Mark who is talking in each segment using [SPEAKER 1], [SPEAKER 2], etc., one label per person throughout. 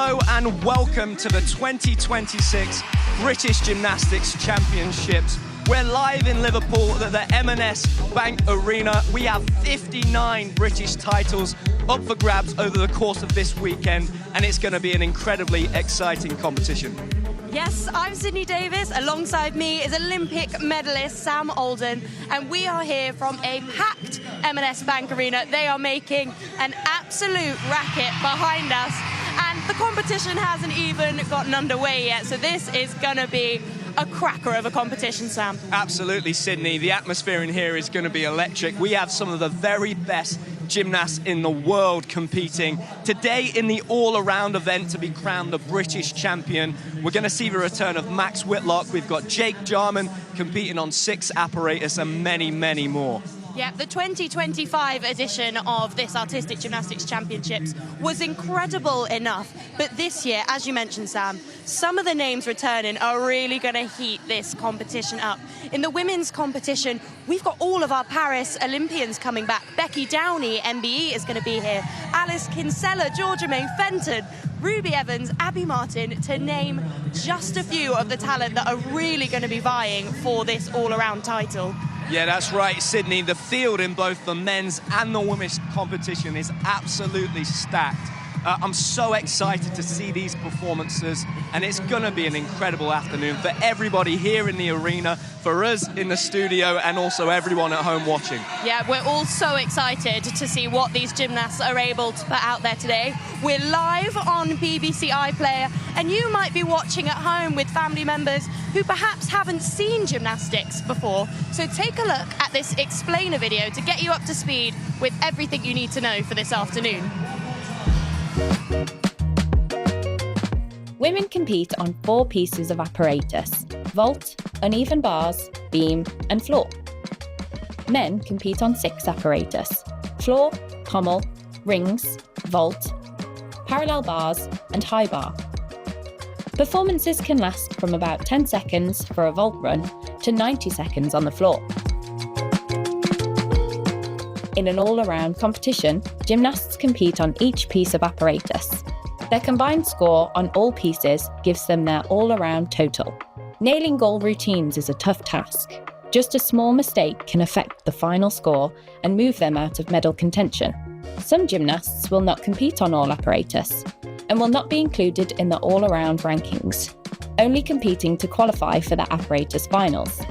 [SPEAKER 1] Hello and welcome to the 2026 British Gymnastics Championships. We're live in Liverpool at the M&S Bank Arena. We have 59 British titles up for grabs over the course of this weekend, and it's going to be an incredibly exciting competition.
[SPEAKER 2] Yes, I'm Sydney Davis. Alongside me is Olympic medalist Sam Alden, and we are here from a packed M&S Bank Arena. They are making an absolute racket behind us, and the competition hasn't even gotten underway yet, so this is going to be a cracker of a competition, Sam.
[SPEAKER 1] Absolutely, Sydney. The atmosphere in here is going to be electric. We have some of the very best gymnasts in the world competing today in the all-around event to be crowned the British champion. We're going to see the return of Max Whitlock. We've got Jake Jarman competing on 6 apparatus and many, many more.
[SPEAKER 2] Yeah, the 2025 edition of this Artistic Gymnastics Championships was incredible enough. But this year, as you mentioned, Sam, some of the names returning are really going to heat this competition up. In the women's competition, we've got all of our Paris Olympians coming back. Becky Downey, MBE, is going to be here. Alice Kinsella, Georgia May Fenton, Ruby Evans, Abby Martin, to name just a few of the talent that are really going to be vying for this all-around title.
[SPEAKER 1] Yeah, that's right, Sydney. The field in both the men's and the women's competition is absolutely stacked. I'm so excited to see these performances, and it's going to be an incredible afternoon for everybody here in the arena, for us in the studio, and also everyone at home watching.
[SPEAKER 2] Yeah, we're all so excited to see what these gymnasts are able to put out there today. We're live on BBC iPlayer, and you might be watching at home with family members who perhaps haven't seen gymnastics before. So take a look at this explainer video to get you up to speed with everything you need to know for this afternoon.
[SPEAKER 3] Women compete on 4 pieces of apparatus: vault, uneven bars, beam and floor. Men compete on 6 apparatus: floor, pommel, rings, vault, parallel bars and high bar. Performances can last from about 10 seconds for a vault run to 90 seconds on the floor. In an all-around competition, gymnasts compete on each piece of apparatus. Their combined score on all pieces gives them their all-around total. Nailing goal routines is a tough task. Just a small mistake can affect the final score and move them out of medal contention. Some gymnasts will not compete on all apparatus and will not be included in the all-around rankings, only competing to qualify for the apparatus finals.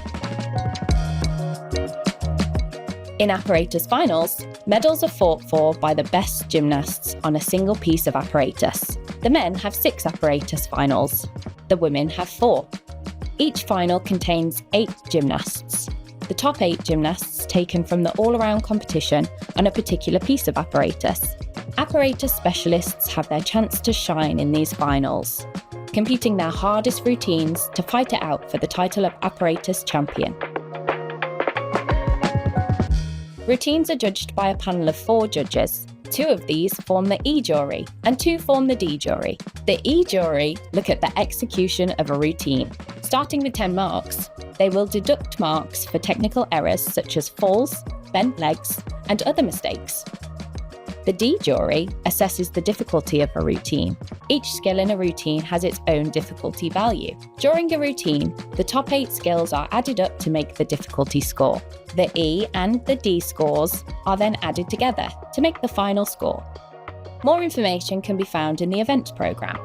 [SPEAKER 3] In apparatus finals, medals are fought for by the best gymnasts on a single piece of apparatus. The men have 6 apparatus finals. The women have 4. Each final contains 8 gymnasts. The top 8 gymnasts taken from the all-around competition on a particular piece of apparatus. Apparatus specialists have their chance to shine in these finals, competing their hardest routines to fight it out for the title of apparatus champion. Routines are judged by a panel of 4 judges. 2 of these form the E jury and 2 form the D jury. The E jury look at the execution of a routine. Starting with 10 marks, they will deduct marks for technical errors such as falls, bent legs, and other mistakes. The D jury assesses the difficulty of a routine. Each skill in a routine has its own difficulty value. During a routine, the top 8 skills are added up to make the difficulty score. The E and the D scores are then added together to make the final score. More information can be found in the events programme.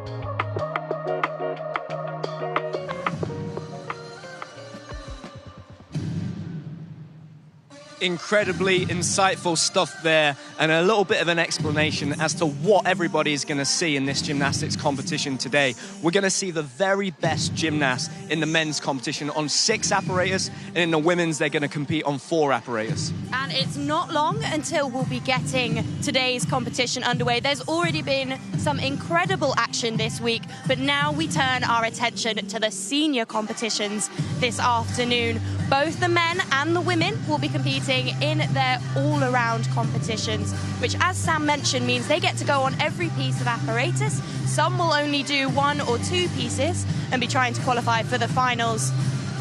[SPEAKER 1] Incredibly insightful stuff there, and a little bit of an explanation as to what everybody is going to see in this gymnastics competition today. We're going to see the very best gymnasts in the men's competition on 6 apparatus, and in the women's they're going to compete on 4 apparatus.
[SPEAKER 2] And it's not long until we'll be getting today's competition underway. There's already been some incredible action this week, but now we turn our attention to the senior competitions this afternoon. Both the men and the women will be competing in their all-around competitions, which, as Sam mentioned, means they get to go on every piece of apparatus. Some will only do 1 or 2 pieces and be trying to qualify for the finals.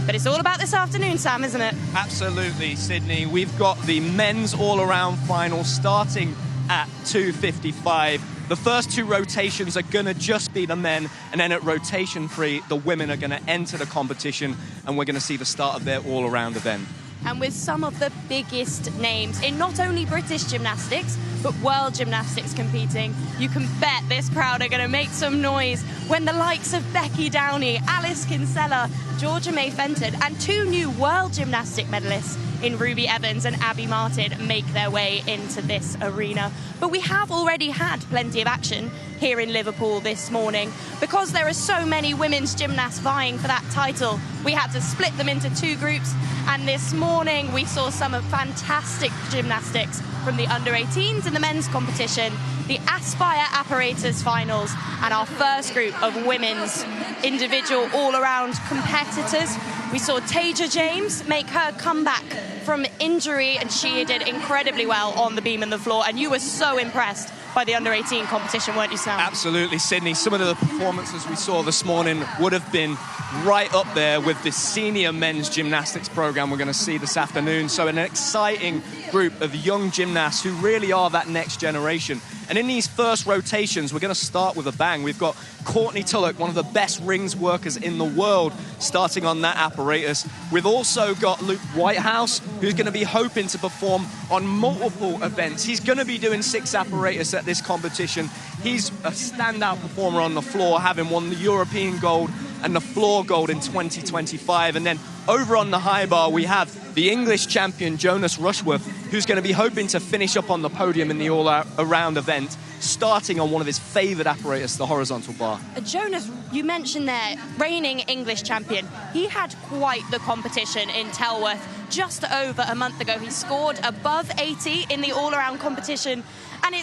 [SPEAKER 2] But it's all about this afternoon, Sam, isn't it?
[SPEAKER 1] Absolutely, Sydney. We've got the men's all-around final starting at 2:55. The first 2 rotations are going to just be the men, and then at rotation 3, the women are going to enter the competition, and we're going to see the start of their all-around event.
[SPEAKER 2] And with some of the biggest names in not only British gymnastics, but world gymnastics competing, you can bet this crowd are going to make some noise when the likes of Becky Downey, Alice Kinsella, Georgia May Fenton, and 2 new world gymnastic medalists in Ruby Evans and Abby Martin make their way into this arena. But we have already had plenty of action here in Liverpool this morning. Because there are so many women's gymnasts vying for that title, we had to split them into 2 groups, and this morning we saw some of fantastic gymnastics from the under-18s in the men's competition, the Aspire Apparatus finals, and our first group of women's individual all-around competitors. We saw Taja James make her comeback from injury, and she did incredibly well on the beam and the floor, and you were so impressed by the under-18 competition, weren't you, Sam?
[SPEAKER 1] Absolutely, Sydney. Some of the performances we saw this morning would have been right up there with the senior men's gymnastics program we're going to see this afternoon. So an exciting group of young gymnasts who really are that next generation. And in these first rotations, we're going to start with a bang. We've got Courtney Tulloch, one of the best rings workers in the world, starting on that apparatus. We've also got Luke Whitehouse, who's going to be hoping to perform on multiple events. He's going to be doing 6 apparatus at this competition. He's a standout performer on the floor, having won the European gold and the floor gold in 2025. And then over on the high bar, we have the English champion, Jonas Rushworth, who's going to be hoping to finish up on the podium in the all-around event, starting on one of his favoured apparatus, the horizontal bar.
[SPEAKER 2] Jonas, you mentioned there, reigning English champion. He had quite the competition in Telworth just over a month ago. He scored above 80 in the all-around competition, and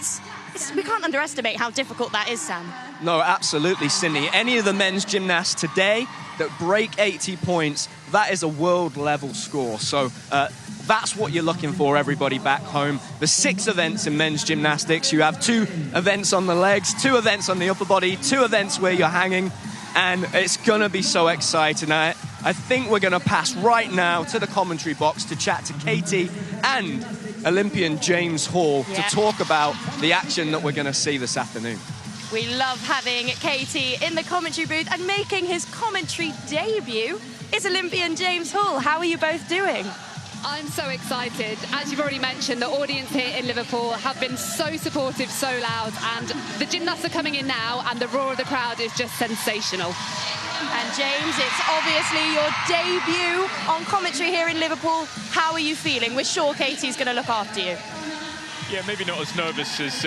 [SPEAKER 2] we can't underestimate how difficult that is, Sam.
[SPEAKER 1] No, absolutely, Sydney. Any of the men's gymnasts today that break 80 points, that is a world-level score. So that's what you're looking for, everybody back home. The 6 events in men's gymnastics. You have 2 events on the legs, 2 events on the upper body, 2 events where you're hanging, and it's going to be so exciting. I think we're going to pass right now to the commentary box to chat to Katie and Olympian James Hall to talk about the action that we're going to see this afternoon.
[SPEAKER 2] We love having Katie in the commentary booth, and making his commentary debut is Olympian James Hall. How are you both doing?
[SPEAKER 4] I'm so excited. As you've already mentioned, the audience here in Liverpool have been so supportive, so loud, and the gymnasts are coming in now, and the roar of the crowd is just sensational.
[SPEAKER 2] And James, it's obviously your debut on commentary here in Liverpool. How are you feeling? We're sure Katie's going to look after you.
[SPEAKER 5] Yeah, maybe not as nervous as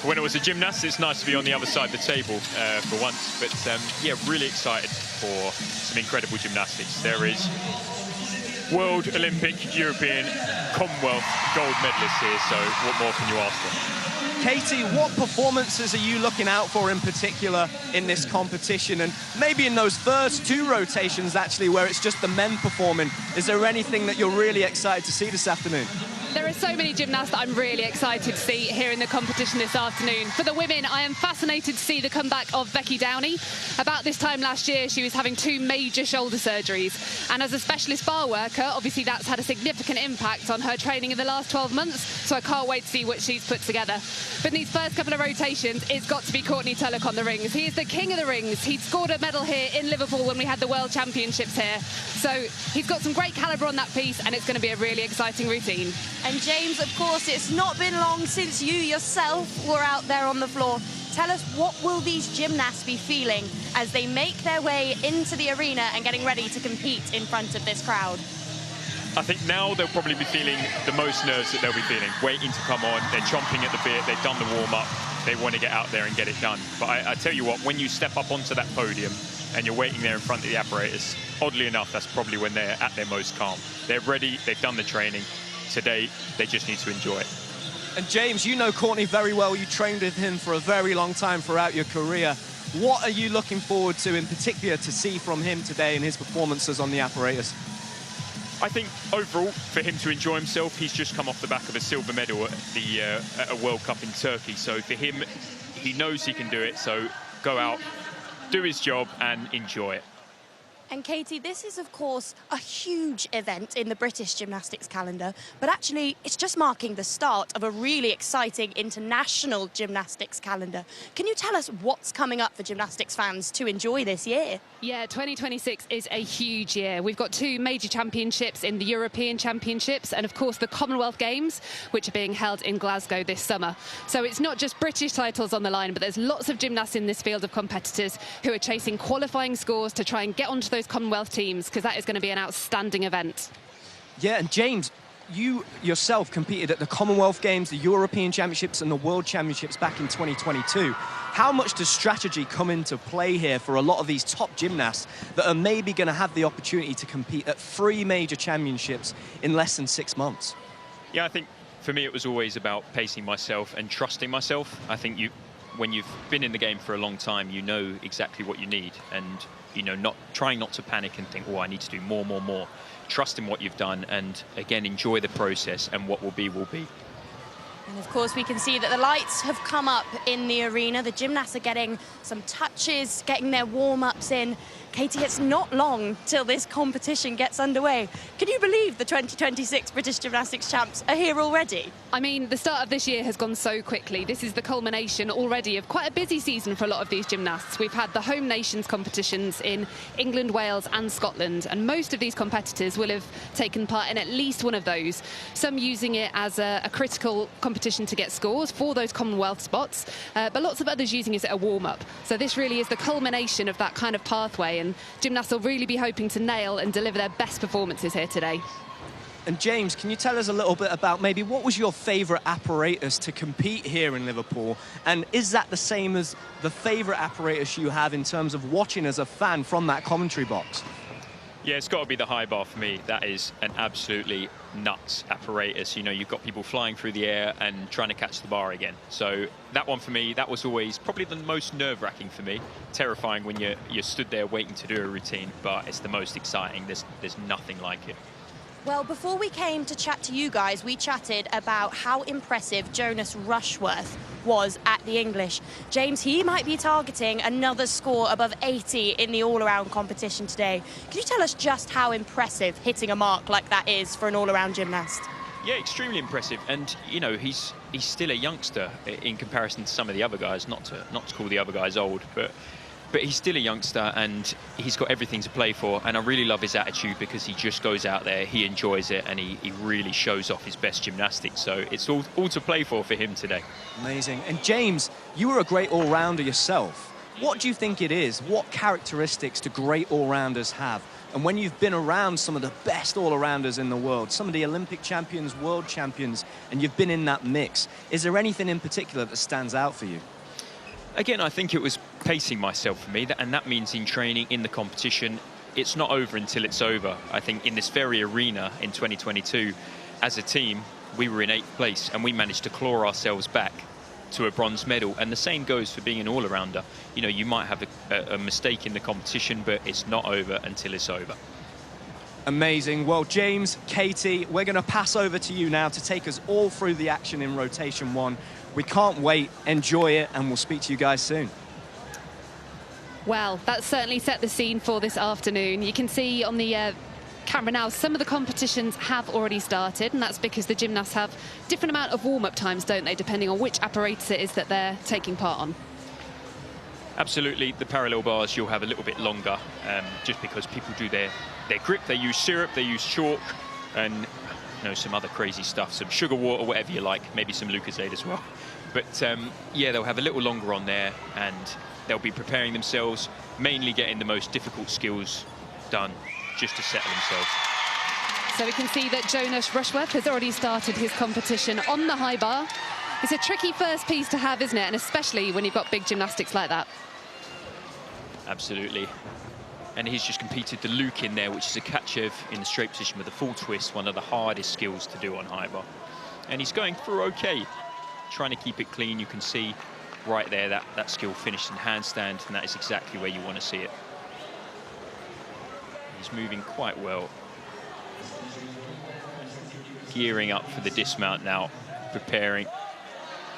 [SPEAKER 5] when it was a gymnast. It's nice to be on the other side of the table for once. But yeah, really excited for some incredible gymnastics. There is World, Olympic, European, Commonwealth gold medalists here. So what more can you ask for?
[SPEAKER 1] Katie, what performances are you looking out for in particular in this competition? And maybe in those first 2 rotations, actually, where it's just the men performing, is there anything that you're really excited to see this afternoon?
[SPEAKER 4] There are so many gymnasts that I'm really excited to see here in the competition this afternoon. For the women, I am fascinated to see the comeback of Becky Downey. About this time last year, she was having 2 major shoulder surgeries. And as a specialist bar worker, obviously that's had a significant impact on her training in the last 12 months. So I can't wait to see what she's put together. But in these first couple of rotations, it's got to be Courtney Tulloch on the rings. He is the king of the rings. He scored a medal here in Liverpool when we had the World Championships here. So he's got some great calibre on that piece, and it's going to be a really exciting routine.
[SPEAKER 2] And James, of course, it's not been long since you yourself were out there on the floor. Tell us, what will these gymnasts be feeling as they make their way into the arena and getting ready to compete in front of this crowd?
[SPEAKER 5] I think now they'll probably be feeling the most nerves that they'll be feeling, waiting to come on. They're chomping at the bit, they've done the warm-up, they want to get out there and get it done. But I tell you what, when you step up onto that podium and you're waiting there in front of the apparatus, oddly enough, that's probably when they're at their most calm. They're ready, they've done the training. Today, they just need to enjoy it.
[SPEAKER 1] And James, you know Courtney very well. You trained with him for a very long time throughout your career. What are you looking forward to in particular to see from him today in his performances on the apparatus?
[SPEAKER 5] I think overall, for him to enjoy himself, he's just come off the back of a silver medal at a World Cup in Turkey. So for him, he knows he can do it. So go out, do his job and enjoy it.
[SPEAKER 2] And Katie, this is of course a huge event in the British gymnastics calendar, but actually it's just marking the start of a really exciting international gymnastics calendar. Can you tell us what's coming up for gymnastics fans to enjoy this year?
[SPEAKER 4] Yeah, 2026 is a huge year. We've got 2 major championships in the European Championships and of course the Commonwealth Games, which are being held in Glasgow this summer. So it's not just British titles on the line, but there's lots of gymnasts in this field of competitors who are chasing qualifying scores to try and get onto those Commonwealth teams, because that is going to be an outstanding event.
[SPEAKER 1] Yeah, and James, you yourself competed at the Commonwealth Games, the European Championships and the World Championships back in 2022. How much does strategy come into play here for a lot of these top gymnasts that are maybe going to have the opportunity to compete at 3 major championships in less than 6 months?
[SPEAKER 5] Yeah, I think for me it was always about pacing myself and trusting myself. I think when you've been in the game for a long time, you know exactly what you need, and you know, trying not to panic and think, oh, I need to do more. Trust in what you've done, and again, enjoy the process, and what will be will be.
[SPEAKER 2] And of course we can see that the lights have come up in the arena. The gymnasts are getting some touches, getting their warm-ups in. Katie, it's not long till this competition gets underway. Can you believe the 2026 British Gymnastics champs are here already?
[SPEAKER 4] I mean, the start of this year has gone so quickly. This is the culmination already of quite a busy season for a lot of these gymnasts. We've had the home nations competitions in England, Wales and Scotland, and most of these competitors will have taken part in at least one of those. Some using it as a critical competition to get scores for those Commonwealth spots, but lots of others using it as a warm-up. So this really is the culmination of that kind of pathway, and gymnasts will really be hoping to nail and deliver their best performances here today.
[SPEAKER 1] And James, can you tell us a little bit about maybe what was your favourite apparatus to compete here in Liverpool? And is that the same as the favourite apparatus you have in terms of watching as a fan from that commentary box?
[SPEAKER 5] Yeah, it's got to be the high bar for me. That is an absolutely nuts apparatus. You know, you've got people flying through the air and trying to catch the bar again. So that one for me, that was always probably the most nerve-wracking for me. Terrifying when you're stood there waiting to do a routine, but it's the most exciting. There's nothing like it.
[SPEAKER 2] Well, before we came to chat to you guys, we chatted about how impressive Jonas Rushworth was at the English. James, he might be targeting another score above 80 in the all-around competition today. Can you tell us just how impressive hitting a mark like that is for an all-around gymnast?
[SPEAKER 5] Yeah, extremely impressive. And, you know, he's still a youngster in comparison to some of the other guys. Not to call the other guys old, but he's still a youngster and he's got everything to play for. And I really love his attitude, because he just goes out there, he enjoys it, and he really shows off his best gymnastics. So it's all to play for him today.
[SPEAKER 1] Amazing. And James, you were a great all-rounder yourself. What do you think it is? What characteristics do great all-rounders have? And when you've been around some of the best all-arounders in the world, some of the Olympic champions, world champions, and you've been in that mix, is there anything in particular that stands out for you?
[SPEAKER 5] Again, I think it was pacing myself for me, and that means in training, in the competition, it's not over until it's over. I think in this very arena in 2022, as a team, we were in 8th place and we managed to claw ourselves back to a bronze medal. And the same goes for being an all-arounder. You know, you might have a mistake in the competition, but it's not over until it's over.
[SPEAKER 1] Amazing. Well, James, Katie, we're going to pass over to you now to take us all through the action in rotation 1. We can't wait. Enjoy it, and we'll speak to you guys soon.
[SPEAKER 4] Well, that certainly set the scene for this afternoon. You can see on the camera now, some of the competitions have already started, and that's because the gymnasts have different amount of warm-up times, don't they, depending on which apparatus it is that they're taking part on.
[SPEAKER 5] Absolutely. The parallel bars, you'll have a little bit longer, just because people do their grip. They use syrup, they use chalk, and some other crazy stuff, some sugar water, whatever you like, maybe some Lucozade as well. But yeah, they'll have a little longer on there, and they'll be preparing themselves, mainly getting the most difficult skills done, just to settle themselves.
[SPEAKER 4] So we can see that Jonas Rushworth has already started his competition on the high bar. It's a tricky first piece to have, isn't it? And especially when you've got big gymnastics like that.
[SPEAKER 5] Absolutely. And he's just competed the Luke in there, which is a catch-of in the straight position with a full twist, one of the hardest skills to do on high bar. And he's going through okay, trying to keep it clean. You can see right there that skill finished in handstand, and that is exactly where you want to see it. He's moving quite well. Gearing up for the dismount now, preparing.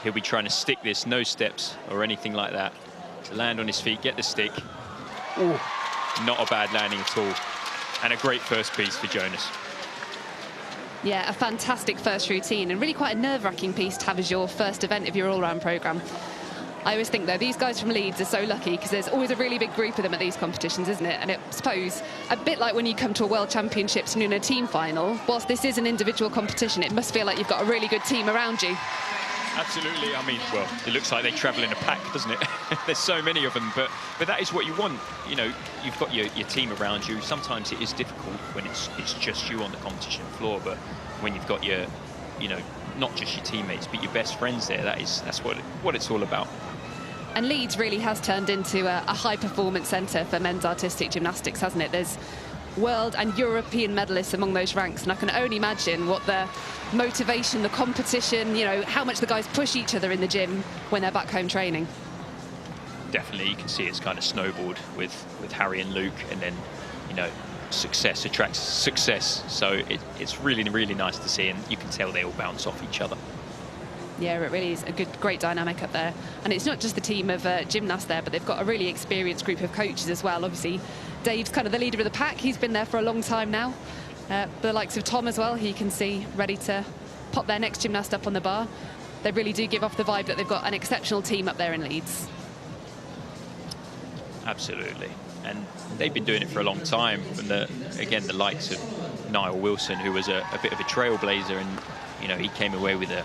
[SPEAKER 5] He'll be trying to stick this, no steps or anything like that. To land on his feet, get the stick. Ooh. Not a bad landing at all. And a great first piece for Jonas.
[SPEAKER 4] Yeah, a fantastic first routine, and really quite a nerve-wracking piece to have as your first event of your all-round programme. I always think, though, these guys from Leeds are so lucky because there's always a really big group of them at these competitions, isn't it? And I suppose, a bit like when you come to a World Championships and you're in a team final, whilst this is an individual competition, it must feel like you've got a really good team around you.
[SPEAKER 5] Absolutely. I mean, well, it looks like they travel in a pack, doesn't it? There's so many of them, but that is what you want. You know, you've got your team around you. Sometimes it is difficult when it's just you on the competition floor, but when you've got your, you know, not just your teammates, but your best friends there, that's what it's all about.
[SPEAKER 4] And Leeds really has turned into a high-performance centre for men's artistic gymnastics, hasn't it? There's world and European medalists among those ranks, and I can only imagine what the motivation, the competition, you know, how much the guys push each other in the gym when they're back home training.
[SPEAKER 5] Definitely, you can see it's kind of snowballed with Harry and Luke, and then, you know, success attracts success. So it's really, really nice to see, and you can tell they all bounce off each other.
[SPEAKER 4] Yeah, it really is a great dynamic up there. And it's not just the team of gymnasts there, but they've got a really experienced group of coaches as well. Obviously, Dave's kind of the leader of the pack. He's been there for a long time now. The likes of Tom as well, he can see ready to pop their next gymnast up on the bar. They really do give off the vibe that they've got an exceptional team up there in Leeds.
[SPEAKER 5] Absolutely. And they've been doing it for a long time. And again, the likes of Niall Wilson, who was a bit of a trailblazer, and you know, he came away with a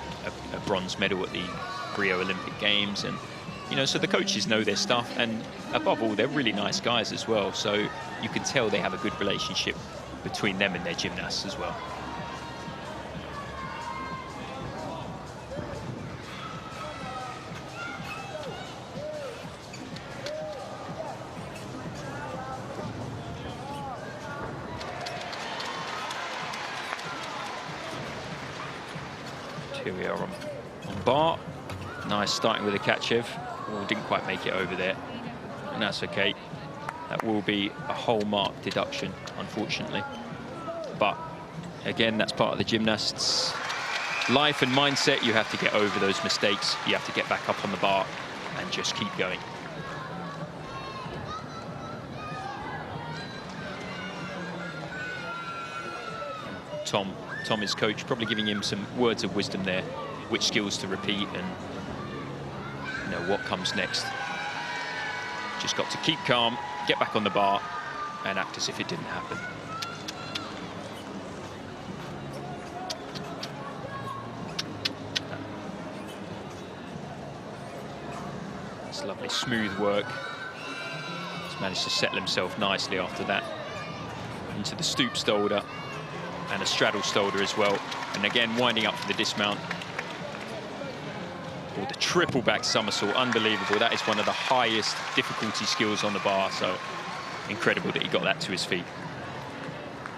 [SPEAKER 5] bronze medal at the Rio Olympic Games, and you know, so the coaches know their stuff, and above all, they're really nice guys as well. So you can tell they have a good relationship between them and their gymnasts as well. Here we are on bar. Nice starting with a Kachev. Oh, didn't quite make it over there, and that's okay. That will be a whole mark deduction, unfortunately. But again, that's part of the gymnast's life and mindset. You have to get over those mistakes. You have to get back up on the bar and just keep going. Tom, his coach, probably giving him some words of wisdom there, which skills to repeat and, you know, what comes next. Just got to keep calm, get back on the bar, and act as if it didn't happen. That's lovely, smooth work. He's managed to settle himself nicely after that into the stoop stolder and a straddle stolder as well. And again, winding up for the dismount. Or the triple back somersault, unbelievable. That is one of the highest difficulty skills on the bar, so incredible that he got that to his feet.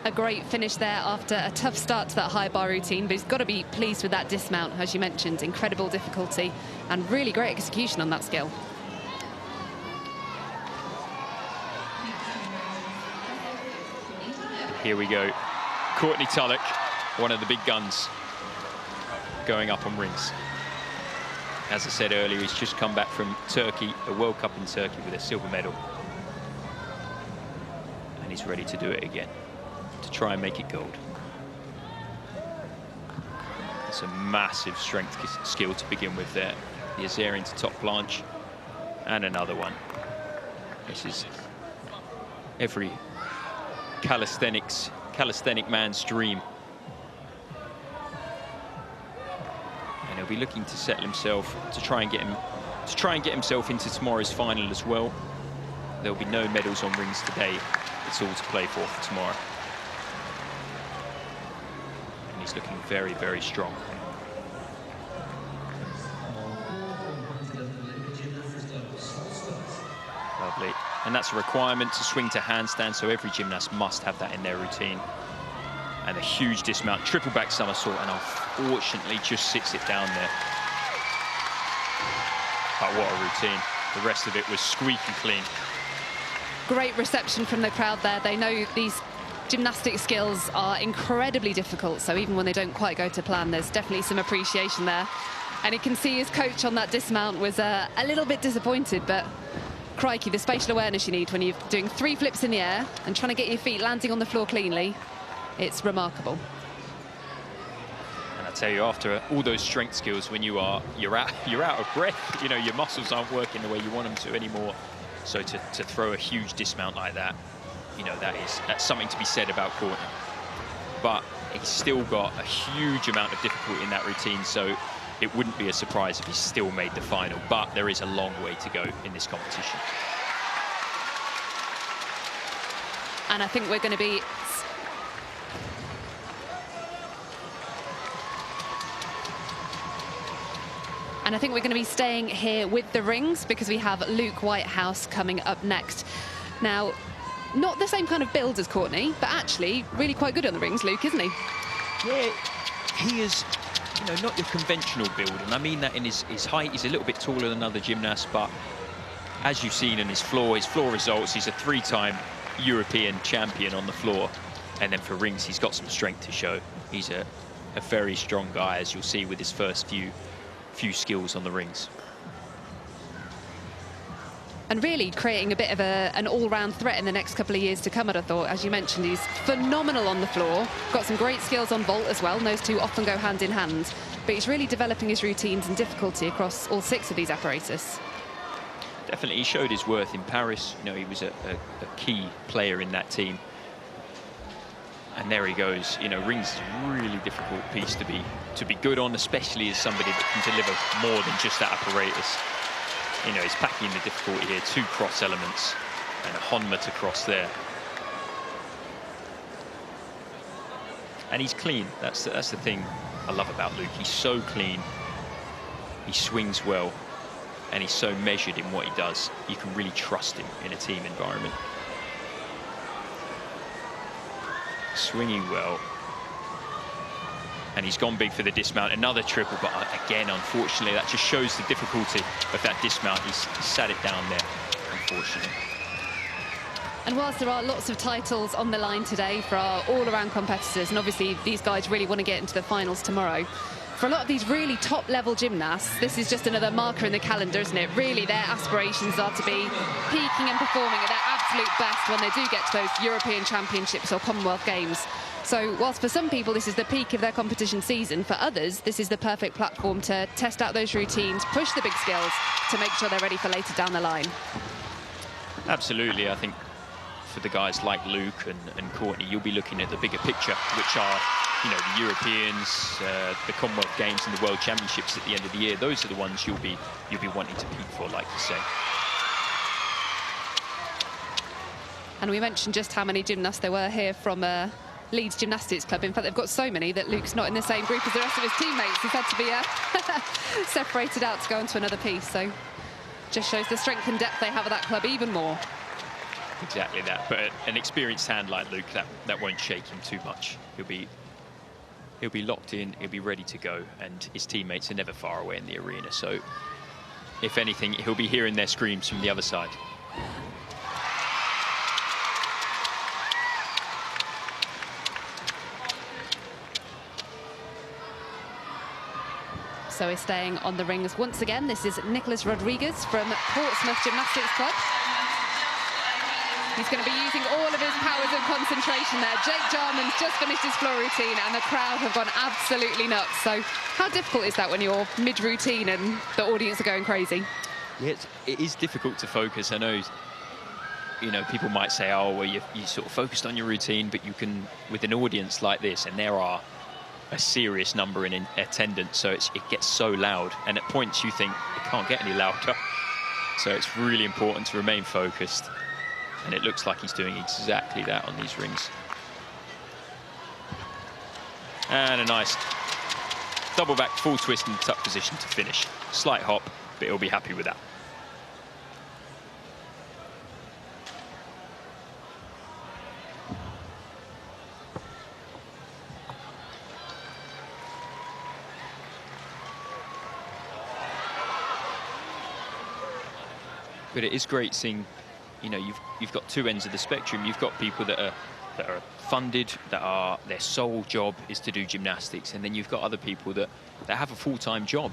[SPEAKER 4] A great finish there after a tough start to that high bar routine, but he's got to be pleased with that dismount, as you mentioned. Incredible difficulty and really great execution on that skill.
[SPEAKER 5] Here we go. Courtney Tulloch, one of the big guns, going up on rings. As I said earlier, he's just come back from Turkey, a World Cup in Turkey with a silver medal. And he's ready to do it again, to try and make it gold. It's a massive strength skill to begin with there. The Azarian to top planche, and another one. This is every calisthenic man's dream. And he'll be looking to settle himself, to try and get himself into tomorrow's final as well. There'll be no medals on rings today. It's all to play for tomorrow. And he's looking very, very strong. Lovely. And that's a requirement to swing to handstand, so every gymnast must have that in their routine. And a huge dismount, triple back somersault, and unfortunately just sits it down there. But what a routine. The rest of it was squeaky clean.
[SPEAKER 4] Great reception from the crowd there. They know these gymnastic skills are incredibly difficult, so even when they don't quite go to plan, there's definitely some appreciation there. And you can see his coach on that dismount was a little bit disappointed, but crikey, the spatial awareness you need when you're doing 3 flips in the air and trying to get your feet landing on the floor cleanly, it's remarkable.
[SPEAKER 5] And I tell you, after all those strength skills, when you're out of breath, you know, your muscles aren't working the way you want them to anymore. So to throw a huge dismount like that, you know, that's something to be said about Courtney. But he's still got a huge amount of difficulty in that routine, so it wouldn't be a surprise if he still made the final. But there is a long way to go in this competition.
[SPEAKER 4] And I think we're going to be... And I think we're going to be staying here with the rings because we have Luke Whitehouse coming up next. Now, not the same kind of build as Courtney, but actually really quite good on the rings, Luke, isn't he? Yeah,
[SPEAKER 5] he is, you know, not your conventional build, and I mean that in his height. He's a little bit taller than other gymnasts, but as you've seen in his floor results, he's a 3-time European champion on the floor. And then for rings, he's got some strength to show. He's a very strong guy, as you'll see with his first few skills on the rings.
[SPEAKER 4] And really creating a bit of an all-round threat in the next couple of years to come, I'd have thought. As you mentioned, he's phenomenal on the floor, got some great skills on vault as well, and those two often go hand in hand. But he's really developing his routines and difficulty across all 6 of these apparatus.
[SPEAKER 5] Definitely, he showed his worth in Paris. You know, he was a key player in that team. And there he goes. You know, rings is a really difficult piece to be good on, especially as somebody that can deliver more than just that apparatus. You know, he's packing in the difficulty here, 2 cross elements and a Honma to cross there. And he's clean. That's the thing I love about Luke. He's so clean. He swings well, and he's so measured in what he does. You can really trust him in a team environment. Swinging well. And he's gone big for the dismount. Another triple, but again, unfortunately, that just shows the difficulty of that dismount. He's sat it down there, unfortunately.
[SPEAKER 4] And whilst there are lots of titles on the line today for our all-around competitors, and obviously these guys really want to get into the finals tomorrow, for a lot of these really top-level gymnasts, this is just another marker in the calendar, isn't it? Really, their aspirations are to be peaking and performing at their absolute best when they do get to those European Championships or Commonwealth Games. So whilst for some people this is the peak of their competition season, for others this is the perfect platform to test out those routines, push the big skills to make sure they're ready for later down the line.
[SPEAKER 5] Absolutely. I think for the guys like Luke and Courtney, you'll be looking at the bigger picture, which are, you know, the Europeans, the Commonwealth Games and the World Championships at the end of the year. Those are the ones you'll be wanting to peak for, like you say.
[SPEAKER 4] And we mentioned just how many gymnasts there were here from Leeds Gymnastics Club. In fact, they've got so many that Luke's not in the same group as the rest of his teammates. He's had to be separated out to go onto another piece. So just shows the strength and depth they have at that club even more.
[SPEAKER 5] Exactly that. But an experienced hand like Luke, that won't shake him too much. He'll be locked in, he'll be ready to go, and his teammates are never far away in the arena. So if anything, he'll be hearing their screams from the other side.
[SPEAKER 4] So we're staying on the rings once again. This is Nicholas Rodriguez from Portsmouth Gymnastics Club. He's going to be using all of his powers of concentration there. Jake Jarman's just finished his floor routine and the crowd have gone absolutely nuts. So how difficult is that when you're mid-routine and the audience are going crazy?
[SPEAKER 5] Yeah, it is difficult to focus. I know, you know, people might say, oh, well, you sort of focused on your routine, but you can, with an audience like this, and there are a serious number in attendance, so it gets so loud, and at points you think it can't get any louder. So it's really important to remain focused, and it looks like he's doing exactly that on these rings. And a nice double back full twist in the tuck position to finish. Slight hop, but he'll be happy with that. But it is great seeing, you know, you've got 2 ends of the spectrum. You've got people that are funded, their sole job is to do gymnastics, and then you've got other people that have a full-time job.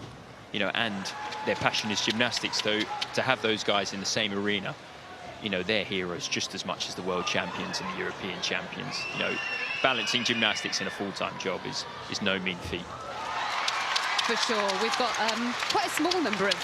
[SPEAKER 5] you know, and their passion is gymnastics, though, to have those guys in the same arena, you know, they're heroes just as much as the world champions and the European champions. You know, balancing gymnastics in a full-time job is no mean feat.
[SPEAKER 4] For sure. We've got quite a small number of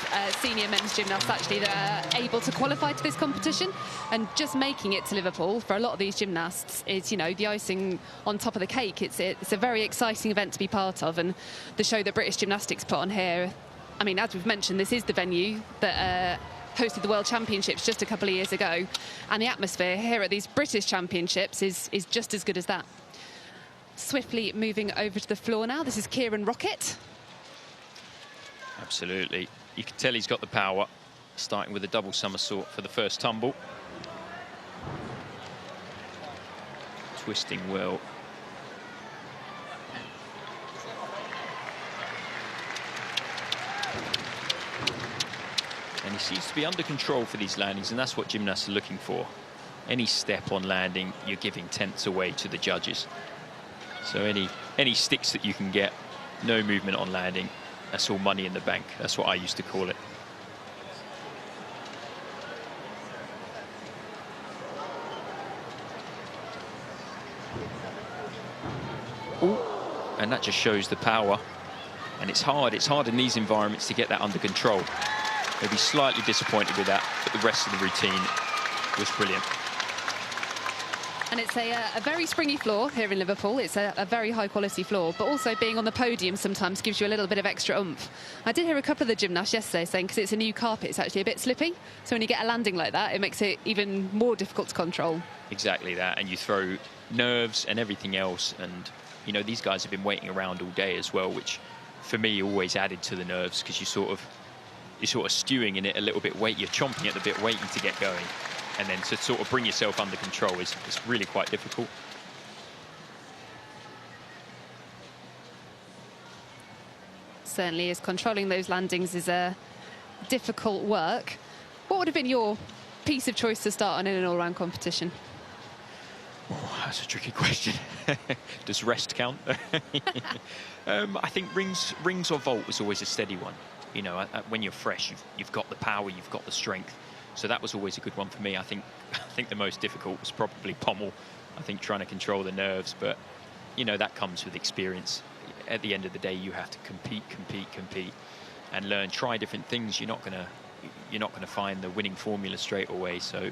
[SPEAKER 4] senior men's gymnasts actually that are able to qualify to this competition, and just making it to Liverpool for a lot of these gymnasts is, you know, the icing on top of the cake. It's a very exciting event to be part of, and the show that British Gymnastics put on here, I mean, as we've mentioned, this is the venue that hosted the World Championships just a couple of years ago, and the atmosphere here at these British Championships is just as good as that. Swiftly moving over to the floor now, this is Kieran Rockett.
[SPEAKER 5] Absolutely. You can tell he's got the power, starting with a double somersault for the first tumble. Twisting well. And he seems to be under control for these landings, and that's what gymnasts are looking for. Any step on landing, you're giving tenths away to the judges. So any sticks that you can get, no movement on landing, that's all money in the bank. That's what I used to call it. Ooh. And that just shows the power. And it's hard in these environments to get that under control. They'll be slightly disappointed with that, but the rest of the routine was brilliant.
[SPEAKER 4] And it's a very springy floor here in Liverpool. It's a very high-quality floor, but also being on the podium sometimes gives you a little bit of extra oomph. I did hear a couple of the gymnasts yesterday saying because it's a new carpet, it's actually a bit slippy. So when you get a landing like that, it makes it even more difficult to control.
[SPEAKER 5] Exactly that, and you throw nerves and everything else. And, you know, these guys have been waiting around all day as well, which for me always added to the nerves, because you're sort of stewing in it a little bit, you're chomping at the bit, waiting to get going. And then to sort of bring yourself under control is really quite difficult.
[SPEAKER 4] Certainly is. Controlling those landings is difficult work. What would have been your piece of choice to start on in an all-round competition?
[SPEAKER 5] Oh, that's a tricky question. Does rest count? I think rings or vault was always a steady one. You know, when you're fresh, you've got the power, you've got the strength. So that was always a good one for me. I think the most difficult was probably pommel. I think trying to control the nerves, but you know, that comes with experience. At the end of the day, you have to compete, and learn, try different things. You're not gonna find the winning formula straight away. So,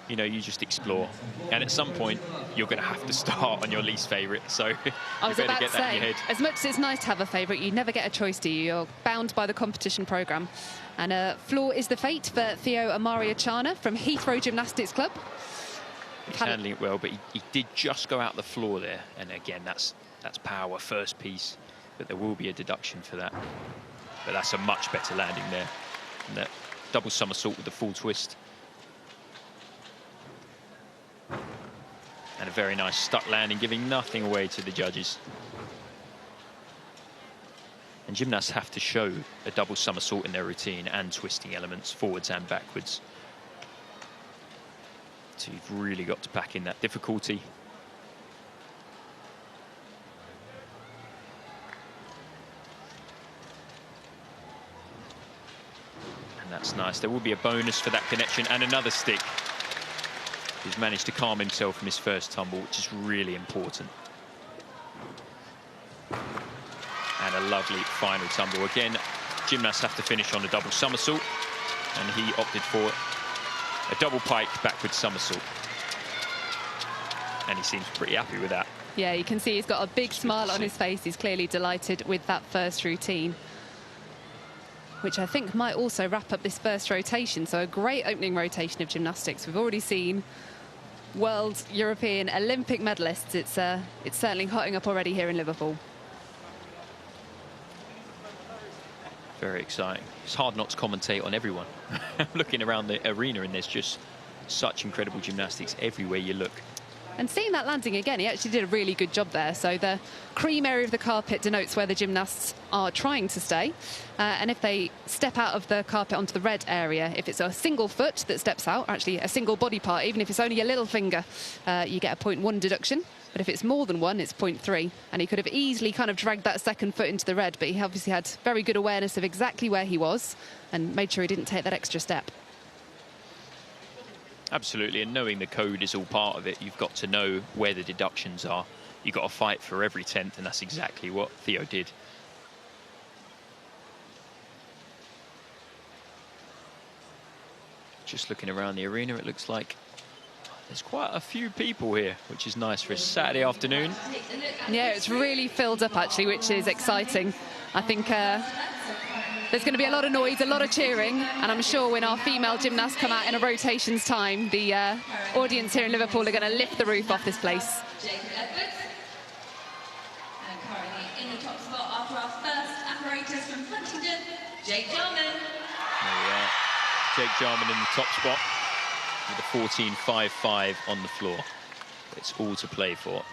[SPEAKER 5] you know, you just explore. And at some point, you're gonna have to start on your least favourite. So you better get that in your head.
[SPEAKER 4] As much as it's nice to have a favourite, you never get a choice, do you? You're bound by the competition programme. And floor is the fate for Theo Amariachana from Heathrow Gymnastics Club.
[SPEAKER 5] He's handling it well, but he did just go out the floor there. And again, that's power, first piece. But there will be a deduction for that. But that's a much better landing there. And that double somersault with the full twist. And a very nice stuck landing, giving nothing away to the judges. And gymnasts have to show a double somersault in their routine and twisting elements, forwards and backwards. So you've really got to pack in that difficulty. And that's nice. There will be a bonus for that connection, and another stick. He's managed to calm himself from his first tumble, which is really important. And a lovely final tumble. Again, gymnasts have to finish on a double somersault, and he opted for a double pike backwards somersault. And he seems pretty happy with that.
[SPEAKER 4] Yeah, you can see he's got a big smile on his face. He's clearly delighted with that first routine, which I think might also wrap up this first rotation. So a great opening rotation of gymnastics. We've already seen world, European, Olympic medalists. It's certainly hotting up already here in Liverpool.
[SPEAKER 5] Very exciting. It's hard not to commentate on everyone. Looking around the arena, and there's just such incredible gymnastics everywhere you look.
[SPEAKER 4] And seeing that landing again, he actually did a really good job there. So the cream area of the carpet denotes where the gymnasts are trying to stay. And if they step out of the carpet onto the red area, if it's a single foot that steps out, actually a single body part, even if it's only a little finger, you get a 0.1 deduction. But if it's more than 1, it's 0.3. And he could have easily kind of dragged that second foot into the red, but he obviously had very good awareness of exactly where he was and made sure he didn't take that extra step.
[SPEAKER 5] Absolutely, and knowing the code is all part of it. You've got to know where the deductions are. You've got to fight for every 10th, and that's exactly what Theo did. Just looking around the arena, it looks like there's quite a few people here, which is nice for a Saturday afternoon.
[SPEAKER 4] Yeah, it's really filled up, actually, which is exciting. I think there's going to be a lot of noise, a lot of cheering, and I'm sure when our female gymnasts come out in a rotation's time, the audience here in Liverpool are going to lift the roof off this place.
[SPEAKER 6] And currently in the top spot after our first apparatus from Huntingdon, Jake Jarman.
[SPEAKER 5] There we are. Jake Jarman in the top spot with a 14.55 on the floor. It's all to play for.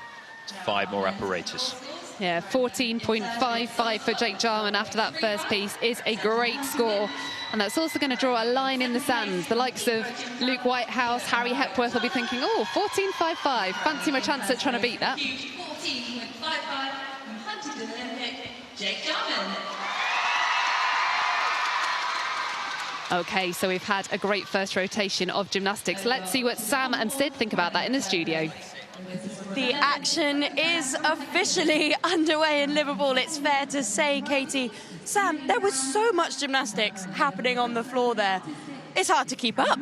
[SPEAKER 5] It's 5 more apparatus.
[SPEAKER 4] Yeah, 14.55 for Jake Jarman after that first piece is a great score. And that's also going to draw a line in the sand. The likes of Luke Whitehouse, Harry Hepworth will be thinking, oh, 14.55. Fancy my chance at trying to beat that.
[SPEAKER 6] 14.55 from Huntingdon Olympic, Jake Jarman.
[SPEAKER 4] OK, so we've had a great first rotation of gymnastics. Let's see what Sam and Sid think about that in the studio.
[SPEAKER 2] The action is officially underway in Liverpool, it's fair to say, Katie. Sam, there was so much gymnastics happening on the floor there. It's hard to keep up.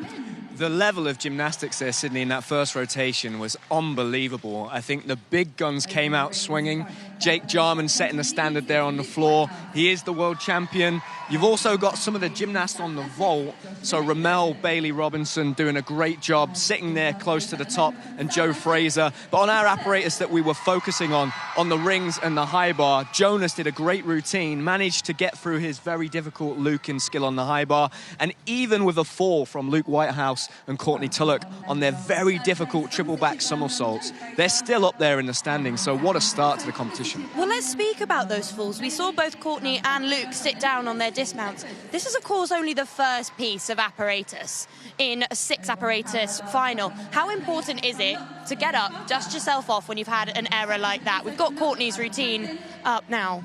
[SPEAKER 1] The level of gymnastics there, Sydney, in that first rotation was unbelievable. I think the big guns came out swinging. Jake Jarman setting the standard there on the floor. He is the world champion. You've also got some of the gymnasts on the vault. So Ramel Bailey-Robinson doing a great job, sitting there close to the top, and Joe Fraser. But on our apparatus that we were focusing on the rings and the high bar, Jonas did a great routine, managed to get through his very difficult Lucan skill on the high bar. And even with a fall from Luke Whitehouse and Courtney Tulloch on their very difficult triple back somersaults, they're still up there in the standings. So what a start to the competition.
[SPEAKER 2] Well, let's speak about those falls. We saw both Courtney and Luke sit down on their dismounts. This is, of course, only the first piece of apparatus in a 6-apparatus final. How important is it to get up, dust yourself off when you've had an error like that? We've got Courtney's routine up now.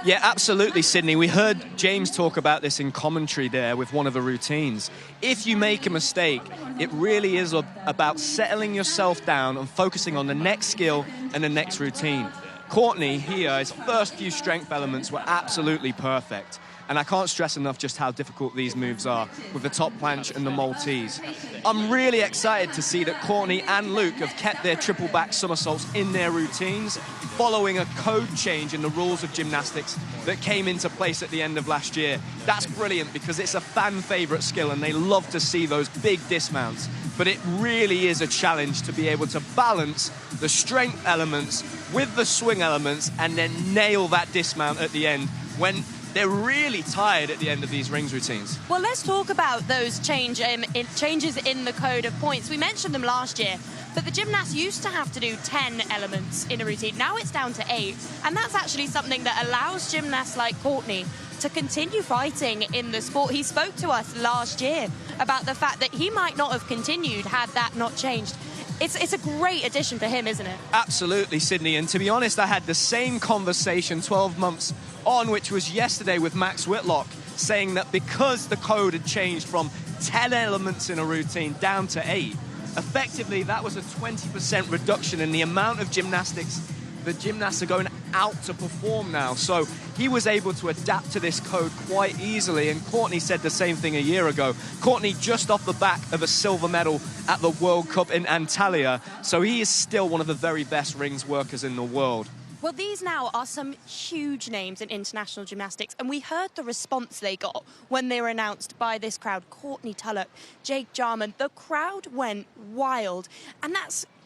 [SPEAKER 1] Yeah, absolutely, Sydney. We heard James talk about this in commentary there with one of the routines. If you make a mistake, it really is about settling yourself down and focusing on the next skill and the next routine. Courtney here, his first few strength elements were absolutely perfect. And I can't stress enough just how difficult these moves are with the top planche and the Maltese. I'm really excited to see that Courtney and Luke have kept their triple back somersaults in their routines, following a code change in the rules of gymnastics that came into place at the end of last year. That's brilliant because it's a fan favorite skill and they love to see those big dismounts. But it really is a challenge to be able to balance the strength elements with the swing elements and then nail that dismount at the end when they're really tired at the end of these rings routines.
[SPEAKER 2] Well, let's talk about those changes in the code of points. We mentioned them last year, but the gymnasts used to have to do 10 elements in a routine. Now it's down to 8, and that's actually something that allows gymnasts like Courtney to continue fighting in the sport. He spoke to us last year about the fact that he might not have continued had that not changed. It's a great addition for him, isn't it?
[SPEAKER 1] Absolutely, Sydney. And to be honest, I had the same conversation 12 months on, which was yesterday with Max Whitlock, saying that because the code had changed from 10 elements in a routine down to 8, effectively that was a 20% reduction in the amount of gymnastics the gymnasts are going out to perform now. So he was able to adapt to this code quite easily, and Courtney said the same thing a year ago. Courtney just off the back of a silver medal at the World Cup in Antalya, so he is still one of the very best rings workers in the world.
[SPEAKER 2] Well, these now are some huge names in international gymnastics, and we heard the response they got when they were announced by this crowd. Courtney Tulloch, Jake Jarman, the crowd went wild, and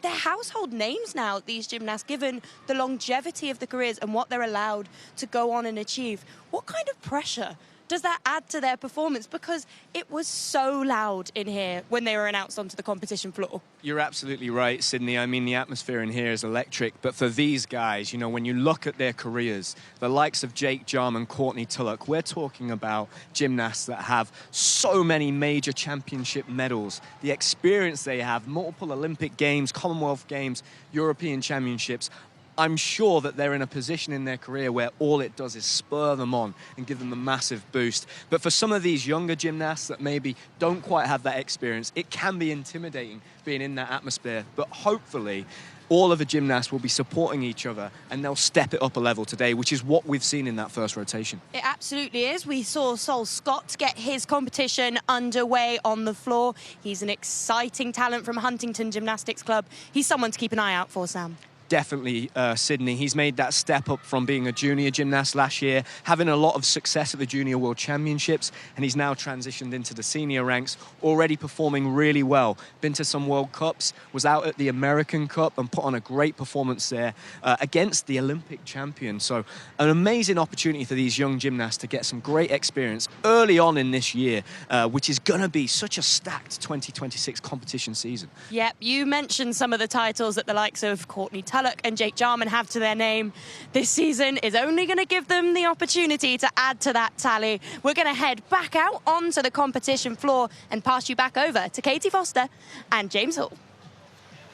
[SPEAKER 2] they're household names now, these gymnasts, given the longevity of the careers and what they're allowed to go on and achieve. What kind of pressure Does that add to their performance? Because it was so loud in here when they were announced onto the competition floor.
[SPEAKER 1] You're absolutely right, Sydney. I mean, the atmosphere in here is electric. But for these guys, you know, when you look at their careers, the likes of Jake Jarman and Courtney Tulloch, we're talking about gymnasts that have so many major championship medals. The experience they have, multiple Olympic Games, Commonwealth Games, European Championships. I'm sure that they're in a position in their career where all it does is spur them on and give them a massive boost. But for some of these younger gymnasts that maybe don't quite have that experience, it can be intimidating being in that atmosphere. But hopefully, all of the gymnasts will be supporting each other and they'll step it up a level today, which is what we've seen in that first rotation.
[SPEAKER 2] It absolutely is. We saw Sol Scott get his competition underway on the floor. He's an exciting talent from Huntington Gymnastics Club. He's someone to keep an eye out for, Sam.
[SPEAKER 1] Definitely, Sydney. He's made that step up from being a junior gymnast last year, having a lot of success at the Junior World Championships, and he's now transitioned into the senior ranks, already performing really well. Been to some World Cups, was out at the American Cup and put on a great performance there against the Olympic champion. So an amazing opportunity for these young gymnasts to get some great experience early on in this year, which is going to be such a stacked 2026 competition season.
[SPEAKER 2] Yep, you mentioned some of the titles that the likes of Courtney Tulloch and Jake Jarman have to their name. This season is only going to give them the opportunity to add to that tally. We're going to head back out onto the competition floor and pass you back over to Katie Foster and James Hall.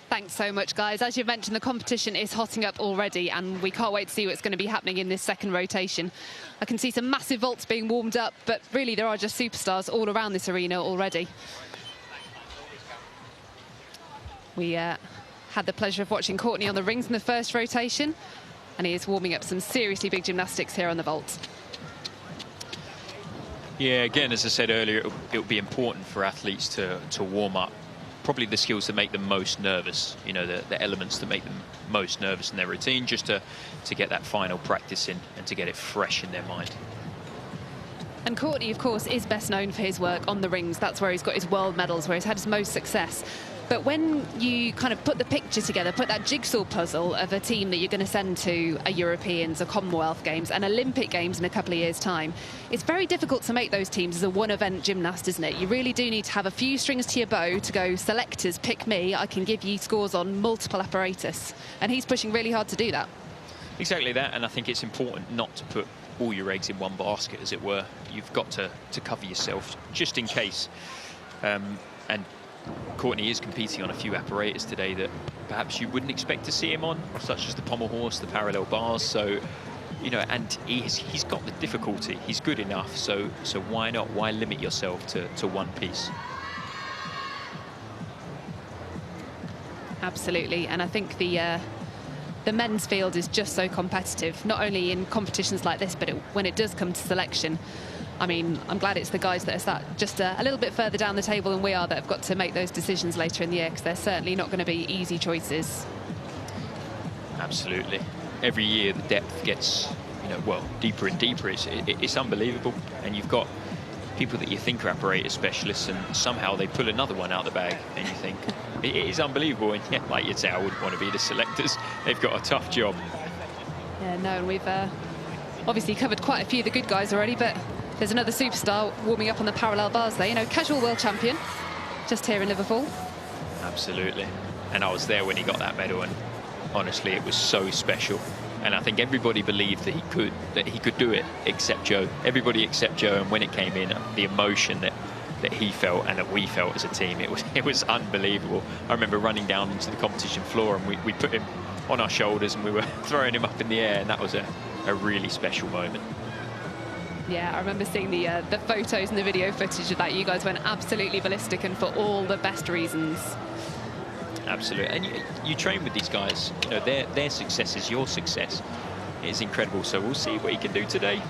[SPEAKER 4] Thanks so much, guys. As you've mentioned, the competition is hotting up already, and we can't wait to see what's going to be happening in this second rotation. I can see some massive vaults being warmed up, but really there are just superstars all around this arena already. We had the pleasure of watching Courtney on the rings in the first rotation, and he is warming up some seriously big gymnastics here on the vault.
[SPEAKER 5] Yeah, again, as I said earlier, it'll be important for athletes to warm up probably the skills that make them most nervous, you know, the elements that make them most nervous in their routine, just to get that final practice in and to get it fresh in their mind.
[SPEAKER 4] And Courtney, of course, is best known for his work on the rings. That's where he's got his world medals, where he's had his most success. But when you kind of put the picture together, put that jigsaw puzzle of a team that you're going to send to a Europeans, a Commonwealth Games, and Olympic Games in a couple of years' time, it's very difficult to make those teams as a one-event gymnast, isn't it? You really do need to have a few strings to your bow to go, selectors, pick me, I can give you scores on multiple apparatus. And he's pushing really hard to do that. Exactly that, and I think it's important not to put all your eggs in one basket, as it were. You've got to cover yourself, just in case. And Courtney is competing on a few apparatus today that perhaps you wouldn't expect to see him on, such as the pommel horse, the parallel bars. So, you know, and he's got the difficulty. He's good enough. So why not? Why limit yourself to one piece? Absolutely, and I think the men's field is just so competitive, not only in competitions like this, but when it does come to selection. I mean, I'm glad it's the guys that are sat just a little bit further down the table than we are that have got to make those decisions later in the year, because they're certainly not going to be easy choices. Absolutely. Every year the depth gets, you know, well, deeper and deeper. It's unbelievable. And you've got people that you think are apparatus specialists, and somehow they pull another one out of the bag, and you think, it is unbelievable. And yeah, like you'd say, I wouldn't want to be the selectors. They've got a tough job. Yeah, no, and we've obviously covered quite a few of the good guys already, but there's another superstar warming up on the parallel bars there. You know, casual world champion, just here in Liverpool. Absolutely. And I was there when he got that medal, and honestly, it was so special. And I think everybody believed that he could do it, except Joe. Everybody except Joe. And when it came in, the emotion that he felt and that we felt as a team, it was unbelievable. I remember running down into the competition floor, and we put him on our shoulders and we were throwing him up in the air, and that was a really special moment. Yeah, I remember seeing the photos and the video footage of that. You guys went absolutely ballistic, and for all the best reasons. Absolutely, and you train with these guys. You know, their success is your success. It's incredible. So we'll see what he can do today.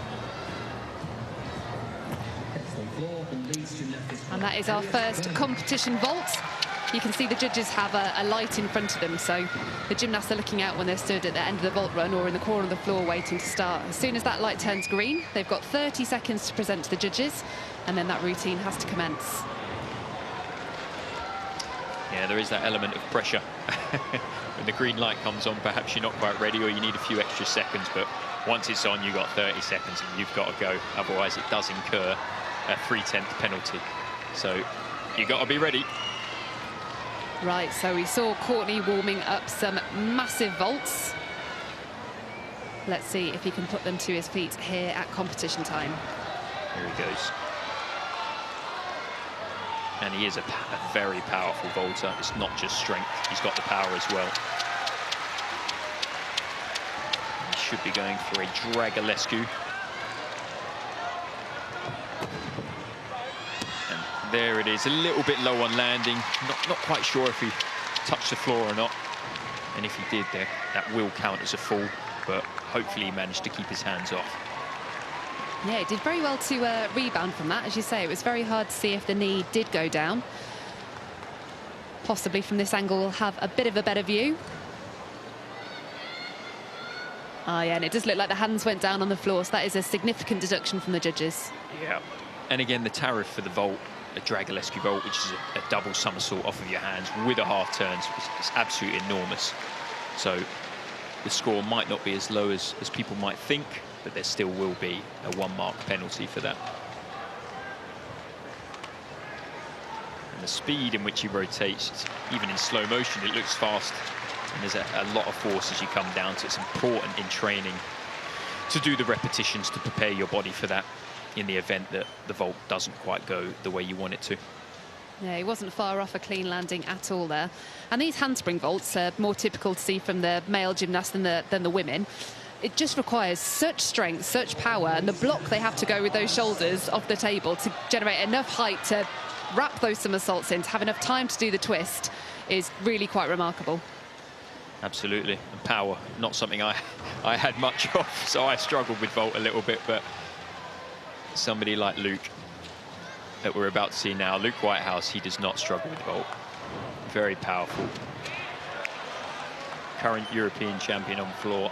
[SPEAKER 4] And that is our first competition vault. You can see the judges have a light in front of them, so the gymnasts are looking out when they're stood at the end of the vault run or in the corner of the floor waiting to start. As soon as that light turns green, they've got 30 seconds to present to the judges, and then that routine has to commence. Yeah, there is that element of pressure. When the green light comes on, perhaps you're not quite ready, or you need a few extra seconds, but
[SPEAKER 5] Once it's on, you've got 30 seconds and you've got to go. Otherwise, it does incur a 3/10 penalty. So you've got to be ready.
[SPEAKER 4] Right, so we saw Courtney warming up some massive vaults. Let's see if he can put them to his feet here at competition time.
[SPEAKER 5] Here he goes. And he is a very powerful vaulter. It's not just strength, he's got the power as well. He should be going for a Dragulescu. And there it is, a little bit low on landing. Not quite sure if he touched the floor or not. And if he did, that will count as a fall. But hopefully he managed to keep his hands off.
[SPEAKER 4] Yeah, he did very well to rebound from that. As you say, it was very hard to see if the knee did go down. Possibly from this angle we'll have a bit of a better view. Oh yeah, and it does look like the hands went down on the floor, so that is a significant deduction from the judges.
[SPEAKER 5] Yeah, and again, the tariff for the vault, a Dragulescu vault, which is a double somersault off of your hands with a half turn, is absolutely enormous. So the score might not be as low as people might think, but there still will be a 1-mark penalty for that. And the speed in which he rotates, even in slow motion, it looks fast. And there's a lot of force as you come down to it. It's important in training to do the repetitions to prepare your body for that in the event that the vault doesn't quite go the way you want it to.
[SPEAKER 4] Yeah, he wasn't far off a clean landing at all there. And these handspring vaults are more typical to see from the male gymnasts than the women. It just requires such strength, such power, and the block they have to go with those shoulders off the table to generate enough height to wrap those somersaults in, to have enough time to do the twist, is really quite remarkable.
[SPEAKER 5] Absolutely, and power, not something I had much of, so I struggled with vault a little bit, but somebody like Luke that we're about to see now, Luke Whitehouse, he does not struggle with vault. Very powerful. Current European champion on floor.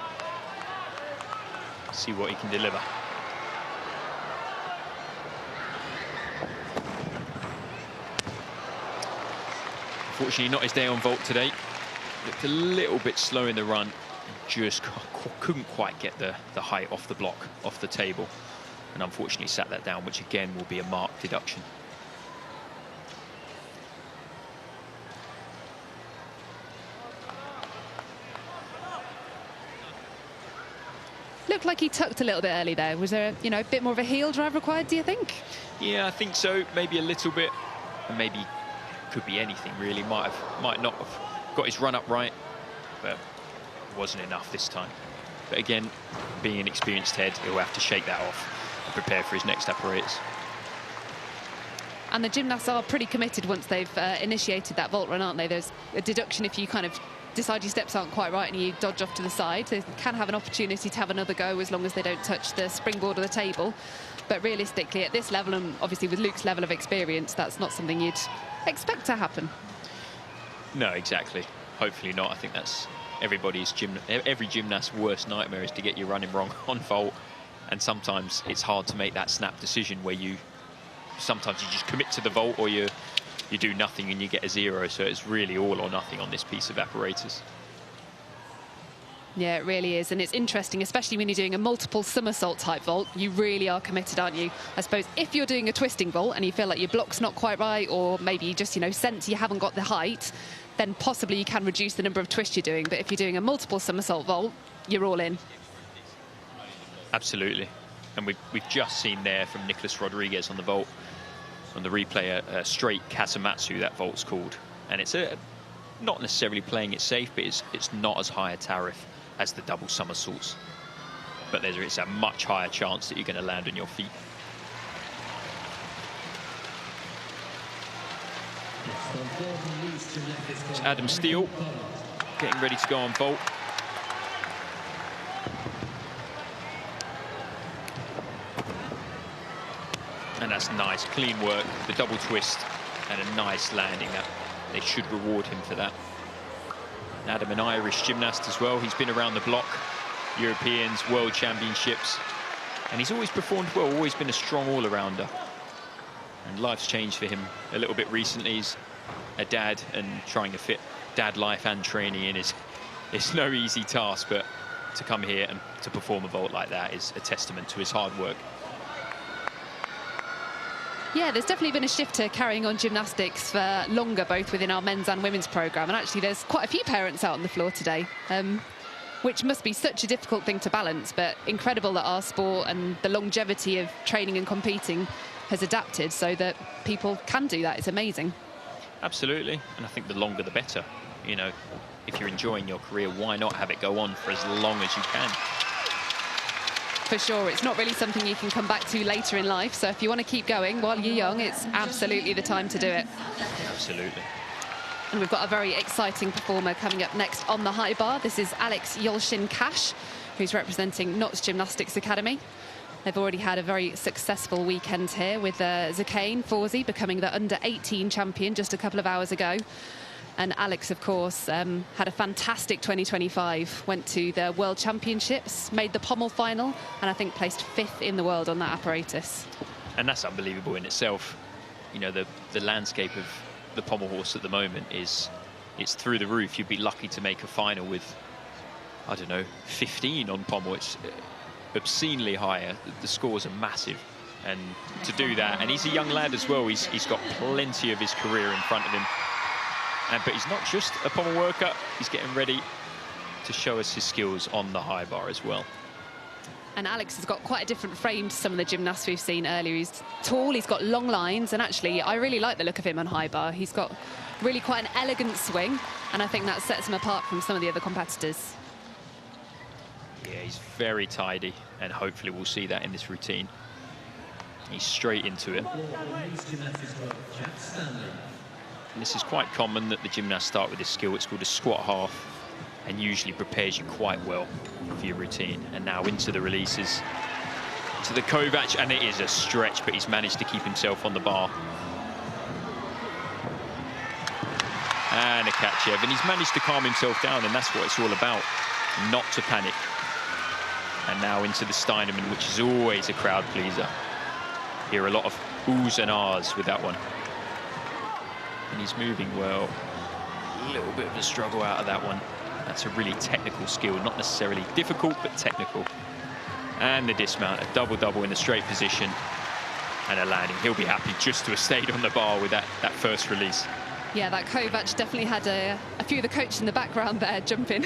[SPEAKER 5] See what he can deliver. Unfortunately, not his day on vault today. Looked a little bit slow in the run. Just couldn't quite get the height off the block, off the table. And unfortunately sat that down, which again will be a marked deduction.
[SPEAKER 4] Looked like he tucked a little bit early there. Was there, a bit more of a heel drive required, do you think?
[SPEAKER 5] Yeah, I think so. Maybe a little bit. And maybe could be anything, really. Might not have got his run up right, but it wasn't enough this time. But again, being an experienced head, he'll have to shake that off and prepare for his next apparatus.
[SPEAKER 4] And the gymnasts are pretty committed once they've initiated that vault run, aren't they? There's a deduction if you kind of decide your steps aren't quite right and you dodge off to the side. They can have an opportunity to have another go as long as they don't touch the springboard or the table. But realistically, at this level, and obviously with Luke's level of experience, that's not something you'd expect to happen.
[SPEAKER 5] No, exactly. Hopefully not. I think that's every gymnast's worst nightmare, is to get you running wrong on vault. And sometimes it's hard to make that snap decision where sometimes you just commit to the vault, or you do nothing and you get a 0. So it's really all or nothing on this piece of apparatus.
[SPEAKER 4] Yeah, it really is. And it's interesting, especially when you're doing a multiple somersault type vault. You really are committed, aren't you? I suppose if you're doing a twisting vault and you feel like your block's not quite right, or maybe you just, sense you haven't got the height, then possibly you can reduce the number of twists you're doing. But if you're doing a multiple somersault vault, you're all in.
[SPEAKER 5] Absolutely. And we've just seen there from Nicholas Rodriguez on the vault, on the replay, a straight Kasamatsu, that vault's called. And it's not necessarily playing it safe, but it's not as high a tariff as the double somersaults. But it's a much higher chance that you're going to land on your feet. It's Adam Steele getting ready to go on vault. And that's nice, clean work, the double twist and a nice landing. That they should reward him for that. Adam, an Irish gymnast as well. He's been around the block, Europeans, World Championships, and he's always performed well, always been a strong all-arounder. And life's changed for him a little bit recently. He's a dad, and trying to fit dad life and training in is no easy task, but to come here and to perform a vault like that is a testament to his hard work.
[SPEAKER 4] Yeah, there's definitely been a shift to carrying on gymnastics for longer, both within our men's and women's programme. And actually, there's quite a few parents out on the floor today, which must be such a difficult thing to balance. But incredible that our sport and the longevity of training and competing has adapted so that people can do that. It's amazing.
[SPEAKER 5] Absolutely. And I think the longer, the better. You know, if you're enjoying your career, why not have it go on for as long as you can?
[SPEAKER 4] For sure, it's not really something you can come back to later in life. So if you want to keep going while you're young, it's absolutely the time to do it.
[SPEAKER 5] Absolutely.
[SPEAKER 4] And we've got a very exciting performer coming up next on the high bar. This is Alex Yolshin-Cash, who's representing Notts Gymnastics Academy. They've already had a very successful weekend here with Zakane Fawzi becoming the under-18 champion just a couple of hours ago. And Alex, of course, had a fantastic 2025, went to the World Championships, made the pommel final, and I think placed 5th in the world on that apparatus.
[SPEAKER 5] And that's unbelievable in itself. You know, the landscape of the pommel horse at the moment it's through the roof. You'd be lucky to make a final with, I don't know, 15 on pommel. It's obscenely higher. The scores are massive. And to do that, and he's a young lad as well, he's got plenty of his career in front of him. But he's not just a pommel worker, he's getting ready to show us his skills on the high bar as well.
[SPEAKER 4] And Alex has got quite a different frame to some of the gymnasts we've seen earlier. He's tall, he's got long lines, and actually I really like the look of him on high bar. He's got really quite an elegant swing, and I think that sets him apart from some of the other competitors.
[SPEAKER 5] Yeah, he's very tidy, and hopefully we'll see that in this routine. He's straight into it. And this is quite common that the gymnasts start with this skill. It's called a squat half, and usually prepares you quite well for your routine. And now into the releases, to the Kovac, and it is a stretch, but he's managed to keep himself on the bar. And a catch, Evan. He's managed to calm himself down, and that's what it's all about, not to panic. And now into the Steinerman, which is always a crowd pleaser. Hear a lot of oohs and ahs with that one. And he's moving well. A little bit of a struggle out of that one. That's a really technical skill, not necessarily difficult, but technical. And the dismount, a double-double in a straight position. And a landing. He'll be happy just to have stayed on the bar with that first release.
[SPEAKER 4] Yeah, that Kovac definitely had a few of the coaches in the background there jumping.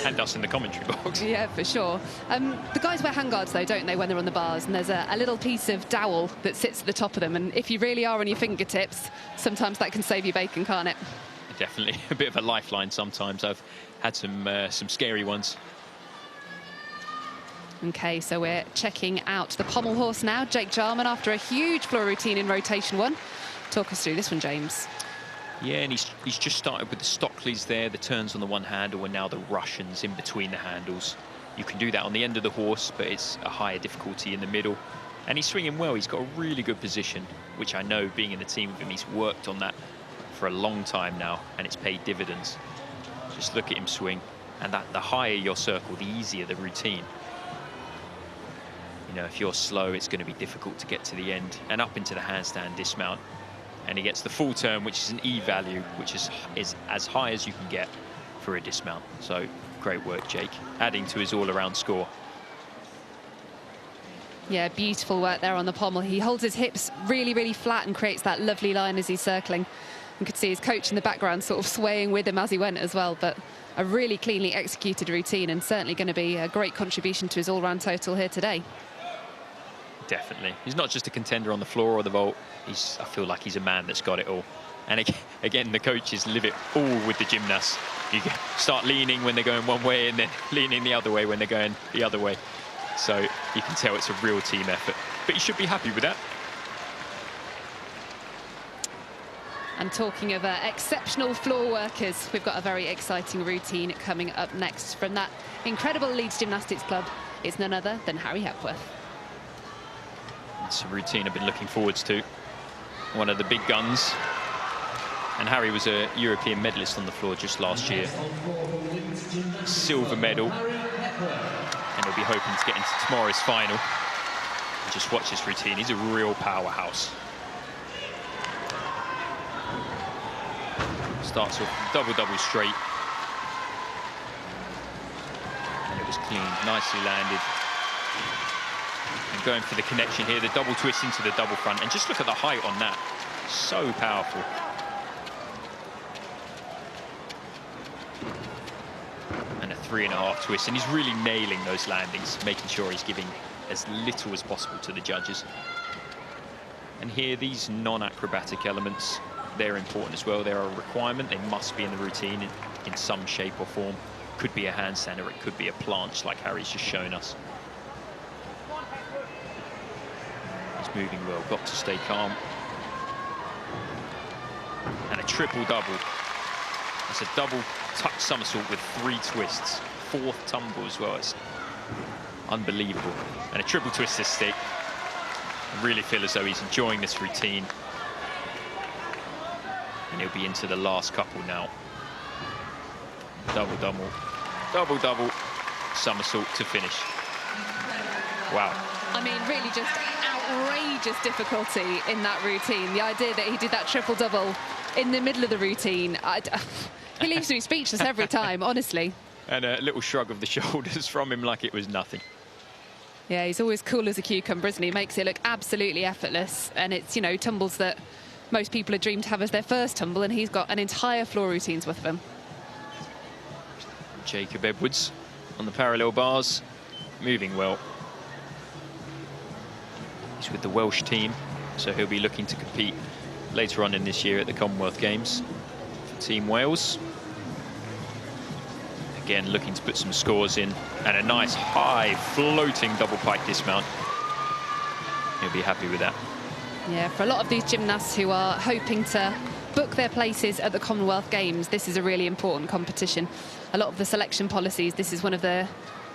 [SPEAKER 5] And us in the commentary box.
[SPEAKER 4] Yeah, for sure. The guys wear handguards, though, don't they, when they're on the bars? And there's a little piece of dowel that sits at the top of them. And if you really are on your fingertips, sometimes that can save you bacon, can't it?
[SPEAKER 5] Definitely. A bit of a lifeline sometimes. I've had some scary ones.
[SPEAKER 4] OK, so we're checking out the pommel horse now. Jake Jarman, after a huge floor routine in rotation 1. Talk us through this one, James.
[SPEAKER 5] Yeah, and he's just started with the Stockleys there, the turns on the one handle, and now the Russians in between the handles. You can do that on the end of the horse, but it's a higher difficulty in the middle. And he's swinging well. He's got a really good position, which I know, being in the team with him, he's worked on that for a long time now, and it's paid dividends. Just look at him swing, and the higher your circle, the easier the routine. You know, if you're slow, it's going to be difficult to get to the end and up into the handstand dismount. And he gets the full turn, which is an E value, which is as high as you can get for a dismount. So great work, Jake, adding to his all-around score.
[SPEAKER 4] Yeah, beautiful work there on the pommel. He holds his hips really, really flat and creates that lovely line as he's circling. You could see his coach in the background sort of swaying with him as he went as well. But a really cleanly executed routine, and certainly going to be a great contribution to his all-round total here today.
[SPEAKER 5] Definitely. He's not just a contender on the floor or the vault. I feel like he's a man that's got it all. And again, the coaches live it all with the gymnasts. You start leaning when they're going one way and then leaning the other way when they're going the other way. So you can tell it's a real team effort. But you should be happy with that.
[SPEAKER 4] And talking of exceptional floor workers, we've got a very exciting routine coming up next from that incredible Leeds Gymnastics Club. It's none other than Harry Hepworth.
[SPEAKER 5] It's a routine I've been looking forward to. One of the big guns. And Harry was a European medalist on the floor just last year. Silver medal. And he'll be hoping to get into tomorrow's final. And just watch this routine. He's a real powerhouse. Starts off double-double straight. And was clean, nicely landed. And going for the connection here, the double twist into the double front. And just look at the height on that. So powerful. And a 3.5 twist. And he's really nailing those landings, making sure he's giving as little as possible to the judges. And here, these non-acrobatic elements, they're important as well. They're a requirement. They must be in the routine in some shape or form. Could be a handstand or it could be a planche like Harry's just shown us. He's moving well, got to stay calm. And a triple double. It's a double tuck somersault with 3 twists. 4th tumble as well. It's unbelievable. And a triple twisted stick. I really feel as though he's enjoying this routine. And he'll be into the last couple now. Double double, double double, somersault to finish. Wow.
[SPEAKER 4] I mean, really just outrageous difficulty in that routine. The idea that he did that triple double in the middle of the routine, he leaves me speechless every time, honestly.
[SPEAKER 5] And a little shrug of the shoulders from him like it was nothing.
[SPEAKER 4] Yeah, he's always cool as a cucumber, isn't he? Makes it look absolutely effortless. And it's, you know, tumbles that most people had dreamed to have as their first tumble, and he's got an entire floor routine's worth of them.
[SPEAKER 5] Jacob Edwards on the parallel bars, moving well. He's with the Welsh team, so he'll be looking to compete later on in this year at the Commonwealth Games for Team Wales. Again, looking to put some scores in, and a nice high floating double pike dismount. He'll be happy with that.
[SPEAKER 4] Yeah, for a lot of these gymnasts who are hoping to book their places at the Commonwealth Games, this is a really important competition. A lot of the selection policies, this is one of the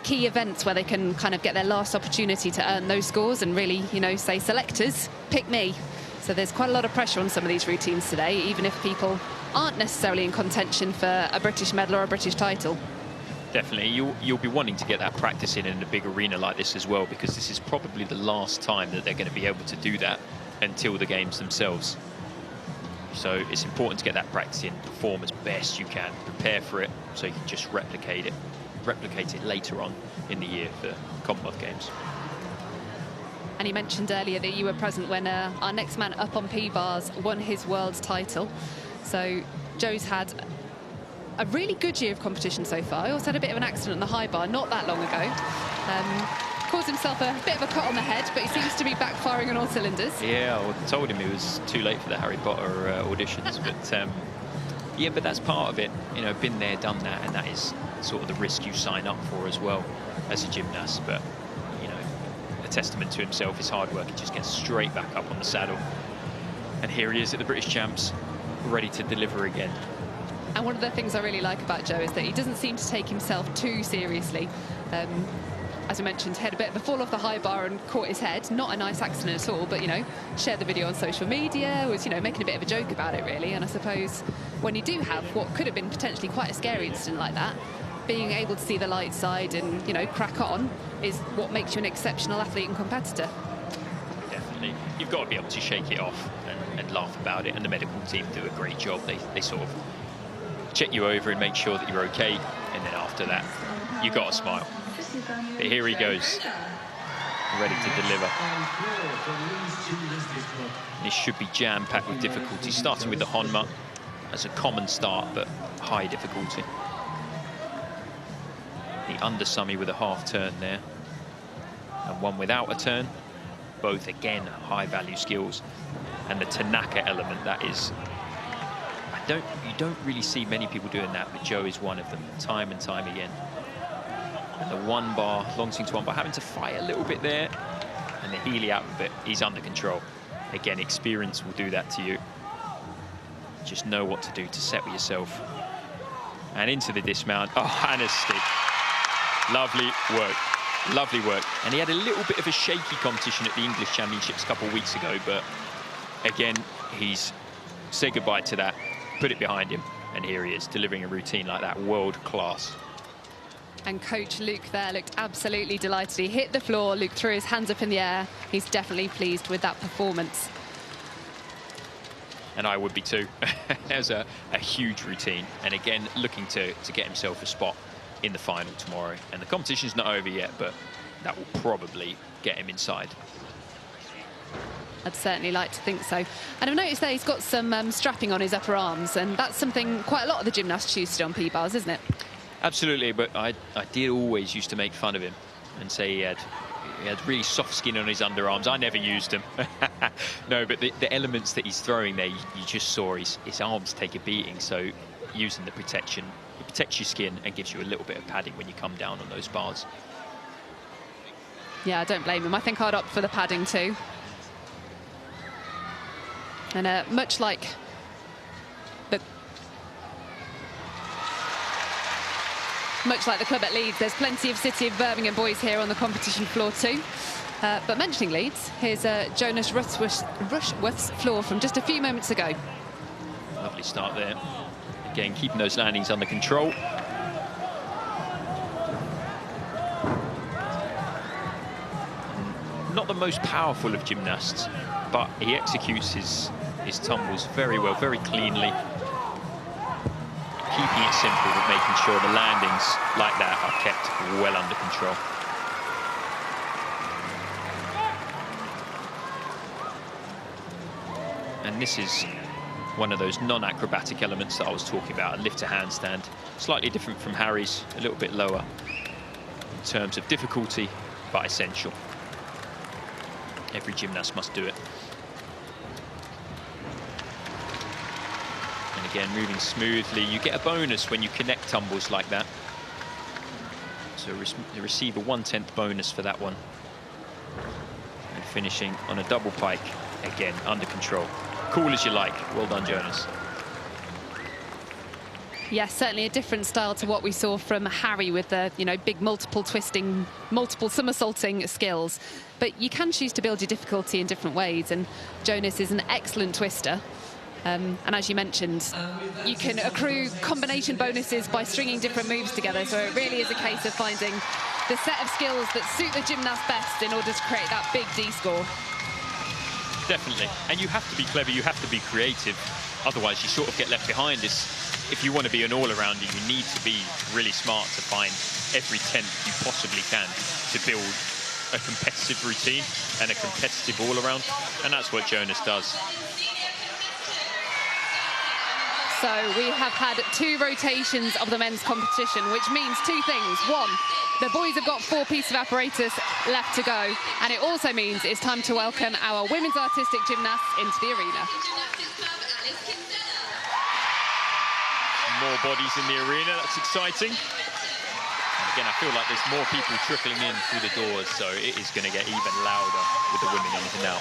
[SPEAKER 4] key events where they can kind of get their last opportunity to earn those scores and really, you know, say, selectors, pick me. So there's quite a lot of pressure on some of these routines today, even if people aren't necessarily in contention for a British medal or a British title.
[SPEAKER 5] Definitely, you'll be wanting to get that practice in a big arena like this as well, because this is probably the last time that they're going to be able to do that until the games themselves. So it's important to get that practice in, perform as best you can, prepare for it, so you can just replicate it later on in the year for Commonwealth Games.
[SPEAKER 4] And you mentioned earlier that you were present when our next man up on P-bars won his world's title. So Joe's had a really good year of competition so far. He also had a bit of an accident on the high bar not that long ago. Caused himself a bit of a cut on the head, but he seems to be backfiring on all cylinders.
[SPEAKER 5] Yeah, I told him it was too late for the Harry Potter auditions, but yeah, but that's part of it. You know, been there, done that, and that is sort of the risk you sign up for as well as a gymnast. But, you know, a testament to himself, his hard work, he just gets straight back up on the saddle. And here he is at the British Champs, ready to deliver again.
[SPEAKER 4] And one of the things I really like about Joe is that he doesn't seem to take himself too seriously. As I mentioned, had a bit of a fall off the high bar and caught his head. Not a nice accident at all, but, you know, shared the video on social media, was, you know, making a bit of a joke about it, really. And I suppose when you do have what could have been potentially quite a scary incident like that, being able to see the light side and, you know, crack on is what makes you an exceptional athlete and competitor.
[SPEAKER 5] Definitely. You've got to be able to shake it off and laugh about it, and the medical team do a great job. They sort of check you over and make sure that you're okay, and then after that, you've got to smile. But here he goes, ready to deliver. This should be jam-packed with difficulty, starting with the Honma as a common start, but high difficulty. The undersummy with a half turn there, and one without a turn. Both, again, high-value skills. And the Tanaka element, that is... you don't really see many people doing that, but Joe is one of them, time and time again. And the one bar, long swing to one bar, having to fight a little bit there. And the Healy out of it, he's under control. Again, experience will do that to you. Just know what to do to settle yourself. And into the dismount. Oh, and a stick. Lovely work. Lovely work. And he had a little bit of a shaky competition at the English Championships a couple of weeks ago, but again, he's said goodbye to that, put it behind him, and here he is, delivering a routine like that, world class.
[SPEAKER 4] And Coach Luke there looked absolutely delighted. He hit the floor, Luke threw his hands up in the air. He's definitely pleased with that performance.
[SPEAKER 5] And I would be too. There's a huge routine. And again, looking to get himself a spot in the final tomorrow. And the competition's not over yet, but that will probably get him inside.
[SPEAKER 4] I'd certainly like to think so. And I've noticed that he's got some strapping on his upper arms, and that's something quite a lot of the gymnasts used to do on P-bars, isn't it?
[SPEAKER 5] Absolutely, but I did always used to make fun of him and say he had really soft skin on his underarms. I never used them. No, but the elements that he's throwing there, you just saw his arms take a beating. So using the protection, it protects your skin and gives you a little bit of padding when you come down on those bars.
[SPEAKER 4] Yeah, I don't blame him. I think I'd opt for the padding too. And much like the club at Leeds, there's plenty of City of Birmingham boys here on the competition floor too. But mentioning Leeds, here's Jonas Rushworth's floor from just a few moments ago.
[SPEAKER 5] Lovely start there. Again, keeping those landings under control. Not the most powerful of gymnasts, but he executes his tumbles very well, very cleanly. Keeping it simple, but making sure the landings like that are kept well under control. And this is one of those non-acrobatic elements that I was talking about, a lift to handstand. Slightly different from Harry's, a little bit lower in terms of difficulty, but essential. Every gymnast must do it. And again, moving smoothly. You get a bonus when you connect tumbles like that. So you receive a 1/10 bonus for that one. And finishing on a double pike, again, under control. Cool as you like. Well done, Jonas.
[SPEAKER 4] Yes, certainly a different style to what we saw from Harry with the, big multiple twisting, multiple somersaulting skills. But you can choose to build your difficulty in different ways, and Jonas is an excellent twister. And as you mentioned, you can accrue combination bonuses by stringing different moves together, so it really is a case of finding the set of skills that suit the gymnast best in order to create that big D score.
[SPEAKER 5] Definitely, and you have to be clever, you have to be creative, otherwise you sort of get left behind. If you want to be an all-arounder, you need to be really smart to find every 10th you possibly can to build a competitive routine and a competitive all-around, and that's what Jonas does.
[SPEAKER 4] So we have had 2 rotations of the men's competition, which means 2 things. One, the boys have got 4 pieces of apparatus left to go, and it also means it's time to welcome our women's artistic gymnasts into the arena.
[SPEAKER 5] More bodies in the arena, that's exciting. And again, I feel like there's more people trickling in through the doors, so it is going to get even louder with the women in now.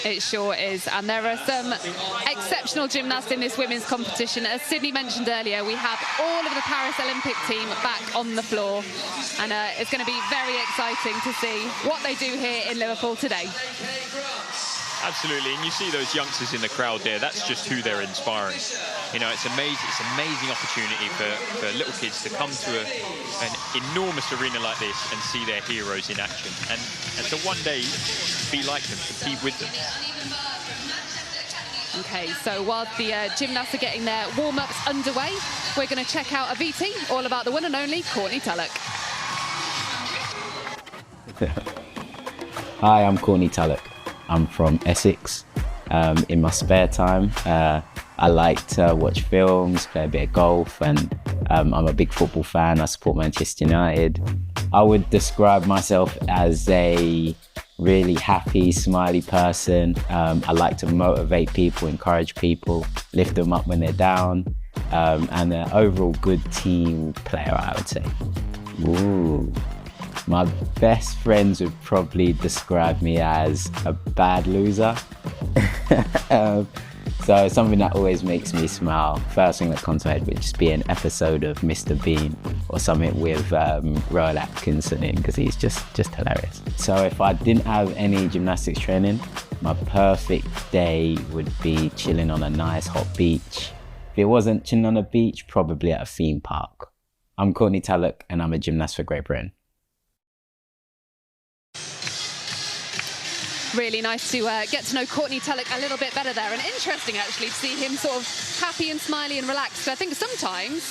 [SPEAKER 4] It sure is, and there are some exceptional gymnasts in this women's competition. As Sydney mentioned earlier, we have all of the Paris Olympic team back on the floor, and it's going to be very exciting to see what they do here in Liverpool today.
[SPEAKER 5] Absolutely, and you see those youngsters in the crowd there, that's just who they're inspiring. It's amazing opportunity for little kids to come to an enormous arena like this and see their heroes in action, and to one day be like them, compete with them.
[SPEAKER 4] Okay, so while the gymnasts are getting their warm-ups underway, we're going to check out a VT all about the one and only Courtney Tulloch.
[SPEAKER 7] Hi, I'm Courtney Tulloch. I'm from Essex. In my spare time, I like to watch films, play a bit of golf, and I'm a big football fan. I support Manchester United. I would describe myself as a really happy, smiley person. I like to motivate people, encourage people, lift them up when they're down, and an overall good team player, I would say. Ooh. My best friends would probably describe me as a bad loser. So something that always makes me smile. First thing that comes to head would just be an episode of Mr. Bean or something with Rowan Atkinson in, because he's just hilarious. So if I didn't have any gymnastics training, my perfect day would be chilling on a nice hot beach. If it wasn't chilling on a beach, probably at a theme park. I'm Courtney Tulloch and I'm a gymnast for Great Britain.
[SPEAKER 4] Really nice to get to know Courtney Tulloch a little bit better there, and interesting actually to see him sort of happy and smiley and relaxed. I think sometimes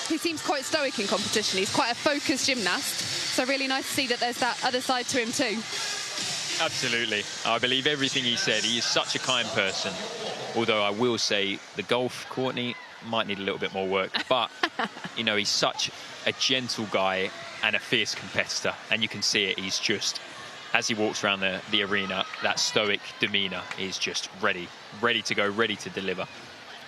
[SPEAKER 4] he seems quite stoic in competition. He's quite a focused gymnast, so really nice to see that there's that other side to him too.
[SPEAKER 5] Absolutely. I believe everything he said. He is such a kind person. Although I will say the golf, Courtney, might need a little bit more work. But, you know, he's such a gentle guy and a fierce competitor. And you can see it. He's just, as he walks around the arena, that stoic demeanour is just ready to go, ready to deliver.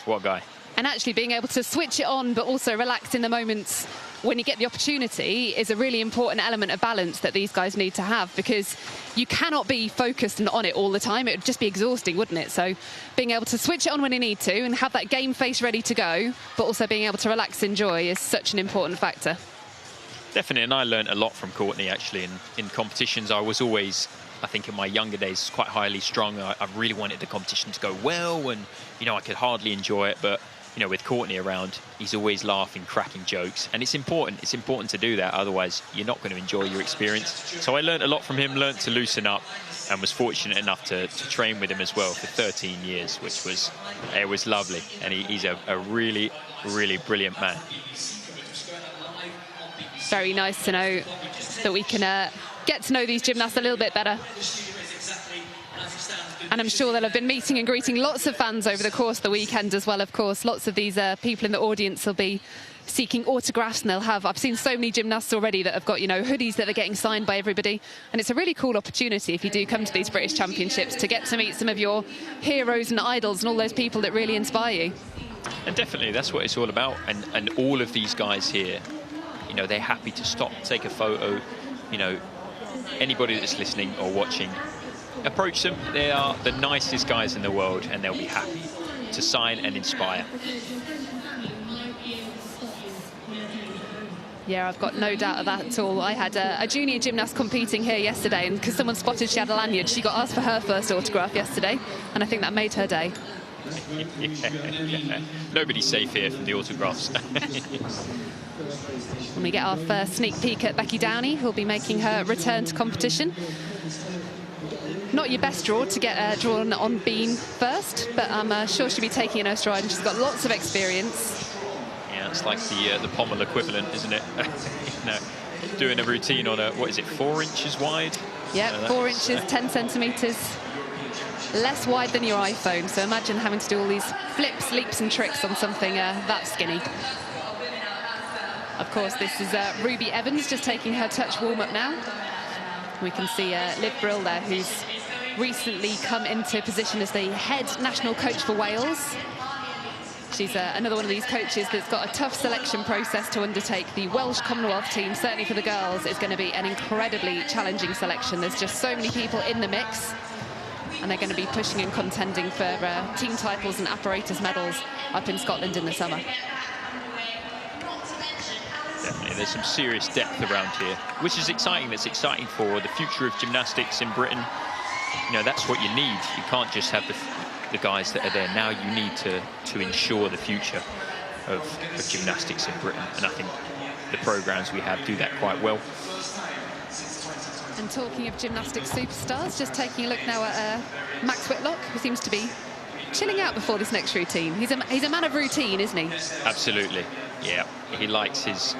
[SPEAKER 5] What a guy.
[SPEAKER 4] And actually being able to switch it on but also relax in the moments when you get the opportunity is a really important element of balance that these guys need to have, because you cannot be focused and on it all the time. It would just be exhausting, wouldn't it? So being able to switch it on when you need to and have that game face ready to go, but also being able to relax and enjoy is such an important factor.
[SPEAKER 5] Definitely, and I learned a lot from Courtney actually in competitions. I was always, I think in my younger days, quite highly strung. I really wanted the competition to go well, and you know, I could hardly enjoy it. But you know, with Courtney around, he's always laughing, cracking jokes, and it's important. It's important to do that. Otherwise, you're not going to enjoy your experience. So I learned a lot from him. Learned to loosen up, and was fortunate enough to train with him as well for 13 years, which was lovely. And he's a really, really brilliant man.
[SPEAKER 4] Very nice to know that we can get to know these gymnasts a little bit better. And I'm sure they'll have been meeting and greeting lots of fans over the course of the weekend as well, of course. Lots of these people in the audience will be seeking autographs, and they'll have, I've seen so many gymnasts already that have got, you know, hoodies that are getting signed by everybody. And it's a really cool opportunity if you do come to these British Championships to get to meet some of your heroes and idols and all those people that really inspire you.
[SPEAKER 5] And definitely, that's what it's all about. And all of these guys here, you know, they're happy to stop, take a photo. You know, anybody that's listening or watching, approach them. They are the nicest guys in the world, and they'll be happy to sign and inspire.
[SPEAKER 4] Yeah, I've got no doubt of that at all. I had a junior gymnast competing here yesterday, and because someone spotted she had a lanyard, she got asked for her first autograph yesterday, and I think that made her day.
[SPEAKER 5] Nobody's safe here from the autographs.
[SPEAKER 4] And we get our first sneak peek at Becky Downey, who'll be making her return to competition. Not your best draw to get drawn on beam first, but I'm sure she'll be taking in her stride, and she's got lots of experience.
[SPEAKER 5] Yeah, it's like the pommel equivalent, isn't it? You know, doing a routine on a, what is it, 4 inches wide?
[SPEAKER 4] Yeah, 4 inches, 10 centimetres. Less wide than your iPhone, so imagine having to do all these flips, leaps and tricks on something that skinny. Of course, this is Ruby Evans just taking her touch warm-up now. We can see Liv Brill there, who's recently come into position as the head national coach for Wales. She's another one of these coaches that's got a tough selection process to undertake. The Welsh Commonwealth team, certainly for the girls, is going to be an incredibly challenging selection. There's just so many people in the mix, and they're going to be pushing and contending for team titles and apparatus medals up in Scotland in the summer.
[SPEAKER 5] Definitely, there's some serious depth around here, which is exciting. That's exciting for the future of gymnastics in Britain. You know, that's what you need. You can't just have the guys that are there now. You need to ensure the future of gymnastics in Britain, and I think the programs we have do that quite well.
[SPEAKER 4] And talking of gymnastics superstars, just taking a look now at Max Whitlock, who seems to be chilling out before this next routine. He's a man of routine, isn't he? Absolutely.
[SPEAKER 5] Yeah, he likes his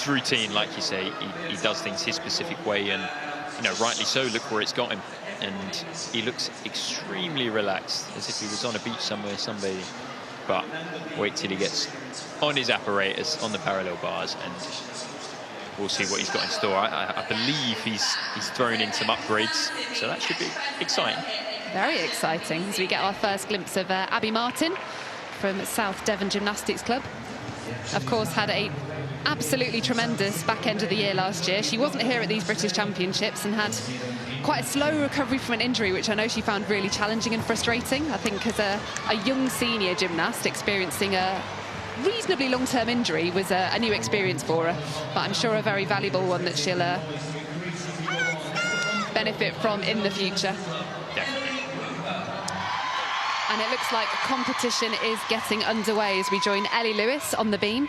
[SPEAKER 5] routine, like you say. He does things his specific way, and you know, rightly so. Look where it's got him, and he looks extremely relaxed, as if he was on a beach somewhere sunbathing. But wait till he gets on his apparatus, on the parallel bars, and we'll see what he's got in store. I believe he's thrown in some upgrades, so that should be exciting.
[SPEAKER 4] Very exciting, as we get our first glimpse of Abby Martin from South Devon Gymnastics Club. Of course, had a absolutely tremendous back end of the year last year. She wasn't here at these British Championships and had quite a slow recovery from an injury, which I know she found really challenging and frustrating. I think as a young senior gymnast experiencing a reasonably long-term injury was a new experience for her, but I'm sure a very valuable one that she'll benefit from in the future.
[SPEAKER 5] Definitely.
[SPEAKER 4] And it looks like competition is getting underway as we join Ellie Lewis on the beam.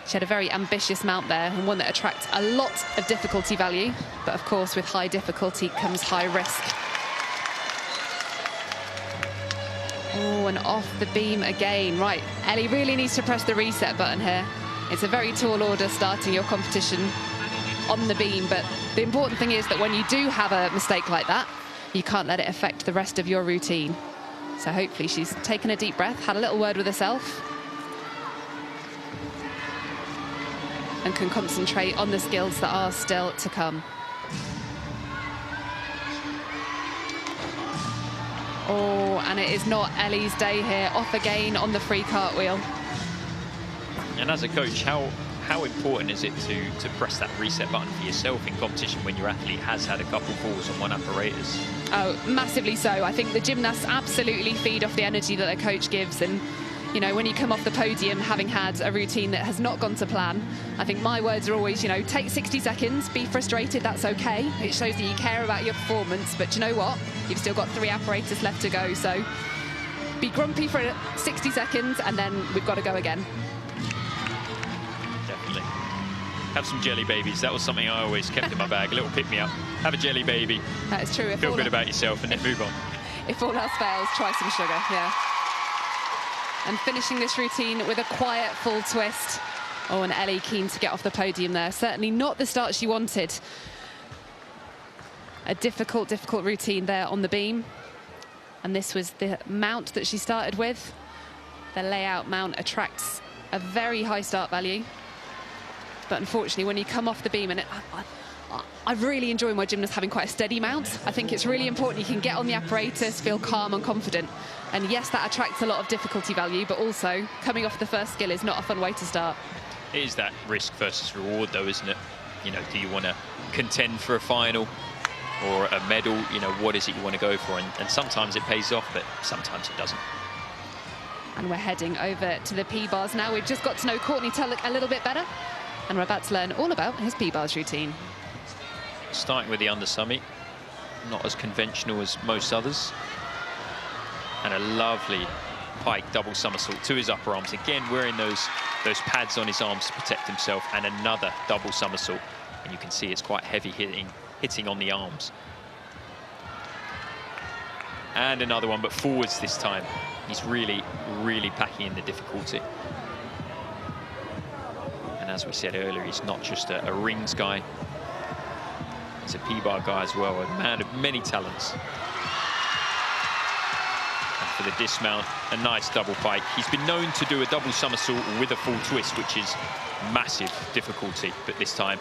[SPEAKER 4] She had a very ambitious mount there, and one that attracts a lot of difficulty value, but of course with high difficulty comes high risk. Oh, and off the beam again. Right, Ellie really needs to press the reset button here. It's a very tall order starting your competition on the beam, but the important thing is that when you do have a mistake like that, you can't let it affect the rest of your routine. So hopefully she's taken a deep breath, had a little word with herself, and can concentrate on the skills that are still to come. Oh, and it is not Ellie's day here. Off again on the free cartwheel.
[SPEAKER 5] And as a coach, how important is it to press that reset button for yourself in competition when your athlete has had a couple falls on one apparatus?
[SPEAKER 4] Oh, massively so. I think the gymnasts absolutely feed off the energy that their coach gives, and you know, when you come off the podium having had a routine that has not gone to plan, I think my words are always, you know, take 60 seconds, be frustrated, that's okay. It shows that you care about your performance, but you know what? You've still got 3 apparatus left to go, so be grumpy for 60 seconds and then we've got to go again.
[SPEAKER 5] Definitely. Have some jelly babies. That was something I always kept in my bag, a little pick-me-up. Have a jelly baby.
[SPEAKER 4] That is true.
[SPEAKER 5] Feel good about yourself and then move on.
[SPEAKER 4] If all else fails, try some sugar, yeah. And finishing this routine with a quiet full twist. Oh, and Ellie keen to get off the podium there. Certainly not the start she wanted. A difficult routine there on the beam. And this was the mount that she started with. The layout mount attracts a very high start value. But unfortunately, when you come off the beam, and I really enjoy my gymnasts having quite a steady mount. I think it's really important you can get on the apparatus, feel calm and confident. And yes, that attracts a lot of difficulty value, but also coming off the first skill is not a fun way to start.
[SPEAKER 5] It is that risk versus reward though, isn't it? You know, do you want to contend for a final or a medal? You know, what is it you want to go for? And sometimes it pays off, but sometimes it doesn't.
[SPEAKER 4] And we're heading over to the P-bars now. We've just got to know Courtney Tulloch a little bit better, and we're about to learn all about his P-bars routine.
[SPEAKER 5] Starting with the undersummit, not as conventional as most others. And a lovely pike double somersault to his upper arms. Again, wearing those pads on his arms to protect himself, and another double somersault. And you can see it's quite heavy hitting on the arms. And another one, but forwards this time. He's really packing in the difficulty. And as we said earlier, he's not just a rings guy. He's a P-bar guy as well, a man of many talents. And for the dismount, a nice double pike. He's been known to do a double somersault with a full twist, which is massive difficulty, but this time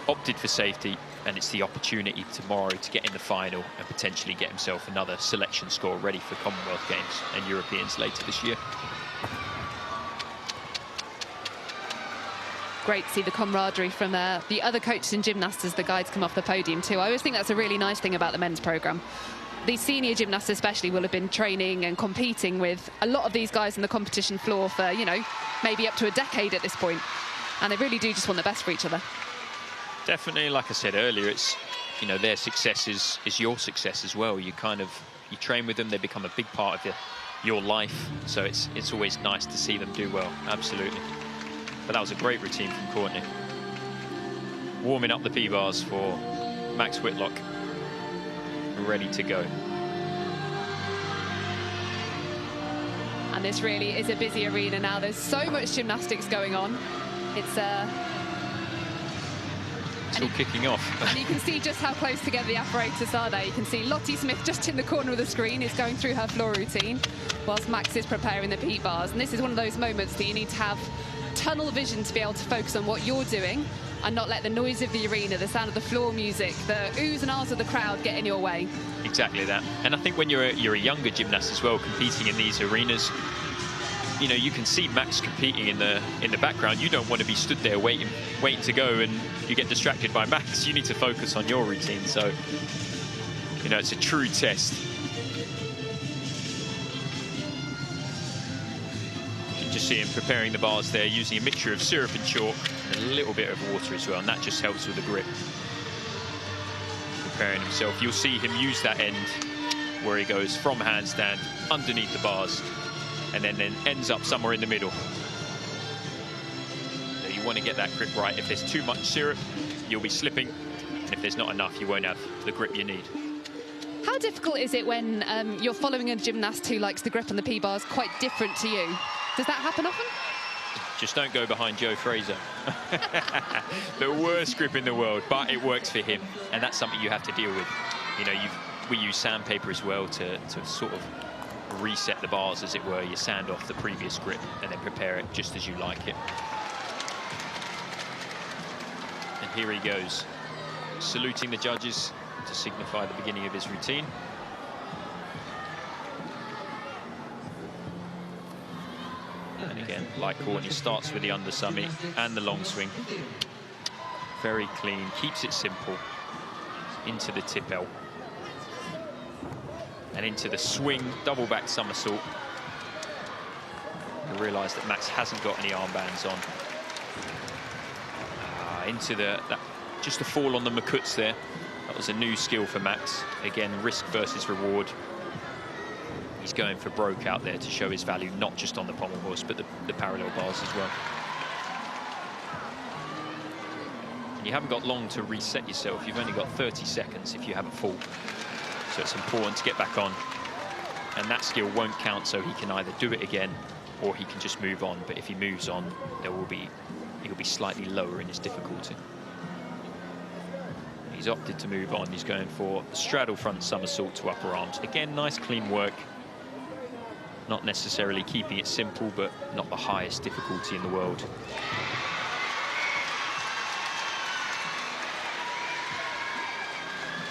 [SPEAKER 5] opted for safety, and it's the opportunity tomorrow to get in the final and potentially get himself another selection score ready for Commonwealth Games and Europeans later this year.
[SPEAKER 4] Great to see the camaraderie from the other coaches and gymnasts as the guides come off the podium too. I always think that's a really nice thing about the men's programme. These senior gymnasts especially will have been training and competing with a lot of these guys on the competition floor for, you know, maybe up to a decade at this point. And they really do just want the best for each other.
[SPEAKER 5] Definitely, like I said earlier, it's, you know, their success is your success as well. You train with them, they become a big part of your life. So it's always nice to see them do well, absolutely. But that was a great routine from Courtney. Warming up the P-bars for Max Whitlock. Ready to go.
[SPEAKER 4] And this really is a busy arena now. There's so much gymnastics going on. It's
[SPEAKER 5] all kicking off.
[SPEAKER 4] And you can see just how close together the apparatus are there. You can see Lottie Smith just in the corner of the screen is going through her floor routine whilst Max is preparing the P-bars. And this is one of those moments that you need to have tunnel vision to be able to focus on what you're doing and not let the noise of the arena, the sound of the floor music, the oohs and ahs of the crowd get in your way.
[SPEAKER 5] Exactly that. And I think when you're a younger gymnast as well, competing in these arenas, you know, you can see Max competing in the background. You don't want to be stood there waiting to go and you get distracted by Max. You need to focus on your routine. So, you know, it's a true test. You can just see him preparing the bars there, using a mixture of syrup and chalk and a little bit of water as well, and that just helps with the grip. Preparing himself. You'll see him use that end where he goes from handstand underneath the bars and then ends up somewhere in the middle. So you want to get that grip right. If there's too much syrup, you'll be slipping, and if there's not enough, you won't have the grip you need.
[SPEAKER 4] How difficult is it when you're following a gymnast who likes the grip on the P-bars quite different to you? Does that happen often?
[SPEAKER 5] Just don't go behind Joe Fraser. The worst grip in the world, but it works for him. And that's something you have to deal with. You know, we use sandpaper as well to sort of reset the bars, as it were. You sand off the previous grip and then prepare it just as you like it. And here he goes, saluting the judges to signify the beginning of his routine. And again, like Courtney, starts with the undersummit and the long swing. Very clean, keeps it simple. Into the tip L. And into the swing, double back somersault. I realise that Max hasn't got any armbands on. Into just a fall on the Makuts there. That was a new skill for Max. Again, risk versus reward. He's going for broke out there to show his value, not just on the pommel horse, but the parallel bars as well. And you haven't got long to reset yourself. You've only got 30 seconds if you have a fall. So it's important to get back on. And that skill won't count, so he can either do it again or he can just move on. But if he moves on, he'll be slightly lower in his difficulty. He's opted to move on. He's going for the straddle front somersault to upper arms. Again, nice clean work. Not necessarily keeping it simple, but not the highest difficulty in the world.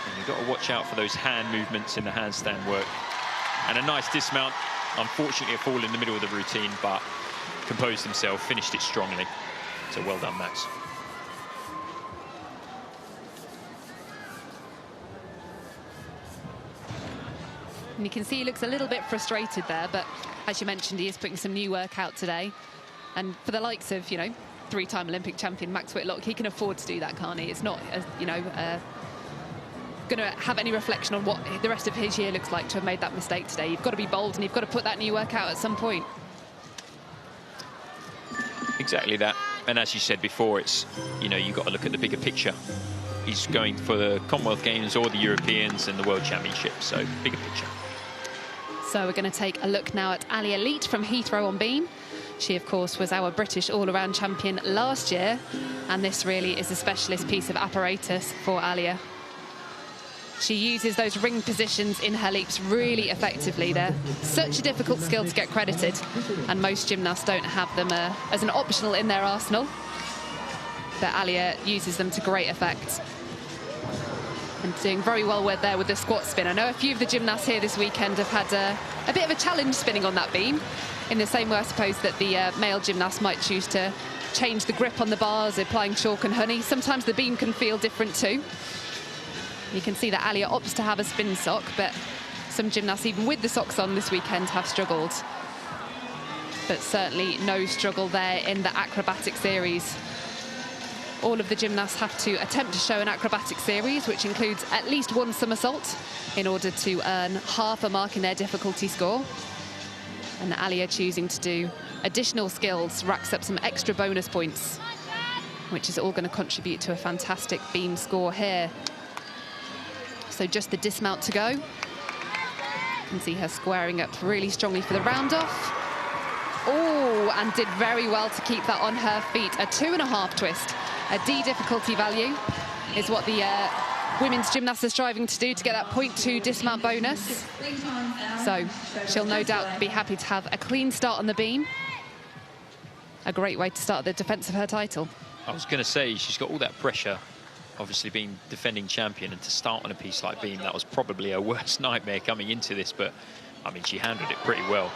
[SPEAKER 5] And you've got to watch out for those hand movements in the handstand work. And a nice dismount. Unfortunately, a fall in the middle of the routine, but composed himself, finished it strongly. So well done, Max.
[SPEAKER 4] And you can see he looks a little bit frustrated there, but as you mentioned, he is putting some new work out today. And for the likes of, you know, three-time Olympic champion Max Whitlock, he can afford to do that, can't he? It's not, you know, going to have any reflection on what the rest of his year looks like to have made that mistake today. You've got to be bold and you've got to put that new work out at some point.
[SPEAKER 5] Exactly that. And as you said before, it's, you know, you've got to look at the bigger picture. He's going for the Commonwealth Games or the Europeans and the World Championships, so bigger picture.
[SPEAKER 4] So we're going to take a look now at Alia Leet from Heathrow on beam. She, of course, was our British all-around champion last year, and this really is a specialist piece of apparatus for Alia. She uses those ring positions in her leaps really effectively. They're such a difficult skill to get credited, and most gymnasts don't have them as an optional in their arsenal. But Alia uses them to great effect. And doing very well with the squat spin. I know a few of the gymnasts here this weekend have had a bit of a challenge spinning on that beam, in the same way, I suppose, that the male gymnast might choose to change the grip on the bars, applying chalk and honey. Sometimes the beam can feel different too. You can see that Alia opts to have a spin sock, but some gymnasts, even with the socks on this weekend, have struggled. But certainly no struggle there in the acrobatic series. All of the gymnasts have to attempt to show an acrobatic series, which includes at least one somersault, in order to earn half a mark in their difficulty score. And Alia choosing to do additional skills racks up some extra bonus points, which is all going to contribute to a fantastic beam score here. So just the dismount to go. You can see her squaring up really strongly for the round off. Oh, and did very well to keep that on her feet. A 2.5 twist. A D difficulty value is what the women's gymnasts are striving to do to get that 0.2 dismount bonus. So she'll no doubt be happy to have a clean start on the beam. A great way to start the defence of her title.
[SPEAKER 5] I was going to say, she's got all that pressure, obviously being defending champion, and to start on a piece like beam, that was probably her worst nightmare coming into this, but I mean, she handled it pretty well.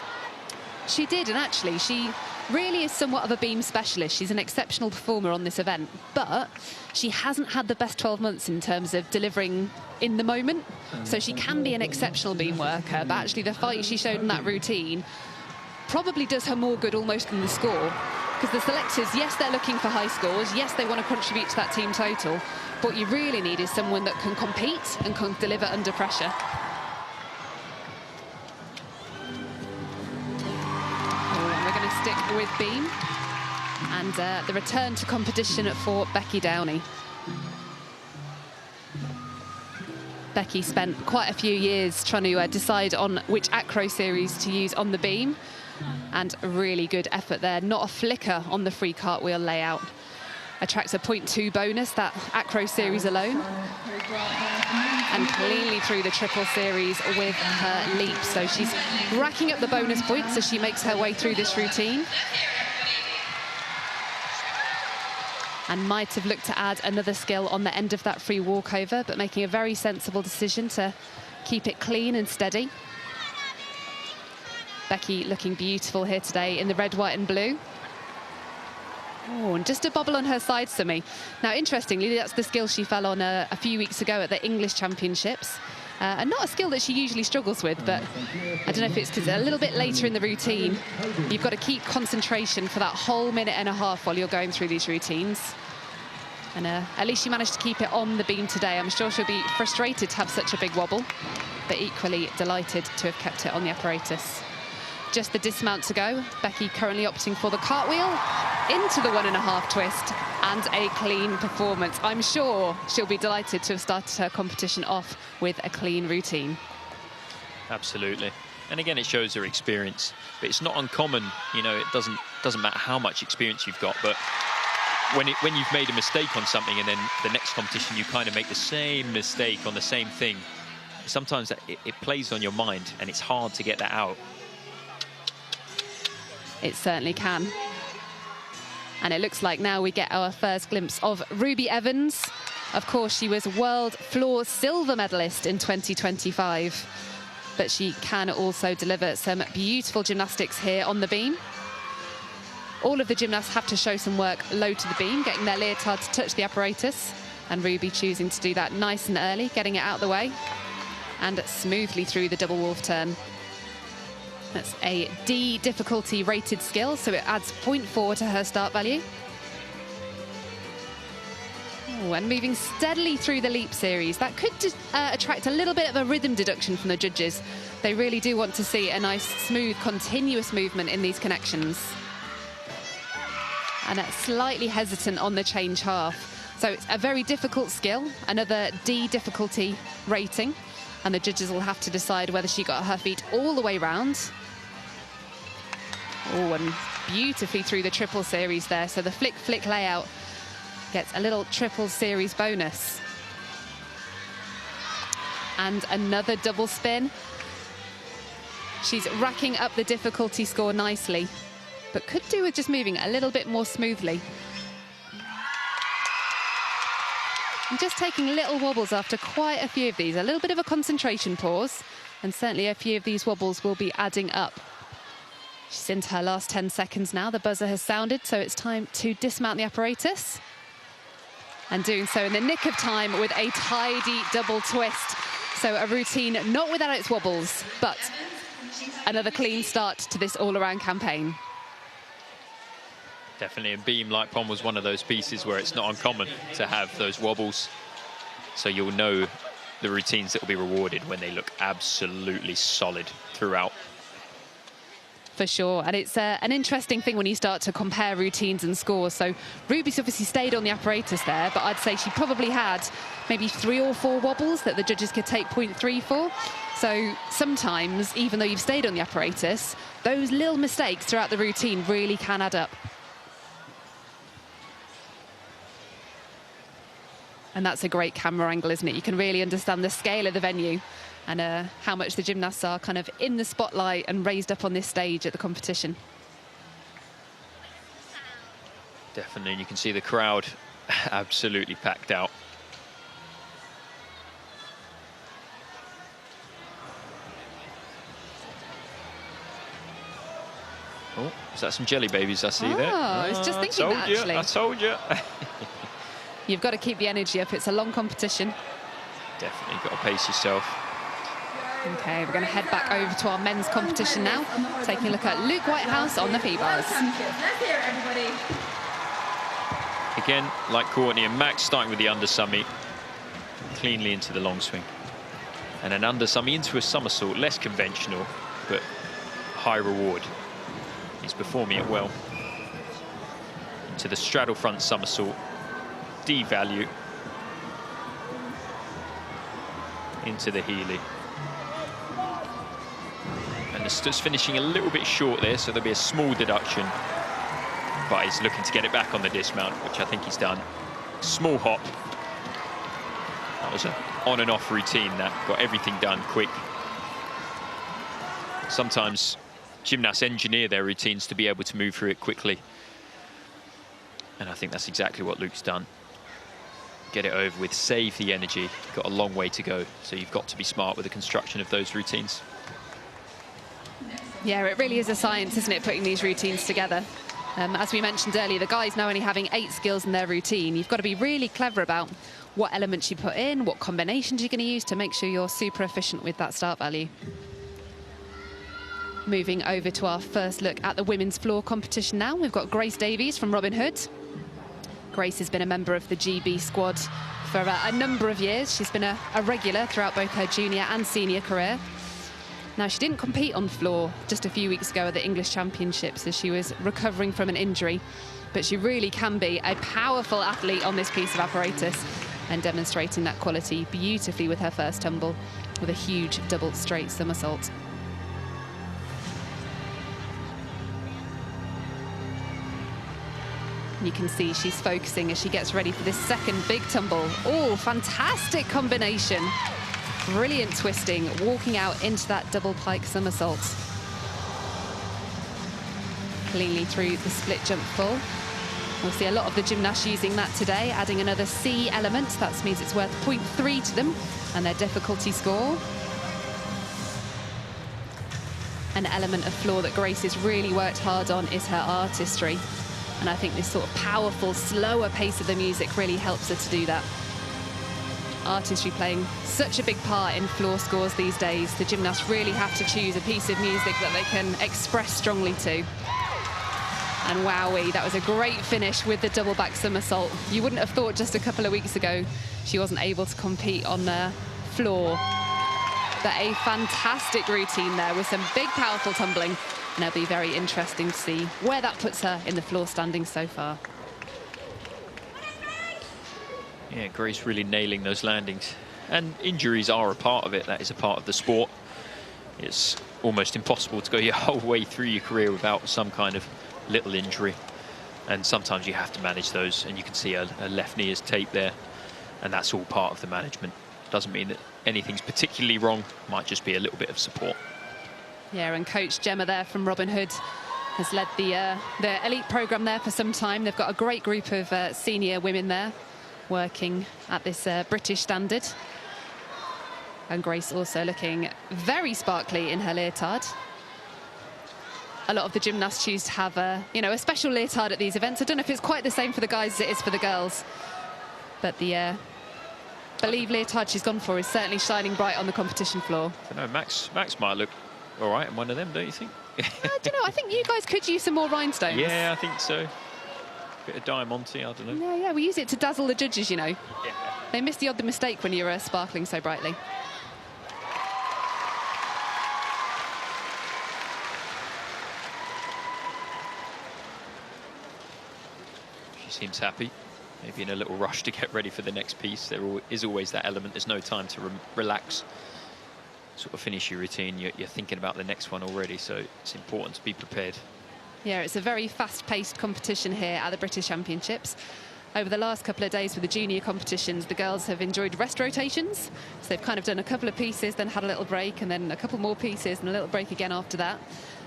[SPEAKER 4] She did, and actually she really is somewhat of a beam specialist. She's an exceptional performer on this event, but she hasn't had the best 12 months in terms of delivering in the moment. So she can be an exceptional beam worker, but actually the fight she showed in that routine probably does her more good almost than the score. Because the selectors, yes, they're looking for high scores, yes, they want to contribute to that team total, but what you really need is someone that can compete and can deliver under pressure. Stick with beam, and the return to competition for Becky Downey. Becky spent quite a few years trying to decide on which acro series to use on the beam, And a really good effort there. Not a flicker on the free cartwheel layout. Attracts a 0.2 bonus, that acro series alone. And cleanly through the triple series with her leap. So she's racking up the bonus points as she makes her way through this routine. And might have looked to add another skill on the end of that free walkover, but making a very sensible decision to keep it clean and steady. Becky looking beautiful here today in the red, white and blue. Oh, and just a bobble on her side, Sumi. Now, interestingly, that's the skill she fell on a few weeks ago at the English Championships. And not a skill that she usually struggles with, but I don't know if it's because a little bit later in the routine, you've got to keep concentration for that whole minute and a half while you're going through these routines. And at least she managed to keep it on the beam today. I'm sure she'll be frustrated to have such a big wobble, but equally delighted to have kept it on the apparatus. Just the dismount to go. Becky currently opting for the cartwheel into the 1.5 twist and a clean performance. I'm sure she'll be delighted to have started her competition off with a clean routine.
[SPEAKER 5] Absolutely. And again, it shows her experience, but it's not uncommon. You know, it doesn't matter how much experience you've got, but when you've made a mistake on something and then the next competition you kind of make the same mistake on the same thing, sometimes it plays on your mind and it's hard to get that out.
[SPEAKER 4] It certainly can. And it looks like now we get our first glimpse of Ruby Evans. Of course, she was world floor silver medalist in 2025, but she can also deliver some beautiful gymnastics here on the beam. All of the gymnasts have to show some work low to the beam, getting their leotard to touch the apparatus, and Ruby choosing to do that nice and early, getting it out of the way, and smoothly through the double wolf turn. That's a D difficulty rated skill, so it adds 0.4 to her start value. Oh, and moving steadily through the leap series. That could attract a little bit of a rhythm deduction from the judges. They really do want to see a nice, smooth, continuous movement in these connections. And slightly hesitant on the change half. So it's a very difficult skill, another D difficulty rating. And the judges will have to decide whether she got her feet all the way round. Oh, and beautifully through the triple series there. So the flick layout gets a little triple series bonus. And another double spin. She's racking up the difficulty score nicely, but could do with just moving a little bit more smoothly. And just taking little wobbles after quite a few of these. A little bit of a concentration pause, and certainly a few of these wobbles will be adding up. She's into her last 10 seconds now. The buzzer has sounded, so it's time to dismount the apparatus. And doing so in the nick of time with a tidy double twist. So a routine not without its wobbles, but another clean start to this all-around campaign.
[SPEAKER 5] Definitely, and beam like pom was one of those pieces where it's not uncommon to have those wobbles. So you'll know the routines that will be rewarded when they look absolutely solid throughout.
[SPEAKER 4] For sure, and it's an interesting thing when you start to compare routines and scores. So Ruby's obviously stayed on the apparatus there, but I'd say she probably had maybe 3 or 4 wobbles that the judges could take 0.3 for. So sometimes, even though you've stayed on the apparatus, those little mistakes throughout the routine really can add up. And that's a great camera angle, isn't it? You can really understand the scale of the venue and how much the gymnasts are kind of in the spotlight and raised up on this stage at the competition.
[SPEAKER 5] Definitely, and you can see the crowd absolutely packed out. Oh, is that some jelly babies I see there?
[SPEAKER 4] Oh, I was just thinking that, actually.
[SPEAKER 5] I told you.
[SPEAKER 4] You've got to keep the energy up. It's a long competition.
[SPEAKER 5] Definitely got to pace yourself.
[SPEAKER 4] Okay, we're going to head back over to our men's competition now, taking a look at Luke Whitehouse on the P-bars.
[SPEAKER 5] Again, like Courtney and Max, starting with the undersummy, cleanly into the long swing. And an undersummy into a somersault, less conventional, but high reward. He's performing it well. Into the straddle front somersault, D value. Into the Healy. And And it's just finishing a little bit short there, so there'll be a small deduction. But he's looking to get it back on the dismount, which I think he's done. Small hop. That was an on and off routine that got everything done quick. Sometimes gymnasts engineer their routines to be able to move through it quickly. And I think that's exactly what Luke's done. Get it over with, save the energy. Got a long way to go, so you've got to be smart with the construction of those routines.
[SPEAKER 4] Yeah, it really is a science, isn't it, putting these routines together? As we mentioned earlier, the guys now only having 8 skills in their routine. You've got to be really clever about what elements you put in, what combinations you're going to use to make sure you're super efficient with that start value. Moving over to our first look at the women's floor competition now. We've got Grace Davies from Robin Hood. Grace has been a member of the GB squad for a number of years. She's been a regular throughout both her junior and senior career. Now, she didn't compete on floor just a few weeks ago at the English Championships as she was recovering from an injury, but she really can be a powerful athlete on this piece of apparatus and demonstrating that quality beautifully with her first tumble with a huge double straight somersault. You can see she's focusing as she gets ready for this second big tumble. Oh, fantastic combination. Brilliant twisting, walking out into that double pike somersault. Cleanly through the split jump full. We'll see a lot of the gymnasts using that today, adding another C element. That means it's worth 0.3 to them and their difficulty score. An element of floor that Grace has really worked hard on is her artistry. And I think this sort of powerful, slower pace of the music really helps her to do that. Artistry playing such a big part in floor scores these days. The gymnasts really have to choose a piece of music that they can express strongly to. And wowee, that was a great finish with the double back somersault. You wouldn't have thought just a couple of weeks ago she wasn't able to compete on the floor. But a fantastic routine there with some big, powerful tumbling. And it'll be very interesting to see where that puts her in the floor standings so far.
[SPEAKER 5] Yeah, Grace really nailing those landings. And injuries are a part of it. That is a part of the sport. It's almost impossible to go your whole way through your career without some kind of little injury. And sometimes you have to manage those. And you can see her left knee is taped there. And that's all part of the management. Doesn't mean that anything's particularly wrong. Might just be a little bit of support.
[SPEAKER 4] Yeah, and Coach Gemma there from Robin Hood has led the elite programme there for some time. They've got a great group of senior women there working at this British standard. And Grace also looking very sparkly in her leotard. A lot of the gymnasts choose to have a special leotard at these events. I don't know if it's quite the same for the guys as it is for the girls. But the believe leotard she's gone for is certainly shining bright on the competition floor.
[SPEAKER 5] I don't know, Max might look all right in one of them, don't you think?
[SPEAKER 4] I don't know, I think you guys could use some more rhinestones.
[SPEAKER 5] Yeah, I think so. Bit of diamante, I don't know.
[SPEAKER 4] Yeah, we use it to dazzle the judges, you know.
[SPEAKER 5] Yeah.
[SPEAKER 4] They miss the odd mistake when you're sparkling so brightly.
[SPEAKER 5] She seems happy. Maybe in a little rush to get ready for the next piece. There is always that element. There's no time to relax. Sort of finish your routine. You're thinking about the next one already, so it's important to be prepared.
[SPEAKER 4] Yeah, it's a very fast-paced competition here at the British Championships. Over the last couple of days with the junior competitions, the girls have enjoyed rest rotations. So they've kind of done a couple of pieces, then had a little break, and then a couple more pieces and a little break again after that.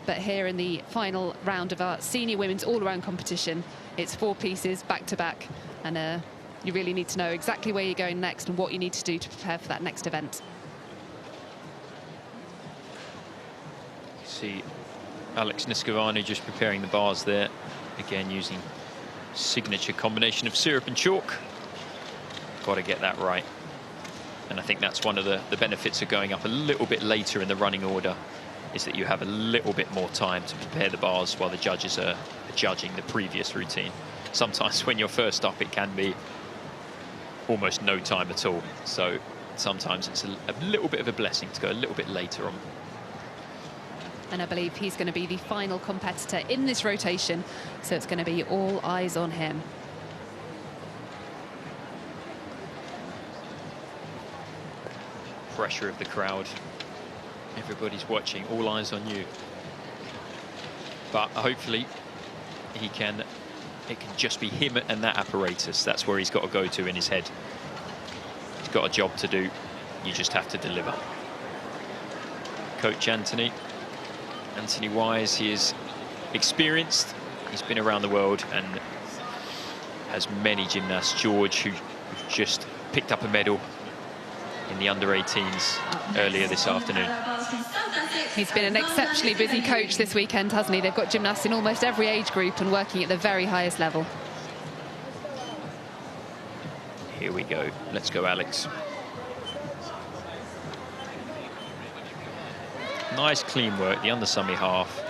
[SPEAKER 4] But here in the final round of our senior women's all-around competition, it's 4 pieces back-to-back. And you really need to know exactly where you're going next and what you need to do to prepare for that next event.
[SPEAKER 5] See Alex Niscovani just preparing the bars there. Again, using signature combination of syrup and chalk. Got to get that right. And I think that's one of the benefits of going up a little bit later in the running order, is that you have a little bit more time to prepare the bars while the judges are judging the previous routine. Sometimes when you're first up, it can be almost no time at all. So sometimes it's a little bit of a blessing to go a little bit later on.
[SPEAKER 4] And I believe he's going to be the final competitor in this rotation, so it's going to be all eyes on him.
[SPEAKER 5] Pressure of the crowd. Everybody's watching, all eyes on you. But hopefully it can just be him and that apparatus. That's where he's got to go to in his head. He's got a job to do. You just have to deliver. Coach Anthony Wise, he is experienced. He's been around the world and has many gymnasts. George, who just picked up a medal in the under-18s earlier this afternoon.
[SPEAKER 4] He's been an exceptionally busy coach this weekend, hasn't he? They've got gymnasts in almost every age group and working at the very highest level.
[SPEAKER 5] Here we go. Let's go, Alex. Nice clean work, the undersummy half.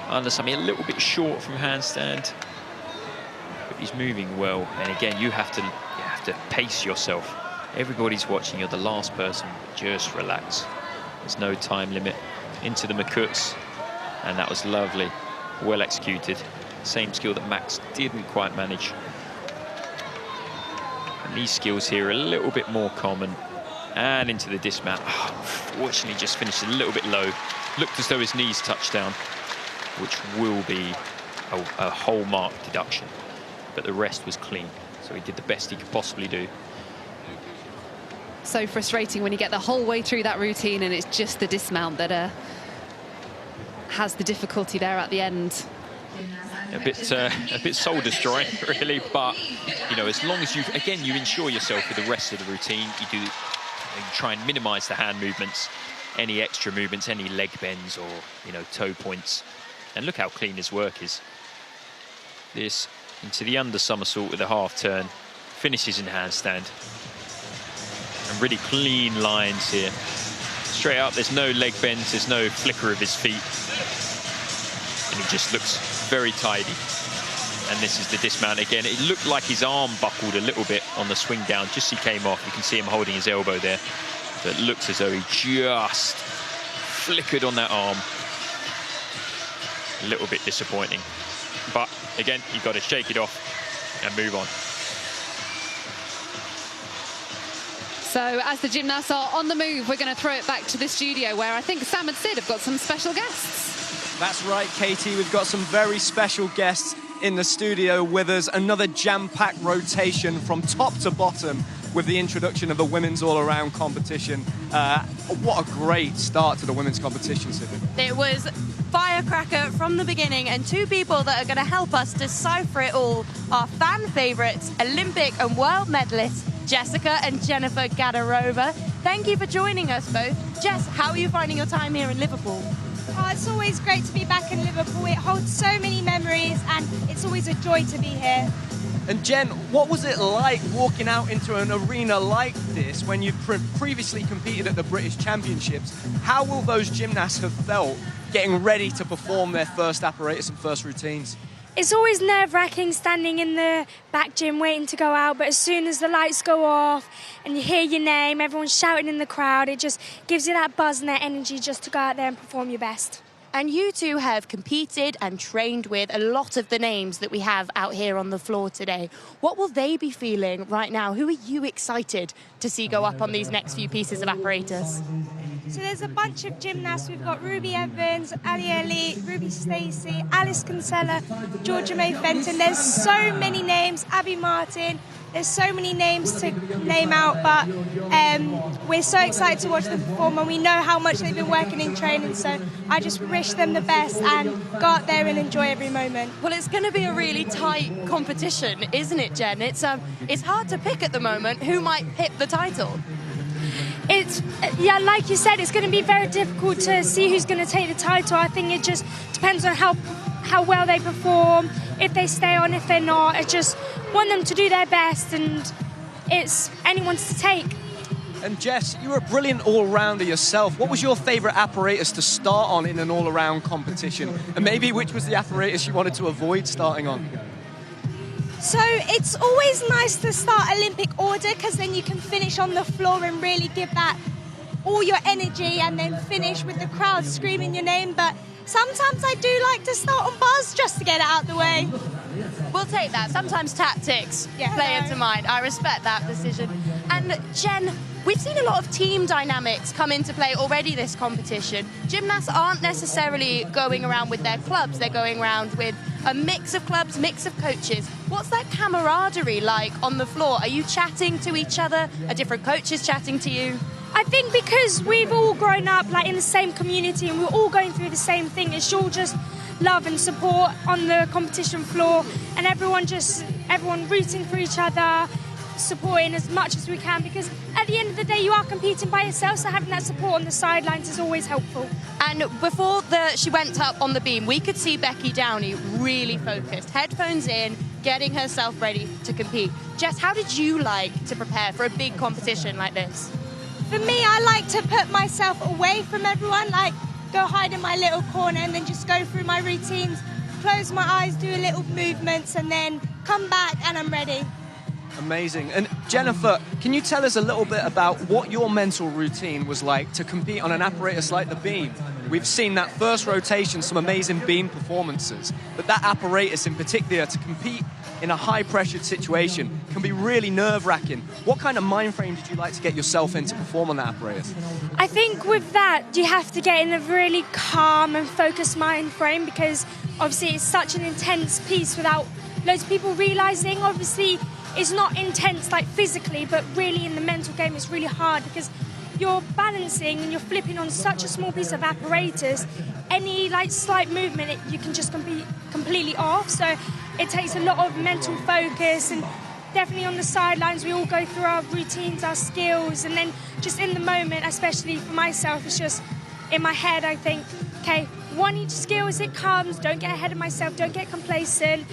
[SPEAKER 5] Undersummy a little bit short from handstand, but he's moving well. And again, you have to pace yourself. Everybody's watching. You're the last person. Just relax. There's no time limit. Into the Makuts, and that was lovely, well executed. Same skill that Max didn't quite manage. And these skills here are a little bit more common. And into the dismount. Oh, unfortunately, just finished a little bit low. Looked as though his knees touched down, which will be a whole mark deduction. But the rest was clean, so he did the best he could possibly do.
[SPEAKER 4] So frustrating when you get the whole way through that routine and it's just the dismount that has the difficulty there at the end.
[SPEAKER 5] A bit soul destroying, really, but you know, as long as you ensure yourself with the rest of the routine, you try and minimize the hand movements, any extra movements, any leg bends or, you know, toe points. And look how clean his work is. This into the under somersault with a half turn, finishes in handstand. And really clean lines here. Straight up, there's no leg bends, there's no flicker of his feet. And he just looks very tidy. And this is the dismount again. It looked like his arm buckled a little bit on the swing down, just as he came off. You can see him holding his elbow there. So it looks as though he just flickered on that arm. A little bit disappointing. But again, you've got to shake it off and move on.
[SPEAKER 4] So as the gymnasts are on the move, we're going to throw it back to the studio where I think Sam and Sid have got some special guests.
[SPEAKER 1] That's right, Katie. We've got some very special guests in the studio with us. Another jam-packed rotation from top to bottom with the introduction of the women's all-around competition. What a great start to the women's competition, Sid.
[SPEAKER 2] It was firecracker from the beginning, and two people that are going to help us decipher it all are fan favourites, Olympic and world medalists, Jessica and Jennifer Gadarova. Thank you for joining us both. Jess, how are you finding your time here in Liverpool?
[SPEAKER 8] Oh, it's always great to be back in Liverpool. It holds so many memories and it's always a joy to be here.
[SPEAKER 1] And Jen, what was it like walking out into an arena like this when you previously competed at the British Championships? How will those gymnasts have felt getting ready to perform their first apparatus and first routines?
[SPEAKER 8] It's always nerve-wracking standing in the back gym waiting to go out, but as soon as the lights go off and you hear your name, everyone's shouting in the crowd, it just gives you that buzz and that energy just to go out there and perform your best.
[SPEAKER 2] And you two have competed and trained with a lot of the names that we have out here on the floor today. What will they be feeling right now? Who are you excited to see go up on these next few pieces of apparatus?
[SPEAKER 8] So there's a bunch of gymnasts. We've got Ruby Evans, Ali Ali, Ruby Stacey, Alice Kinsella, Georgia May Fenton. There's so many names, Abby Martin. There's so many names to name out, but we're so excited to watch them perform, and we know how much they've been working in training, so I just wish them the best and go out there and enjoy every moment.
[SPEAKER 2] Well, it's going to be a really tight competition, isn't it, Jen? It's hard to pick at the moment who might hit the title.
[SPEAKER 8] It's, yeah, like you said, it's going to be very difficult to see who's going to take the title. I think it just depends on how well they perform, if they stay on, if they're not. I just want them to do their best, and it's anyone's to take.
[SPEAKER 1] And Jess, you were a brilliant all-rounder yourself. What was your favourite apparatus to start on in an all-around competition? And maybe which was the apparatus you wanted to avoid starting on?
[SPEAKER 8] So it's always nice to start Olympic order, because then you can finish on the floor and really give that all your energy and then finish with the crowd screaming your name. But sometimes I do like to start on bars just to get it out the way.
[SPEAKER 2] We'll take that. Sometimes tactics play into mind. I respect that decision. And Jen, We've seen a lot of team dynamics come into play already this competition. Gymnasts aren't necessarily going around with their clubs, they're going around with a mix of clubs, mix of coaches. What's that camaraderie like on the floor? Are you chatting to each other? Are different coaches chatting to you?
[SPEAKER 8] I think because we've all grown up like in the same community and we're all going through the same thing, it's all just love and support on the competition floor, and everyone rooting for each other, supporting as much as we can, because at the end of the day you are competing by yourself, so having that support on the sidelines is always helpful.
[SPEAKER 2] And before she went up on the beam, we could see Becky Downey really focused, headphones in, getting herself ready to compete. Jess, how did you like to prepare for a big competition like this?
[SPEAKER 8] For me, I like to put myself away from everyone, like go hide in my little corner and then just go through my routines, close my eyes, do little movements, and then come back and I'm ready.
[SPEAKER 1] Amazing. And Jennifer, can you tell us a little bit about what your mental routine was like to compete on an apparatus like the beam? We've seen that first rotation, some amazing beam performances, but that apparatus in particular, to compete in a high-pressured situation, can be really nerve-wracking. What kind of mind frame did you like to get yourself in to perform on that apparatus?
[SPEAKER 8] I think with that, you have to get in a really calm and focused mind frame, because obviously it's such an intense piece without loads of people realising. Obviously, it's not intense like physically, but really in the mental game it's really hard, because you're balancing and you're flipping on such a small piece of apparatus. Any like slight movement, you can just be completely off. So it takes a lot of mental focus, and definitely on the sidelines we all go through our routines, our skills, and then just in the moment, especially for myself, it's just in my head I think, okay, one each skill as it comes, don't get ahead of myself, don't get complacent,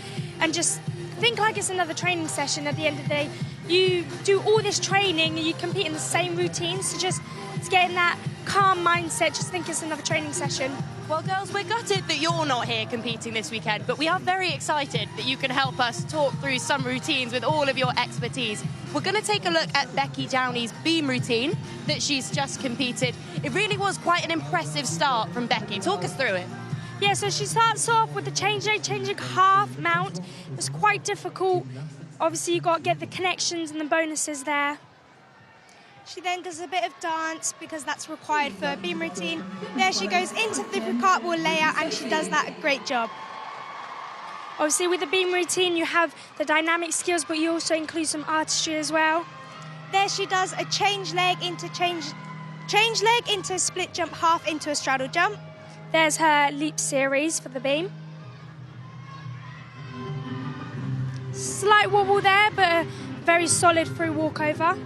[SPEAKER 8] and just think like it's another training session. At the end of the day, you do all this training and you compete in the same routines, so just to get in that calm mindset, just think it's another training session.
[SPEAKER 2] Well, girls, we're gutted that you're not here competing this weekend, but we are very excited that you can help us talk through some routines with all of your expertise. We're going to take a look at Becky Downey's beam routine that she's just competed. It really was quite an impressive start from Becky. Talk us through it.
[SPEAKER 8] Yeah, so she starts off with the changing half mount. It was quite difficult. Obviously, you've got to get the connections and the bonuses there. She then does a bit of dance because that's required for a beam routine. There she goes into the cartwheel layout and she does that a great job. Obviously, with the beam routine, you have the dynamic skills, but you also include some artistry as well. There she does a change leg into split jump, half into a straddle jump. There's her leap series for the beam. Slight wobble there, but a very solid through walkover.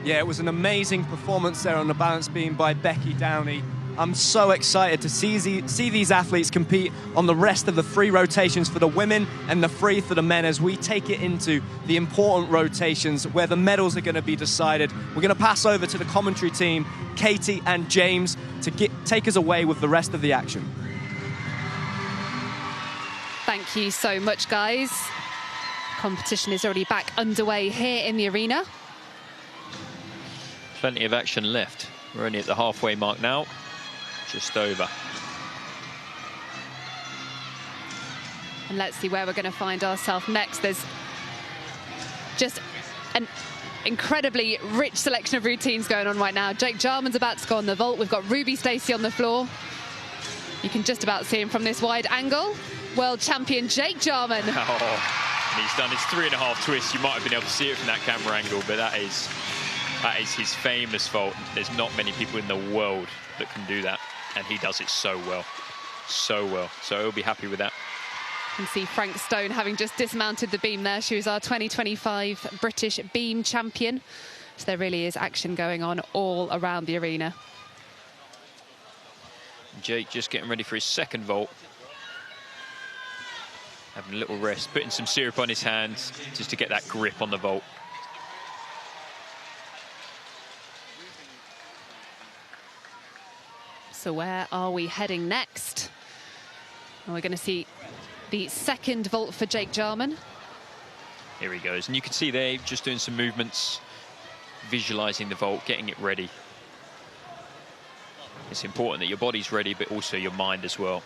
[SPEAKER 1] Yeah, it was an amazing performance there on the balance beam by Becky Downey. I'm so excited to see these athletes compete on the rest of the free rotations for the women and the free for the men, as we take it into the important rotations where the medals are going to be decided. We're going to pass over to the commentary team, Katie and James, to take us away with the rest of the action.
[SPEAKER 4] Thank you so much, guys. Competition is already back underway here in the arena.
[SPEAKER 5] Plenty of action left. We're only at the halfway mark now. Just over.
[SPEAKER 4] And let's see where we're going to find ourselves next. There's just an incredibly rich selection of routines going on right now. Jake Jarman's about to go on the vault. We've got Ruby Stacey on the floor. You can just about see him from this wide angle. World champion Jake Jarman.
[SPEAKER 5] Oh, and he's done his 3.5 twists. You might have been able to see it from that camera angle, but that is his famous vault. There's not many people in the world that can do that, and he does it so well. So well. So he'll be happy with that.
[SPEAKER 4] You can see Frank Stone having just dismounted the beam there. She was our 2025 British beam champion. So there really is action going on all around the arena.
[SPEAKER 5] Jake just getting ready for his second vault. Having a little rest, putting some syrup on his hands just to get that grip on the vault.
[SPEAKER 4] So where are we heading next? Well, we're going to see the second vault for Jake Jarman.
[SPEAKER 5] Here he goes, and you can see there just doing some movements, visualizing the vault, getting it ready. It's important that your body's ready, but also your mind as well.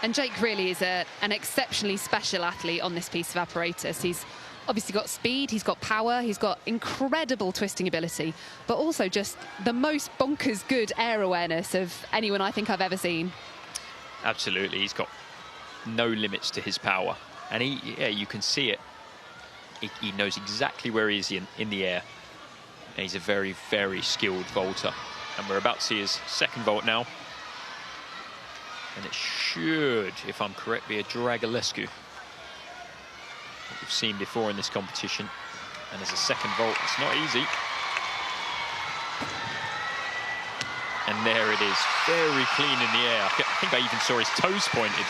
[SPEAKER 4] And Jake really is an exceptionally special athlete on this piece of apparatus. He's obviously got speed, he's got power, he's got incredible twisting ability, but also just the most bonkers good air awareness of anyone I think I've ever seen.
[SPEAKER 5] Absolutely, he's got no limits to his power. And you can see it. He knows exactly where he is in the air. And he's a very, very skilled vaulter. And we're about to see his second vault now. And it should, if I'm correct, be a Dragulescu. We've seen before in this competition. And as a second vault, it's not easy. And there it is, very clean in the air. I think I even saw his toes pointed.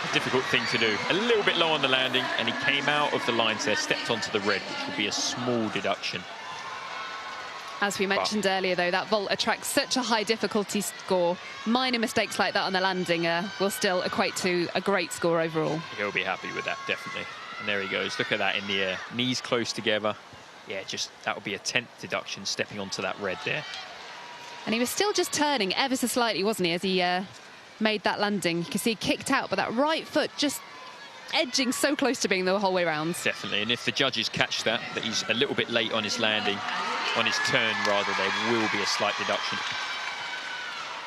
[SPEAKER 5] A difficult thing to do. A little bit low on the landing, and he came out of the lines there, stepped onto the red, which will be a small deduction.
[SPEAKER 4] As we mentioned earlier, though, that vault attracts such a high difficulty score. Minor mistakes like that on the landing will still equate to a great score overall.
[SPEAKER 5] He'll be happy with that, definitely. And there he goes. Look at that in the air. Knees close together. Yeah, just that would be a 10th deduction, stepping onto that red there.
[SPEAKER 4] And he was still just turning ever so slightly, wasn't he, as he made that landing. You can see he kicked out, but that right foot just edging so close to being the whole way around.
[SPEAKER 5] Definitely, and if the judges catch that he's a little bit late on his landing, on his turn rather, there will be a slight deduction.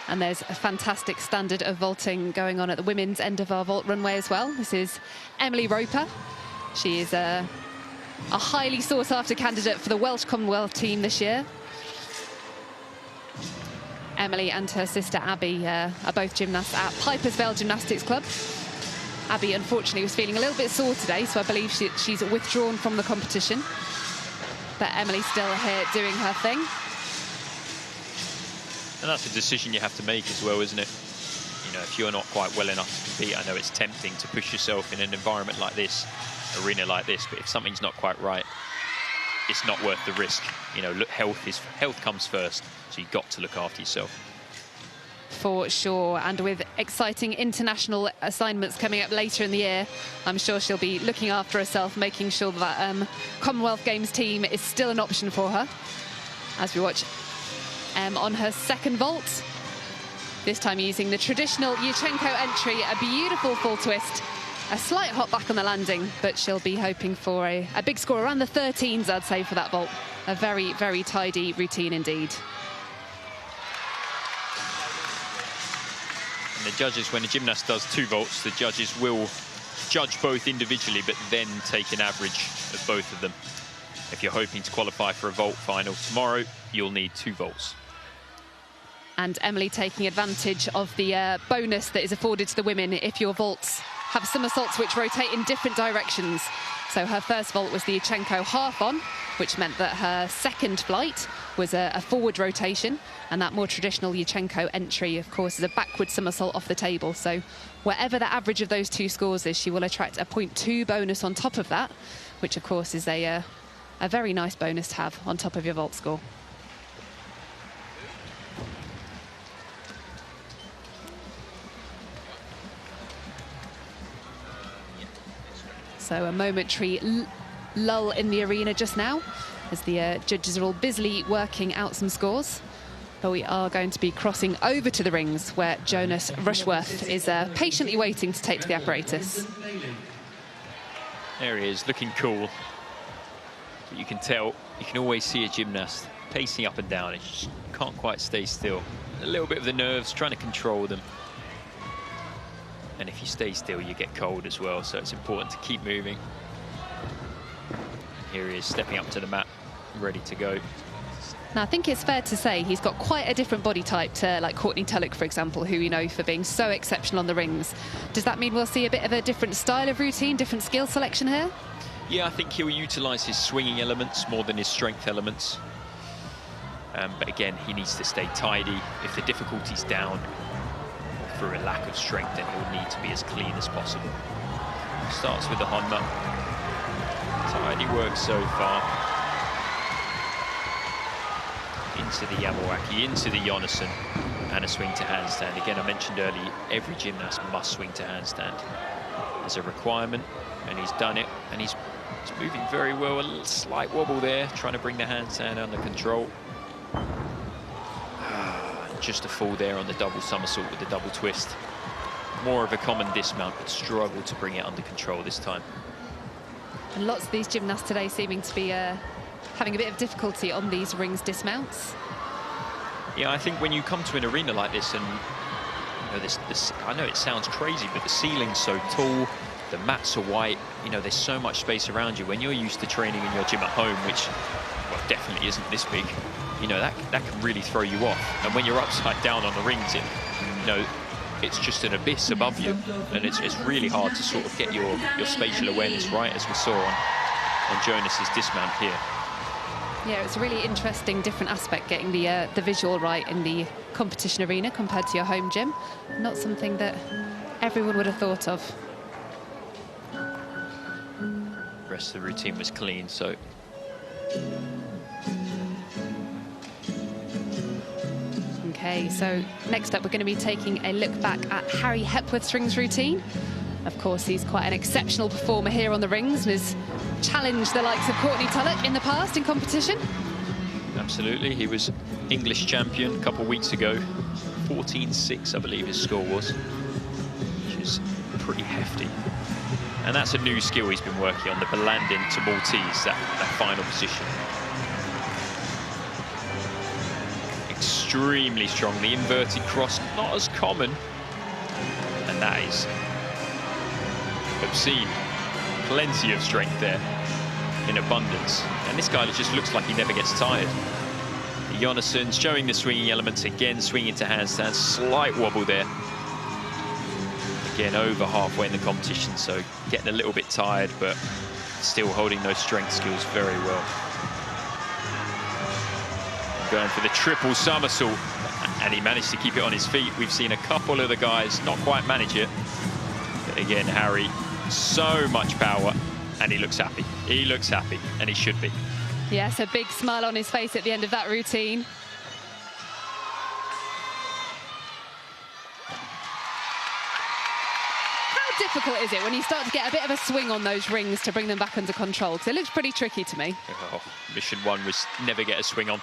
[SPEAKER 4] And there's a fantastic standard of vaulting going on at the women's end of our vault runway as well. This is Emily Roper. She is a highly sought-after candidate for the Welsh Commonwealth team this year. Emily and her sister Abby are both gymnasts at Piper's Vale Gymnastics Club. Abby, unfortunately, was feeling a little bit sore today, so I believe she's withdrawn from the competition. But Emily's still here doing her thing.
[SPEAKER 5] And that's a decision you have to make as well, isn't it? You know, if you're not quite well enough to compete, I know it's tempting to push yourself in an environment like this, arena like this, but if something's not quite right, it's not worth the risk. You know, look, health comes first, so you've got to look after yourself.
[SPEAKER 4] For sure, and with exciting international assignments coming up later in the year, I'm sure she'll be looking after herself, making sure that Commonwealth Games team is still an option for her. As we watch on her second vault, this time using the traditional Yurchenko entry, a beautiful full twist, a slight hop back on the landing, but she'll be hoping for a big score around the 13s, I'd say, for that vault. A very, very tidy routine indeed.
[SPEAKER 5] And the judges, when a gymnast does 2 vaults, the judges will judge both individually, but then take an average of both of them. If you're hoping to qualify for a vault final tomorrow, you'll need 2 vaults.
[SPEAKER 4] And Emily taking advantage of the bonus that is afforded to the women if your vaults have somersaults which rotate in different directions. So her first vault was the Yurchenko half-on, which meant that her second flight was a forward rotation, and that more traditional Yurchenko entry, of course, is a backward somersault off the table. So wherever the average of those 2 scores is, she will attract a 0.2 bonus on top of that, which, of course, is a very nice bonus to have on top of your vault score. So a momentary lull in the arena just now as the judges are all busily working out some scores. But we are going to be crossing over to the rings where Jonas Rushworth is patiently waiting to take to the apparatus.
[SPEAKER 5] There he is, looking cool. But you can tell, you can always see a gymnast pacing up and down. He just can't quite stay still. A little bit of the nerves, trying to control them. And if you stay still, you get cold as well, so it's important to keep moving. Here he is, stepping up to the mat, ready to go.
[SPEAKER 4] Now, I think it's fair to say he's got quite a different body type to, like, Courtney Tulloch, for example, who you know for being so exceptional on the rings. Does that mean we'll see a bit of a different style of routine, different skill selection here?
[SPEAKER 5] Yeah, I think he'll utilise his swinging elements more than his strength elements. But again, he needs to stay tidy. If the difficulty's down, through a lack of strength, then he'll need to be as clean as possible. Starts with the Honma. Tidy work so far. Into the Yamawaki, into the Jonassen, and a swing to handstand. Again, I mentioned earlier, every gymnast must swing to handstand as a requirement, and he's done it, and he's moving very well. A little slight wobble there, trying to bring the handstand under control. Just a fall there on the double somersault with the double twist. more of a common dismount, but struggled to bring it under control this time.
[SPEAKER 4] And lots of these gymnasts today seeming to be having a bit of difficulty on these rings dismounts.
[SPEAKER 5] Yeah, I think when you come to an arena like this, and you know, this I know it sounds crazy, but the ceiling's so tall, the mats are white, you know, there's so much space around you. When you're used to training in your gym at home, which, well, definitely isn't this big, you know, that can really throw you off. And when you're upside down on the rings, you know, it's just an abyss above you, and it's really hard to sort of get your spatial awareness right, as we saw on Jonas's dismount here.
[SPEAKER 4] Yeah, it's a really interesting, different aspect, getting the visual right in the competition arena compared to your home gym. Not something that everyone would have thought of.
[SPEAKER 5] The rest of the routine was clean, so
[SPEAKER 4] okay, so next up we're going to be taking a look back at Harry Hepworth's rings routine. Of course, he's quite an exceptional performer here on the rings and has challenged the likes of Courtney Tulloch in the past in competition.
[SPEAKER 5] absolutely. He was English champion a couple of weeks ago. 14.6, I believe his score was, which is pretty hefty. And that's a new skill he's been working on, the Balandin to Maltese, that final position. Extremely strong. The inverted cross, not as common. And that is obscene. Plenty of strength there in abundance. And this guy just looks like he never gets tired. Jonasson showing the swinging elements again, swinging to handstand, slight wobble there. Again, over halfway in the competition, so getting a little bit tired, but still holding those strength skills very well. Going for the triple somersault, and he managed to keep it on his feet. We've seen a couple of the guys not quite manage it. But again, Harry, so much power, and he looks happy. He looks happy, and he should be.
[SPEAKER 4] Yes, a big smile on his face at the end of that routine. How difficult is it when you start to get a bit of a swing on those rings to bring them back under control? Because it looks pretty tricky to me.
[SPEAKER 5] Oh, mission one was never get a swing on.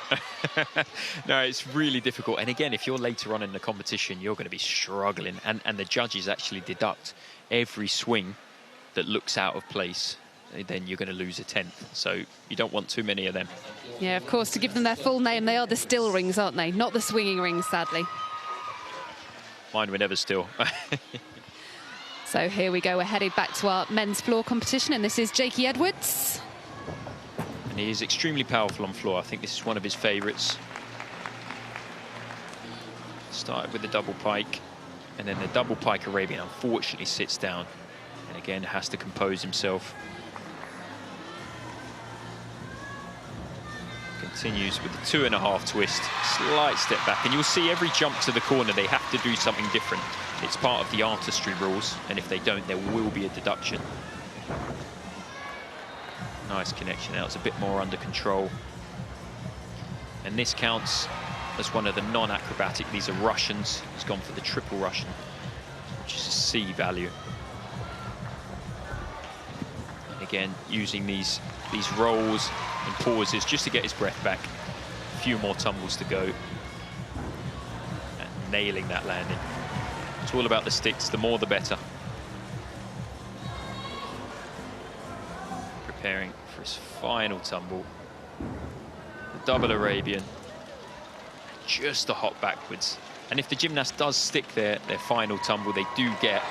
[SPEAKER 5] No, it's really difficult. And again, if you're later on in the competition, you're going to be struggling. And the judges actually deduct every swing that looks out of place. Then you're going to lose a 10th. So you don't want too many of them.
[SPEAKER 4] Yeah, of course, to give them their full name, they are the still rings, aren't they? Not the swinging rings, sadly.
[SPEAKER 5] Mine were never still.
[SPEAKER 4] So here we go, we're headed back to our men's floor competition, and this is Jakey Edwards.
[SPEAKER 5] And he is extremely powerful on floor. I think this is one of his favourites. Started with the double pike, and then the double pike Arabian unfortunately sits down. And again, has to compose himself. Continues with the 2.5 twist, slight step back, and you'll see every jump to the corner they have to do something different. It's part of the artistry rules, and if they don't, there will be a deduction. Nice connection now, it's a bit more under control. And this counts as one of the non-acrobatic. These are Russians. He's gone for the triple Russian, which is a C value. And again, using these rolls and pauses just to get his breath back. A few more tumbles to go. And nailing that landing. It's all about the sticks, the more the better. Preparing for his final tumble. The double Arabian. Just a hop backwards. And if the gymnast does stick their final tumble, they do get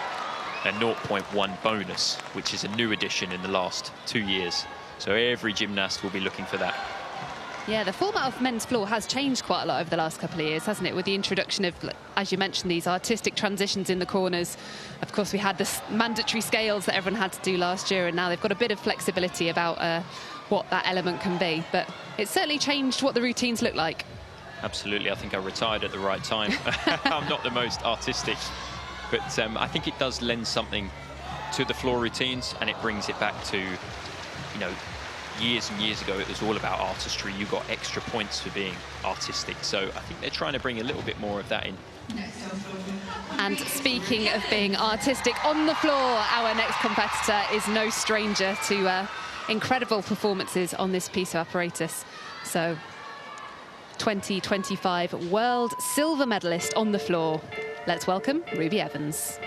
[SPEAKER 5] a 0.1 bonus, which is a new addition in the last 2 years. So every gymnast will be looking for that.
[SPEAKER 4] Yeah, the format of men's floor has changed quite a lot over the last couple of years, hasn't it? With the introduction of, as you mentioned, these artistic transitions in the corners. Of course, we had the mandatory scales that everyone had to do last year, and now they've got a bit of flexibility about what that element can be. But it's certainly changed what the routines look like.
[SPEAKER 5] Absolutely, I think I retired at the right time. I'm not the most artistic, but I think it does lend something to the floor routines, and it brings it back to, you know, years and years ago, it was all about artistry. You got extra points for being artistic. So I think they're trying to bring a little bit more of that in.
[SPEAKER 4] And speaking of being artistic on the floor, our next competitor is no stranger to incredible performances on this piece of apparatus. So 2025 world silver medalist on the floor. Let's welcome Ruby Evans.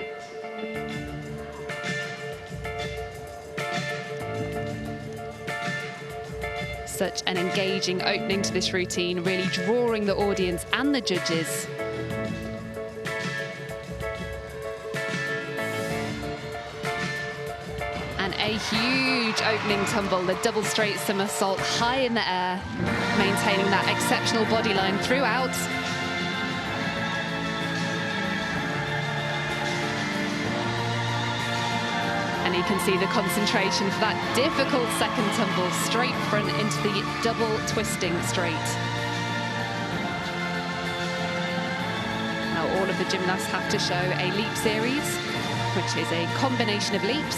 [SPEAKER 4] Such an engaging opening to this routine, really drawing the audience and the judges. And a huge opening tumble, the double straight somersault high in the air, maintaining that exceptional body line throughout. And you can see the concentration for that difficult second tumble, straight front into the double twisting straight. Now all of the gymnasts have to show a leap series, which is a combination of leaps,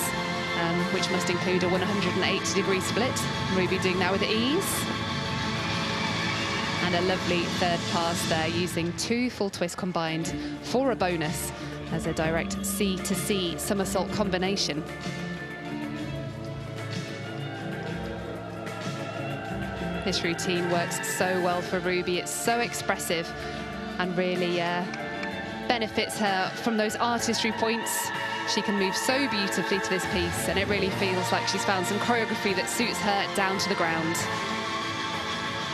[SPEAKER 4] which must include a 180-degree split. Ruby doing that with ease. And a lovely third pass there, using 2 full twists combined for a bonus as a direct C-to-C somersault combination. This routine works so well for Ruby. It's so expressive and really benefits her from those artistry points. She can move so beautifully to this piece, and it really feels like she's found some choreography that suits her down to the ground.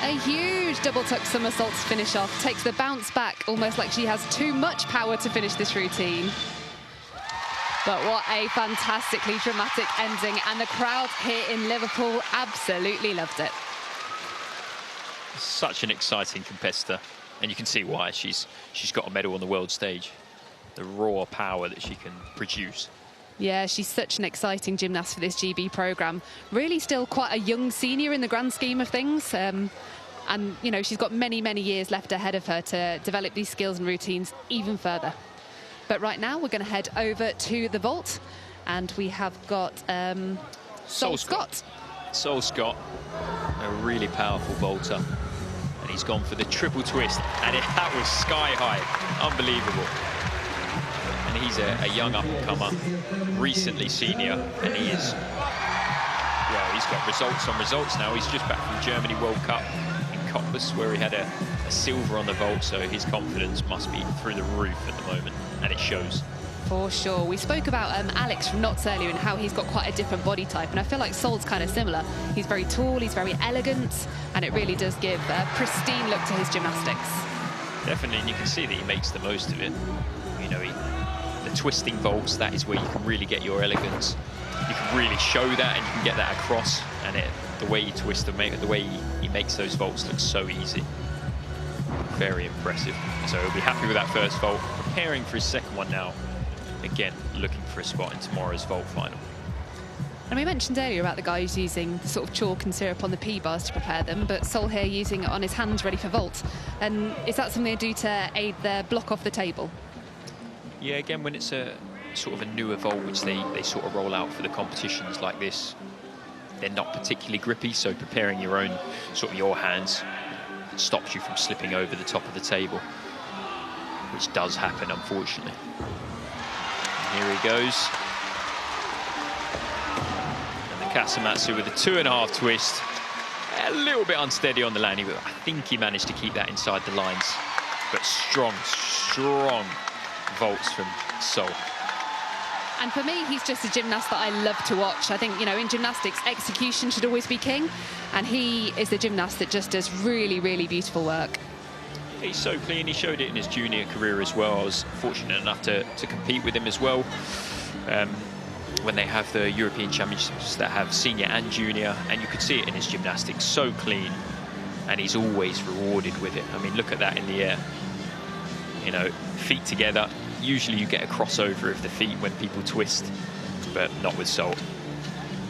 [SPEAKER 4] A huge double tuck somersault to finish off, takes the bounce back, almost like she has too much power to finish this routine. But what a fantastically dramatic ending, and the crowd here in Liverpool absolutely loved it.
[SPEAKER 5] Such an exciting competitor, and you can see why. She's got a medal on the world stage. The raw power that she can produce.
[SPEAKER 4] Yeah, she's such an exciting gymnast for this GB programme. Really still quite a young senior in the grand scheme of things. And, you know, she's got many, many years left ahead of her to develop these skills and routines even further. But right now, we're going to head over to the vault. And we have got Sol Scott.
[SPEAKER 5] Sol Scott, a really powerful vaulter. And he's gone for the triple twist. And that was sky high. Unbelievable. And he's a young up-and-comer, recently senior, and he is, well, he's got results on results now. He's just back from Germany World Cup in Cottbus, where he had a silver on the vault, so his confidence must be through the roof at the moment, and it shows.
[SPEAKER 4] For sure. We spoke about Alex from Knots earlier and how he's got quite a different body type, and I feel like Sol's kind of similar. He's very tall, he's very elegant, and it really does give a pristine look to his gymnastics.
[SPEAKER 5] Definitely, and you can see that he makes the most of it. You know, the twisting vaults, that is where you can really get your elegance. You can really show that, and you can get that across. And the way he twists, the way he makes those vaults look so easy. Very impressive. So he'll be happy with that first vault. Preparing for his second one now. Again, looking for a spot in tomorrow's vault final.
[SPEAKER 4] And we mentioned earlier about the guys using sort of chalk and syrup on the P-bars to prepare them, but Sol here using it on his hands ready for vault. And is that something they do to aid their block off the table?
[SPEAKER 5] Yeah, again, when it's a sort of a newer vault, which they sort of roll out for the competitions like this, they're not particularly grippy, so preparing your own, sort of your hands, stops you from slipping over the top of the table, which does happen, unfortunately. And here he goes. And the Kasamatsu with a 2.5 twist. A little bit unsteady on the landing, but I think he managed to keep that inside the lines. But strong, strong vaults from Sol.
[SPEAKER 4] And for me, he's just a gymnast that I love to watch. I think, you know, in gymnastics, execution should always be king. And he is the gymnast that just does really, really beautiful work.
[SPEAKER 5] He's so clean. He showed it in his junior career as well. I was fortunate enough to compete with him as well. When they have the European Championships that have senior and junior, and you could see it in his gymnastics, so clean. And he's always rewarded with it. I mean, look at that in the air. You know, feet together. Usually you get a crossover of the feet when people twist, but not with Sol.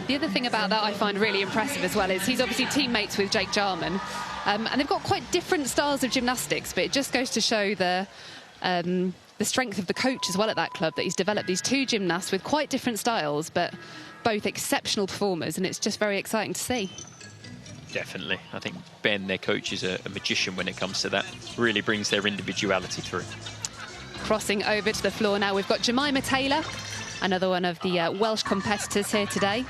[SPEAKER 4] The other thing about that I find really impressive as well is he's obviously teammates with Jake Jarman, and they've got quite different styles of gymnastics, but it just goes to show the strength of the coach as well at that club, that he's developed these two gymnasts with quite different styles, but both exceptional performers, and it's just very exciting to see.
[SPEAKER 5] Definitely. I think Ben, their coach, is a magician when it comes to that. Really brings their individuality through.
[SPEAKER 4] Crossing over to the floor now, we've got Jemima Taylor, another one of the Welsh competitors here today,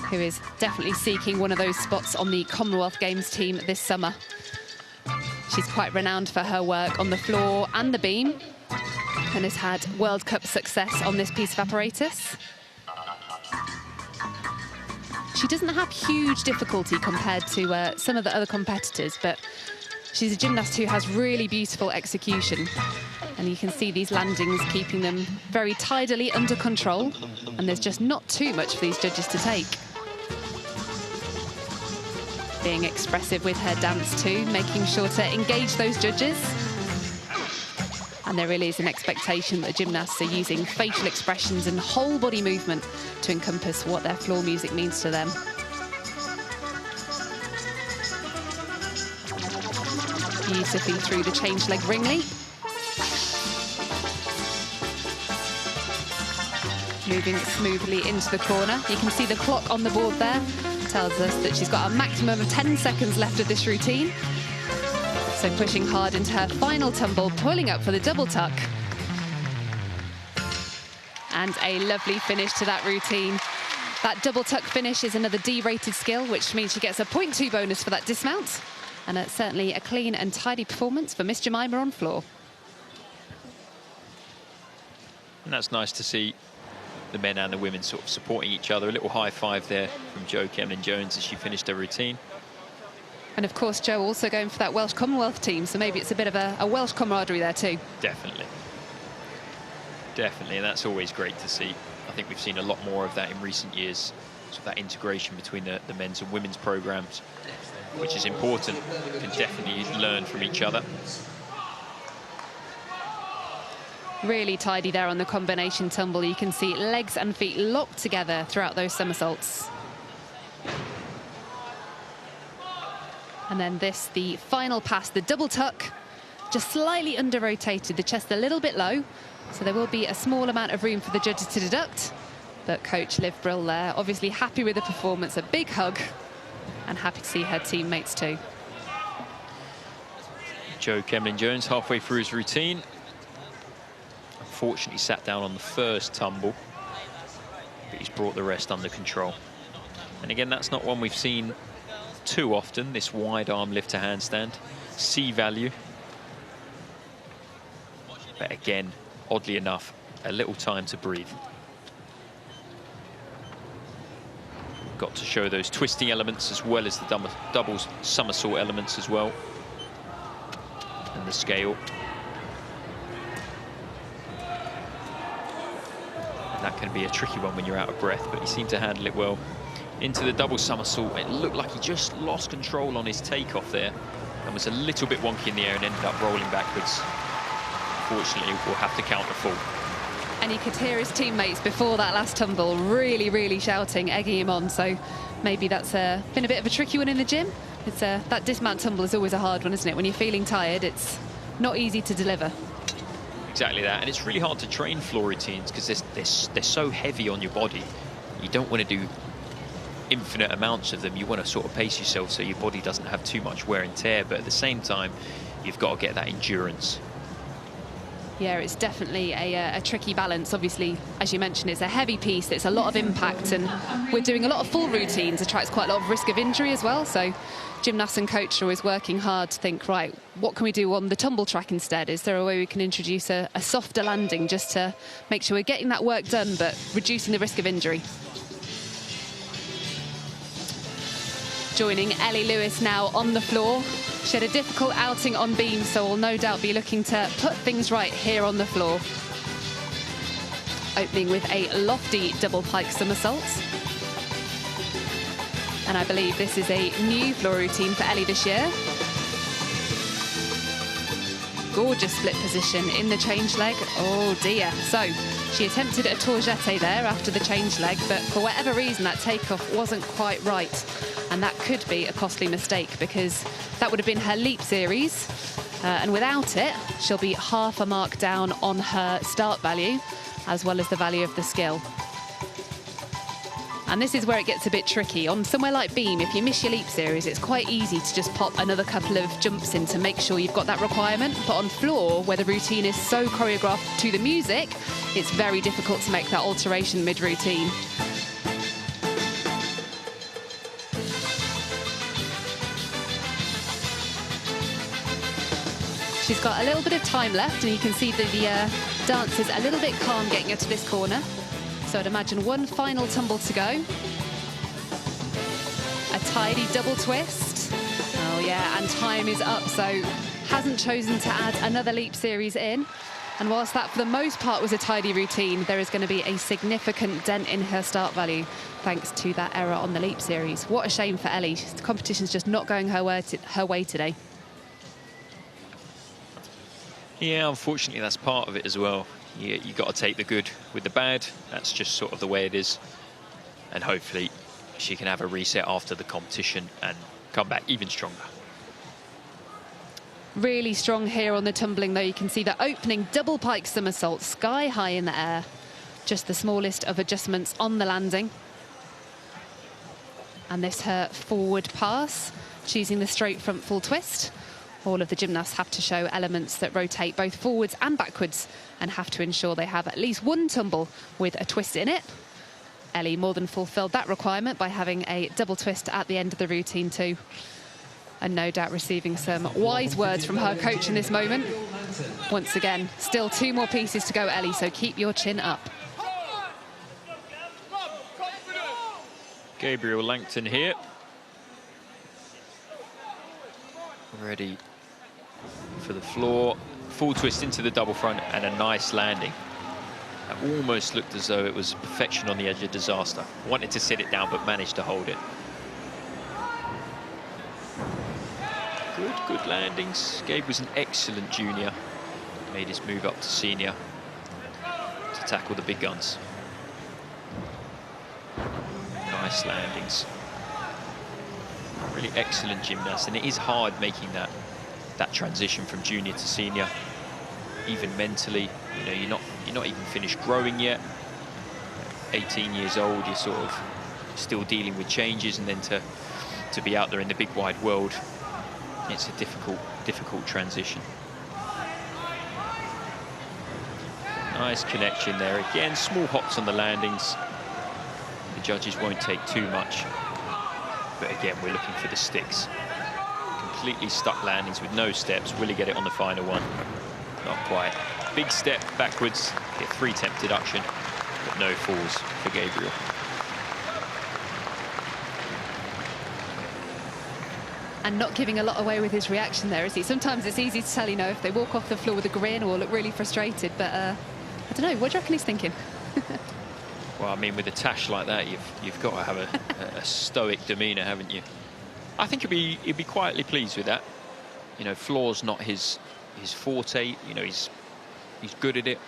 [SPEAKER 4] who is definitely seeking one of those spots on the Commonwealth Games team this summer. She's quite renowned for her work on the floor and the beam. and has had World Cup success on this piece of apparatus. She doesn't have huge difficulty compared to some of the other competitors, but she's a gymnast who has really beautiful execution. And you can see these landings keeping them very tidily under control, and there's just not too much for these judges to take. Being expressive with her dance too, making sure to engage those judges. And there really is an expectation that gymnasts are using facial expressions and whole body movement to encompass what their floor music means to them. Beautifully through the change leg ring leap. Moving smoothly into the corner. You can see the clock on the board there. Tells us that she's got a maximum of 10 seconds left of this routine. So pushing hard into her final tumble, pulling up for the double tuck. And a lovely finish to that routine. That double tuck finish is another D-rated skill, which means she gets a 0.2 bonus for that dismount. And certainly a clean and tidy performance for Miss Jemima on floor.
[SPEAKER 5] And that's nice to see the men and the women sort of supporting each other. A little high five there from Jo Kemlin-Jones as she finished her routine.
[SPEAKER 4] And of course, Jo also going for that Welsh Commonwealth team, so maybe it's a bit of a Welsh camaraderie there too.
[SPEAKER 5] Definitely. Definitely, and that's always great to see. I think we've seen a lot more of that in recent years, so that integration between the men's and women's programs, which is important. You can definitely learn from each other.
[SPEAKER 4] Really tidy there on the combination tumble. You can see legs and feet locked together throughout those somersaults. And then this, the final pass, the double tuck, just slightly under-rotated, the chest a little bit low. So there will be a small amount of room for the judges to deduct. But coach Liv Brill there, obviously happy with the performance, a big hug, and happy to see her teammates too.
[SPEAKER 5] Jo Kemlin-Jones halfway through his routine. Unfortunately sat down on the first tumble, but he's brought the rest under control. And again, that's not one we've seen too often, this wide arm lift to handstand. C value. But again, oddly enough, a little time to breathe. Got to show those twisting elements as well as the double somersault elements as well. And the scale. And that can be a tricky one when you're out of breath, but he seemed to handle it well. Into the double somersault. It looked like he just lost control on his takeoff there and was a little bit wonky in the air and ended up rolling backwards. Fortunately, we'll have to count the fall.
[SPEAKER 4] And you could hear his teammates before that last tumble really shouting, egging him on. So maybe that's been a bit of a tricky one in the gym. It's that dismount tumble is always a hard one, isn't it? When you're feeling tired, it's not easy to deliver.
[SPEAKER 5] Exactly that, and it's really hard to train floor routines because they're so heavy on your body. You don't want to do infinite amounts of them. You want to sort of pace yourself so your body doesn't have too much wear and tear, but at the same time, you've got to get that endurance.
[SPEAKER 4] Yeah, it's definitely a tricky balance. Obviously, as you mentioned, it's a heavy piece, it's a lot of impact, and we're doing a lot of full routines, attracts quite a lot of risk of injury as well. So gymnasts and coach are always working hard to think, right, what can we do on the tumble track instead? Is there a way we can introduce a softer landing just to make sure we're getting that work done, but reducing the risk of injury? Joining Ellie Lewis now on the floor. She had a difficult outing on beam, so will no doubt be looking to put things right here on the floor. Opening with a lofty double pike somersault. And I believe this is a new floor routine for Ellie this year. Gorgeous split position in the change leg. Oh dear. So she attempted a tourgette there after the change leg, but for whatever reason that takeoff wasn't quite right. And that could be a costly mistake because that would have been her leap series. And without it, she'll be half a mark down on her start value, as well as the value of the skill. And this is where it gets a bit tricky. On somewhere like beam, if you miss your leap series, it's quite easy to just pop another couple of jumps in to make sure you've got that requirement. But on floor, where the routine is so choreographed to the music, it's very difficult to make that alteration mid-routine. She's got a little bit of time left, and you can see that Dances a little bit calm getting her to this corner. So I'd imagine one final tumble to go. A tidy double twist. Oh yeah, and time is up, so hasn't chosen to add another leap series in. And whilst that for the most part was a tidy routine, there is going to be a significant dent in her start value thanks to that error on the leap series. What a shame for Ellie. The competition's just not going her way today.
[SPEAKER 5] Yeah, unfortunately that's part of it as well. You got to take the good with the bad. That's just sort of the way it is. And hopefully she can have a reset after the competition and come back even stronger.
[SPEAKER 4] Really strong here on the tumbling, though. You can see the opening double pike somersault sky high in the air. Just the smallest of adjustments on the landing. And this her forward pass, choosing the straight front full twist. All of the gymnasts have to show elements that rotate both forwards and backwards and have to ensure they have at least one tumble with a twist in it. Ellie more than fulfilled that requirement by having a double twist at the end of the routine too. And no doubt receiving some wise words from her coach in this moment. Once again, still 2 more pieces to go, Ellie, so keep your chin up.
[SPEAKER 5] Gabriel Langton here. Ready for the floor. Full twist into the double front and a nice landing. That almost looked as though it was perfection on the edge of disaster. Wanted to sit it down, but managed to hold it. Good landings. Gabe was an excellent junior. Made his move up to senior to tackle the big guns. Nice landings. Really excellent gymnast, and it is hard making that transition from junior to senior, even mentally. You know, you're not even finished growing yet. 18 years old, you're sort of still dealing with changes, and then to be out there in the big wide world, it's a difficult transition. Nice connection there. Again, small hops on the landings. The judges won't take too much. But again, we're looking for the sticks. Completely stuck landings with no steps. Will he get it on the final one? Not quite. Big step backwards, get 3-temp deduction, but no falls for Gabriel.
[SPEAKER 4] And not giving a lot away with his reaction there, is he? Sometimes it's easy to tell, you know, if they walk off the floor with a grin or look really frustrated, but I don't know, what do you reckon he's thinking?
[SPEAKER 5] Well, I mean, with a tash like that, you've got to have a stoic demeanour, haven't you? I think he'd be quietly pleased with that. You know, floor's not his forte. You know, he's good at it,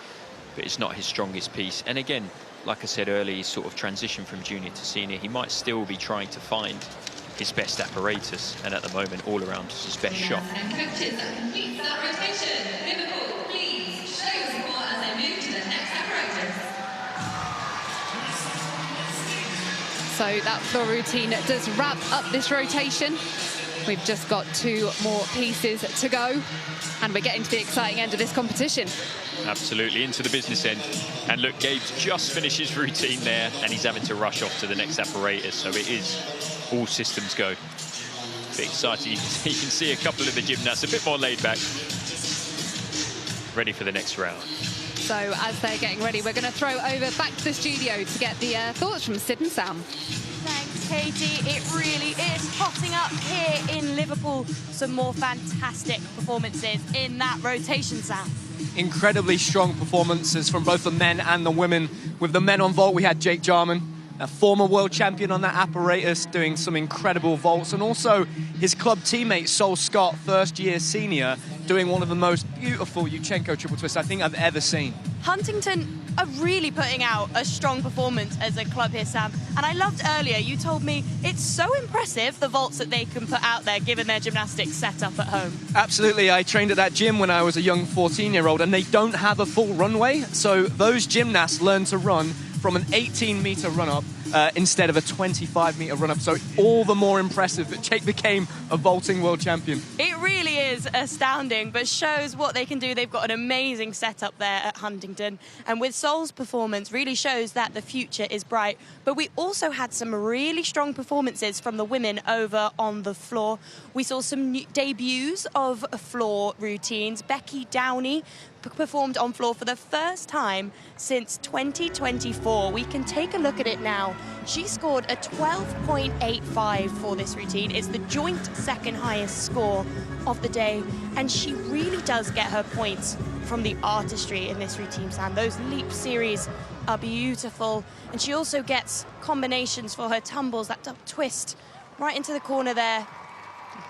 [SPEAKER 5] but it's not his strongest piece. And again, like I said earlier, he's sort of transitioned from junior to senior. He might still be trying to find his best apparatus, and at the moment, all around is his best shot.
[SPEAKER 6] And coaches that complete that rotation. Liverpool, please show your support as they move to the next apparatus.
[SPEAKER 4] So that floor routine does wrap up this rotation. We've just got 2 more pieces to go, and we're getting to the exciting end of this competition.
[SPEAKER 5] Absolutely, into the business end. And look, Gabe's just finished his routine there, and he's having to rush off to the next apparatus, so it is all systems go. A bit exciting. You can see a couple of the gymnasts a bit more laid back, ready for the next round.
[SPEAKER 4] So as they're getting ready, we're going to throw over back to the studio to get the thoughts from Sid and Sam.
[SPEAKER 2] Thanks, Katie. It really is hotting up here in Liverpool. Some more fantastic performances in that rotation, Sam.
[SPEAKER 1] Incredibly strong performances from both the men and the women. With the men on vault, we had Jake Jarman, a former world champion on that apparatus, doing some incredible vaults, and also his club teammate, Sol Scott, first-year senior, doing one of the most beautiful Yurchenko triple twists I think I've ever seen.
[SPEAKER 2] Huntington are really putting out a strong performance as a club here, Sam. And I loved earlier, you told me it's so impressive, the vaults that they can put out there, given their gymnastics setup at home.
[SPEAKER 1] Absolutely. I trained at that gym when I was a young 14-year-old, and they don't have a full runway, so those gymnasts learn to run from an 18-meter run-up instead of a 25-meter run-up, so all the more impressive that Jake became a vaulting world champion.
[SPEAKER 2] It really is astounding, but shows what they can do. They've got an amazing setup there at Huntington, and with Seoul's performance really shows that the future is bright. But we also had some really strong performances from the women over on the floor. We saw some new debuts of floor routines. Becky Downey performed on floor for the first time since 2024. We can take a look at it now. She scored a 12.85 for this routine. It's the joint second highest score of the day, and she really does get her points from the artistry in this routine, Sam. Those leap series are beautiful, and she also gets combinations for her tumbles, that double twist right into the corner there.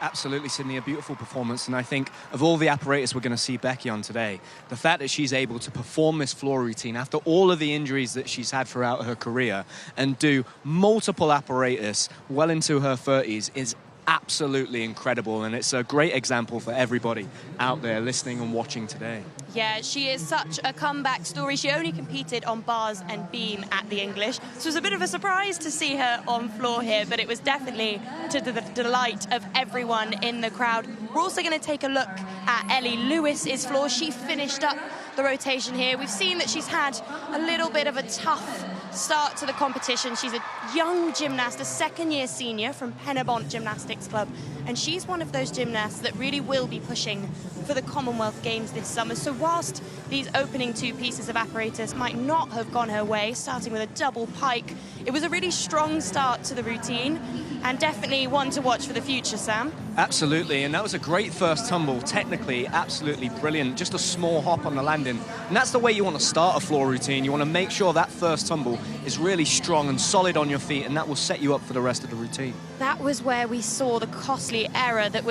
[SPEAKER 1] Absolutely, Sydney, a beautiful performance. And I think of all the apparatus we're going to see Becky on today, the fact that she's able to perform this floor routine after all of the injuries that she's had throughout her career and do multiple apparatus well into her 30s is absolutely incredible. And it's a great example for everybody out there listening and watching today.
[SPEAKER 2] Yeah, she is such a comeback story. She only competed on bars and beam at the English, so it was a bit of a surprise to see her on floor here, but it was definitely to the delight of everyone in the crowd. We're also going to take a look at Ellie Lewis's floor. She finished up the rotation here. We've seen that she's had a little bit of a tough start to the competition. She's a young gymnast, a second-year senior from Pennebont Gymnastics Club, and she's one of those gymnasts that really will be pushing for the Commonwealth Games this summer. So whilst these opening two pieces of apparatus might not have gone her way, starting with a double pike, it was a really strong start to the routine and definitely one to watch for the future, Sam.
[SPEAKER 1] Absolutely, and that was a great first tumble. Technically, absolutely brilliant. Just a small hop on the landing. And that's the way you want to start a floor routine. You want to make sure that first tumble is really strong and solid on your feet, and that will set you up for the rest of the routine.
[SPEAKER 2] That was where we saw the costly error that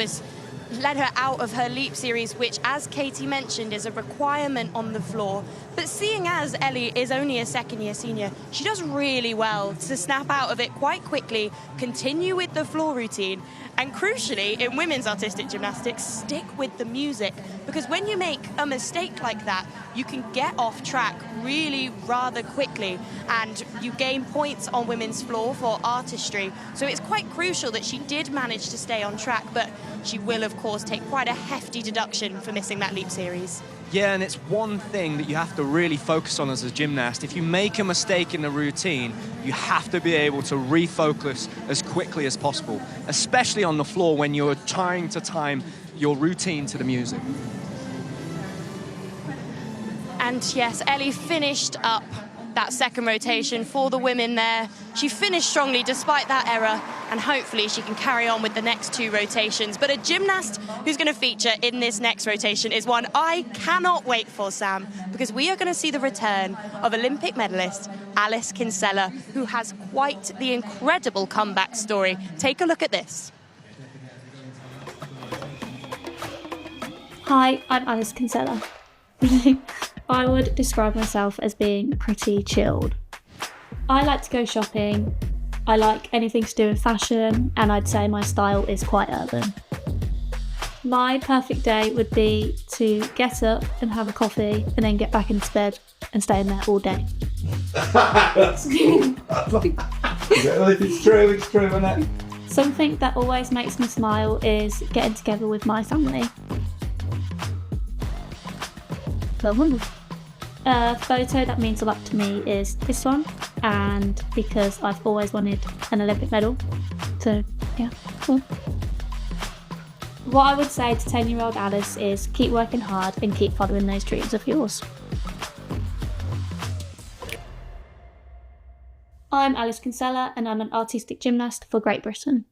[SPEAKER 2] led her out of her leap series, which, as Katie mentioned, is a requirement on the floor. But seeing as Ellie is only a second-year senior, she does really well to snap out of it quite quickly, continue with the floor routine, and crucially, in women's artistic gymnastics, stick with the music. Because when you make a mistake like that, you can get off track really rather quickly, and you gain points on women's floor for artistry. So it's quite crucial that she did manage to stay on track, but she will, of course, take quite a hefty deduction for missing that leap series.
[SPEAKER 1] Yeah, and it's one thing that you have to really focus on as a gymnast. If you make a mistake in the routine, you have to be able to refocus as quickly as possible, especially on the floor when you're trying to time your routine to the music.
[SPEAKER 2] And yes, Ellie finished up that second rotation for the women there. She finished strongly despite that error, and hopefully she can carry on with the next two rotations. But a gymnast who's going to feature in this next rotation is one I cannot wait for, Sam, because we are going to see the return of Olympic medalist Alice Kinsella, who has quite the incredible comeback story. Take a look at this.
[SPEAKER 9] Hi, I'm Alice Kinsella. I would describe myself as being pretty chilled. I like to go shopping, I like anything to do with fashion, and I'd say my style is quite urban. My perfect day would be to get up and have a coffee and then get back into bed and stay in there all day.
[SPEAKER 10] It's true, isn't it?
[SPEAKER 9] Something that always makes me smile is getting together with my family. A photo that means a lot to me is this one, and because I've always wanted an Olympic medal, so yeah. Cool. What I would say to 10-year-old Alice is keep working hard and keep following those dreams of yours. I'm Alice Kinsella and I'm an artistic gymnast for Great Britain.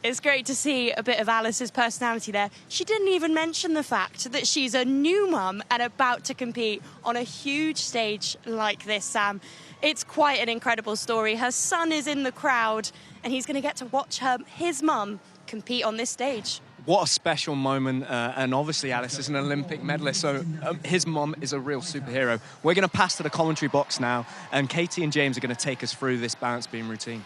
[SPEAKER 2] It's great to see a bit of Alice's personality there. She didn't even mention the fact that she's a new mum and about to compete on a huge stage like this, Sam. It's quite an incredible story. Her son is in the crowd and he's going to get to watch his mum compete on this stage.
[SPEAKER 1] What a special moment, and obviously Alice is an Olympic medalist, so his mum is a real superhero. We're going to pass to the commentary box now, and Katie and James are going to take us through this balance beam routine.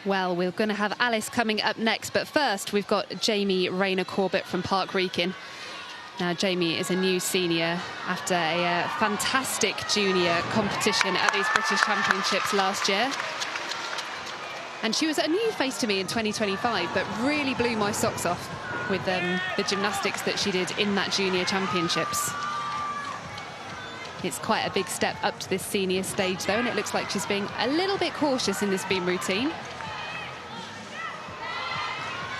[SPEAKER 4] Well, we're going to have Alice coming up next, but first we've got Jamie Rayner-Corbett from Park Wrekin. Now, Jamie is a new senior after a fantastic junior competition at these British Championships last year. And she was a new face to me in 2025, but really blew my socks off with the gymnastics that she did in that junior championships. It's quite a big step up to this senior stage, though, and it looks like she's being a little bit cautious in this beam routine.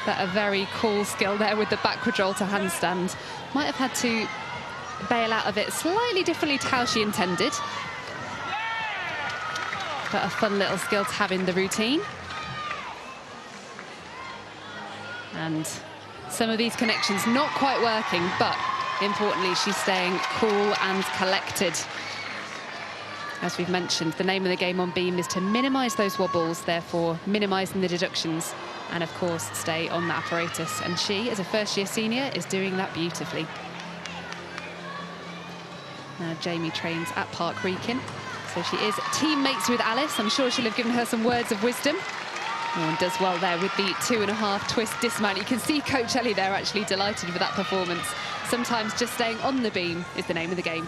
[SPEAKER 4] But a very cool skill there with the backward roll to handstand. Might have had to bail out of it slightly differently to how she intended. But a fun little skill to have in the routine. And some of these connections not quite working, but importantly, she's staying cool and collected. As we've mentioned, the name of the game on beam is to minimize those wobbles, therefore minimizing the deductions, and of course, stay on the apparatus. And she, as a first-year senior, is doing that beautifully. Now, Jamie trains at Park Wrekin, so she is teammates with Alice. I'm sure she'll have given her some words of wisdom. And does well there with the 2.5 twist dismount. You can see Coach Ellie there actually delighted with that performance. Sometimes just staying on the beam is the name of the game.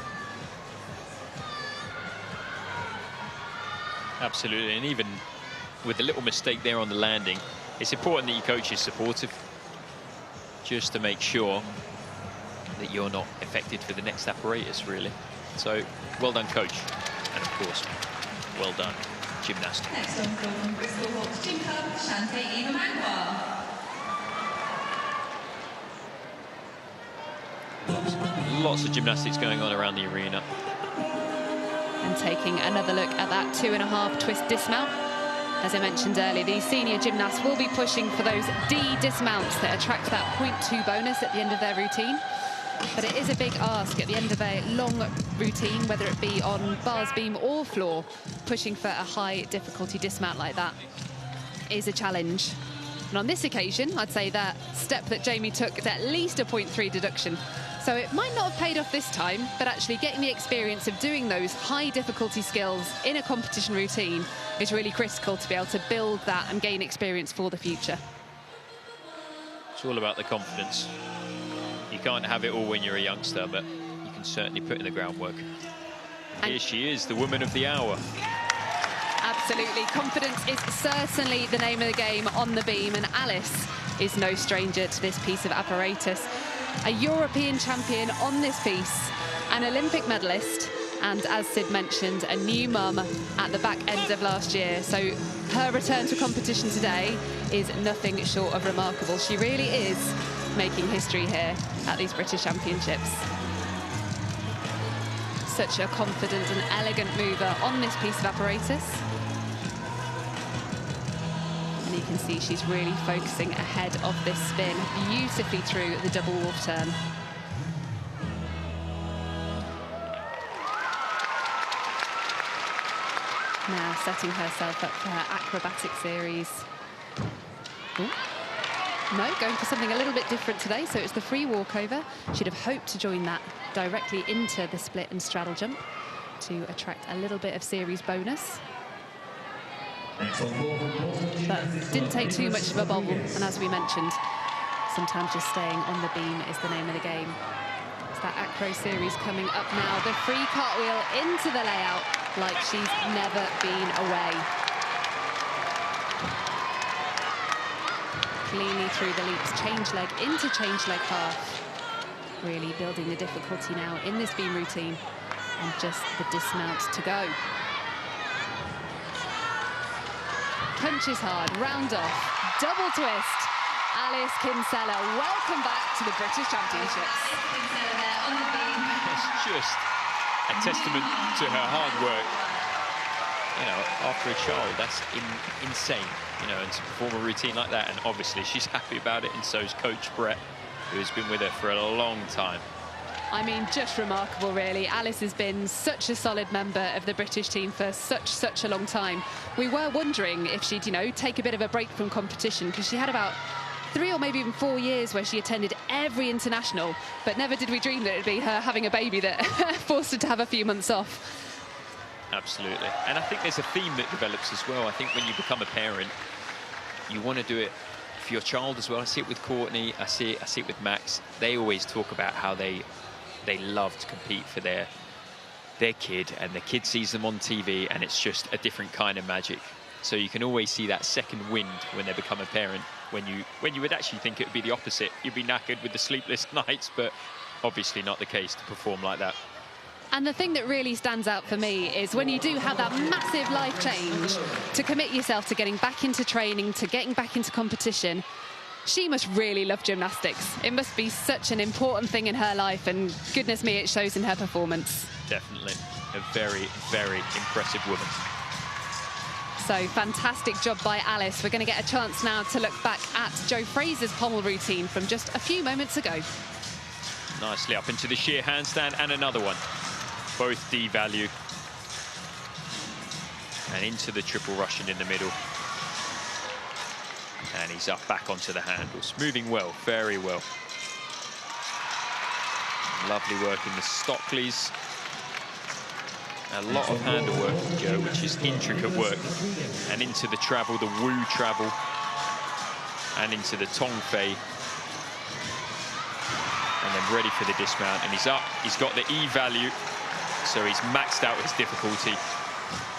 [SPEAKER 5] Absolutely, and even with a little mistake there on the landing, it's important that your coach is supportive, just to make sure that you're not affected for the next apparatus, really. So, well done, coach. And of course, well done, gymnastics.
[SPEAKER 6] Next on from Bristol Hawks Gym Club, Shante Eva Mangwa.
[SPEAKER 5] Lots of gymnastics going on around the arena.
[SPEAKER 4] And taking another look at that 2.5 twist dismount. As I mentioned earlier, these senior gymnasts will be pushing for those D dismounts that attract that 0.2 bonus at the end of their routine. But it is a big ask at the end of a long routine, whether it be on bars, beam or floor. Pushing for a high difficulty dismount like that is a challenge. And on this occasion, I'd say that step that Jamie took is at least a 0.3 deduction. So it might not have paid off this time, but actually getting the experience of doing those high difficulty skills in a competition routine is really critical to be able to build that and gain experience for the future.
[SPEAKER 5] It's all about the confidence. You can't have it all when you're a youngster, but you can certainly put in the groundwork. And here she is, the woman of the hour.
[SPEAKER 4] Absolutely, confidence is certainly the name of the game on the beam, and Alice is no stranger to this piece of apparatus. A European champion on this piece, an Olympic medalist, and as Sid mentioned, a new mum at the back end of last year. So her return to competition today is nothing short of remarkable. She really is making history here at these British Championships. Such a confident and elegant mover on this piece of apparatus. And you can see she's really focusing ahead of this spin beautifully through the double wharf turn. Now setting herself up for her acrobatic series. Ooh. No, going for something a little bit different today, so it's the free walkover. She'd have hoped to join that directly into the split and straddle jump to attract a little bit of series bonus. But didn't take too much of a bobble, and as we mentioned, sometimes just staying on the beam is the name of the game. It's that acro series coming up now. The free cartwheel into the layout like she's never been away. Cleanly through the leaps, change leg into change leg half. Really building the difficulty now in this beam routine, and just the dismount to go. Punches hard, round off, double twist. Alice Kinsella, welcome back to the British Championships.
[SPEAKER 5] It's just a testament to her hard work. You know, after a child, that's insane, you know, and to perform a routine like that. And obviously she's happy about it, and so is Coach Brett, who has been with her for a long time.
[SPEAKER 4] I mean, just remarkable, really. Alice has been such a solid member of the British team for such a long time. We were wondering if she'd, you know, take a bit of a break from competition, because she had about 3 or maybe even 4 years where she attended every international, but never did we dream that it'd be her having a baby that forced her to have a few months off.
[SPEAKER 5] Absolutely. And I think there's a theme that develops as well. I think when you become a parent, you want to do it for your child as well. I see it with Courtney, I see it with Max. They always talk about how they love to compete for their kid, and the kid sees them on TV, and it's just a different kind of magic. So you can always see that second wind when they become apparent, when you would actually think it would be the opposite. You'd be knackered with the sleepless nights, but obviously not the case to perform like that.
[SPEAKER 4] And the thing that really stands out for me is when you do have that massive life change, to commit yourself to getting back into training, to getting back into competition. She must really love gymnastics. It must be such an important thing in her life, and goodness me, it shows in her performance.
[SPEAKER 5] Definitely a very, very impressive woman.
[SPEAKER 4] So fantastic job by Alice. We're going to get a chance now to look back at Jo Fraser's pommel routine from just a few moments ago.
[SPEAKER 5] Nicely up into the sheer handstand and another one. Both D-value. And into the triple Russian in the middle. And he's up back onto the handles. Moving well, very well. Lovely work in the Stockleys. A lot of handle work from Jo, which is intricate work. And into the travel, the Wu travel. And into the Tong Fei. And then ready for the dismount. And he's up, he's got the E value. So he's maxed out his difficulty.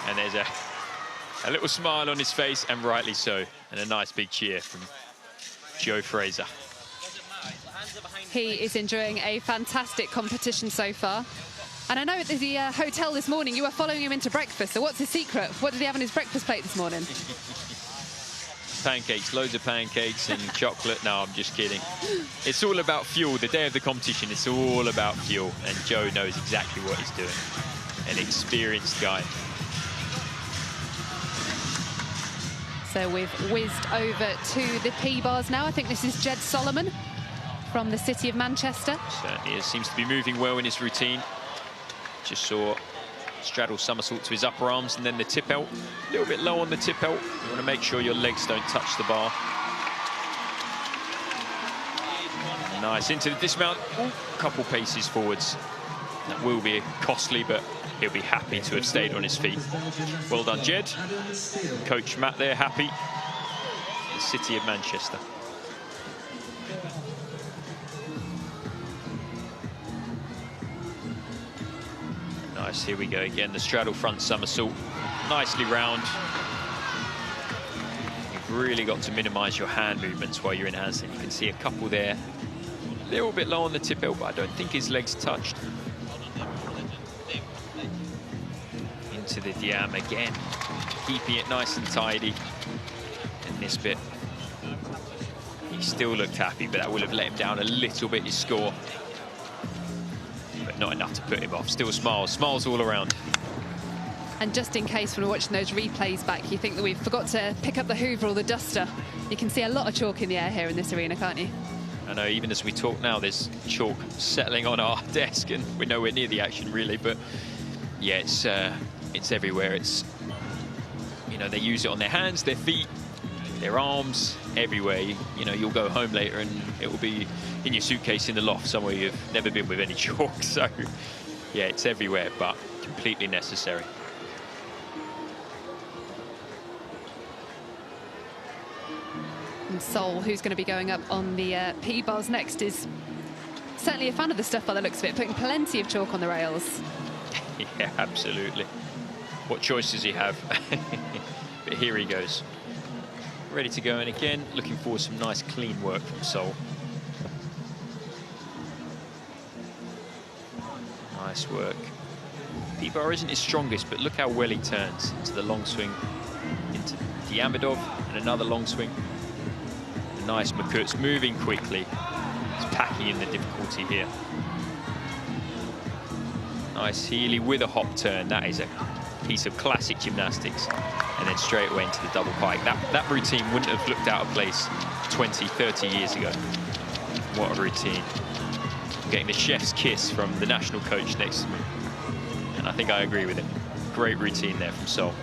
[SPEAKER 5] And there's a little smile on his face, and rightly so. And a nice big cheer from Jo Fraser.
[SPEAKER 4] He is enjoying a fantastic competition so far. And I know at the hotel this morning you were following him into breakfast, so what's his secret? What did he have on his breakfast plate this morning?
[SPEAKER 5] Pancakes, loads of pancakes and chocolate. No, I'm just kidding. It's all about fuel. The day of the competition, it's all about fuel. And Jo knows exactly what he's doing. An experienced guy.
[SPEAKER 4] So we've whizzed over to the P-bars now. I think this is Jed Solomon from the city of Manchester.
[SPEAKER 5] Certainly is. Seems to be moving well in his routine. Just saw straddle somersault to his upper arms and then the tip out. A little bit low on the tip out. You want to make sure your legs don't touch the bar. Nice into the dismount. Ooh, couple paces forwards. That will be costly, but he'll be happy to have stayed on his feet. Well done, Jed. Coach Matt there, happy. The city of Manchester. Nice, here we go again. The straddle front somersault. Nicely round. You've really got to minimize your hand movements while you're in handstand. You can see a couple there. A little bit low on the tip hill, but I don't think his legs touched. Into the Diam again. Keeping it nice and tidy. And this bit, he still looked happy, but that will have let him down a little bit, his score. But not enough to put him off. Still smiles all around.
[SPEAKER 4] And just in case when we're watching those replays back, you think that we forgot to pick up the Hoover or the duster. You can see a lot of chalk in the air here in this arena, can't you?
[SPEAKER 5] I know, even as we talk now, there's chalk settling on our desk and we're nowhere near the action really, but yeah, it's everywhere. It's, you know, they use it on their hands, their feet, their arms, everywhere. You know, you'll go home later and it will be in your suitcase in the loft somewhere you've never been with any chalk. So yeah, it's everywhere, but completely necessary.
[SPEAKER 4] And Sol, who's going to be going up on the P-bars next, is certainly a fan of the stuff by the looks of it, putting plenty of chalk on the rails.
[SPEAKER 5] Yeah, absolutely. What choice does he have? But here he goes. Ready to go, and again, looking for some nice clean work from Sol. Nice work. P-bar isn't his strongest, but look how well he turns into the long swing, into Diamidov, and another long swing. A nice Makut's moving quickly. He's packing in the difficulty here. Nice Healy with a hop turn. That is a piece of classic gymnastics. And then straight away into the double pike. That routine wouldn't have looked out of place 20, 30 years ago. What a routine. Getting the chef's kiss from the national coach next to me. And I think I agree with him. Great routine there from Sol.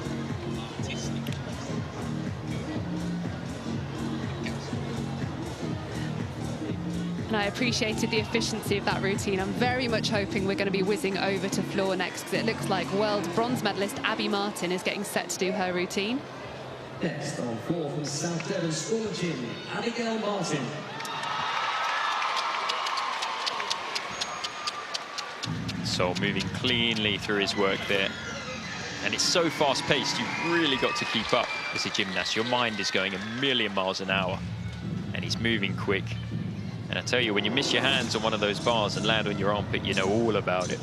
[SPEAKER 4] And I appreciated the efficiency of that routine. I'm very much hoping we're going to be whizzing over to floor next, because it looks like world bronze medalist Abby Martin is getting set to do her routine.
[SPEAKER 11] Next on floor from South Devon School of Gym, Abigail Martin.
[SPEAKER 5] Sol moving cleanly through his work there. And it's so fast-paced, you've really got to keep up as a gymnast. Your mind is going a million miles an hour, and he's moving quick. And I tell you, when you miss your hands on one of those bars and land on your armpit, you know all about it.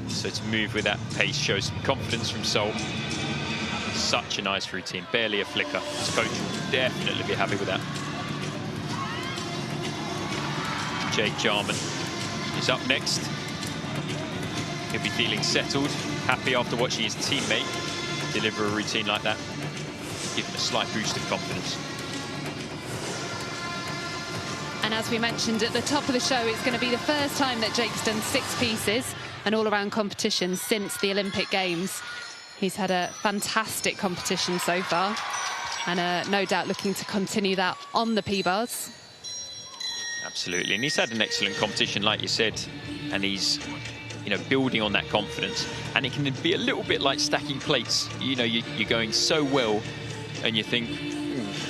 [SPEAKER 5] So to move with that pace shows some confidence from Sol. Such a nice routine, barely a flicker. His coach will definitely be happy with that. Jake Jarman is up next. He'll be feeling settled, happy after watching his teammate deliver a routine like that. Give him a slight boost of confidence.
[SPEAKER 4] And as we mentioned at the top of the show, it's going to be the first time that Jake's done 6 pieces, an all-around competition since the Olympic Games. He's had a fantastic competition so far, and no doubt looking to continue that on the P-bars.
[SPEAKER 5] Absolutely, and he's had an excellent competition, like you said, and he's, you know, building on that confidence. And it can be a little bit like stacking plates. You know, you're going so well, and you think,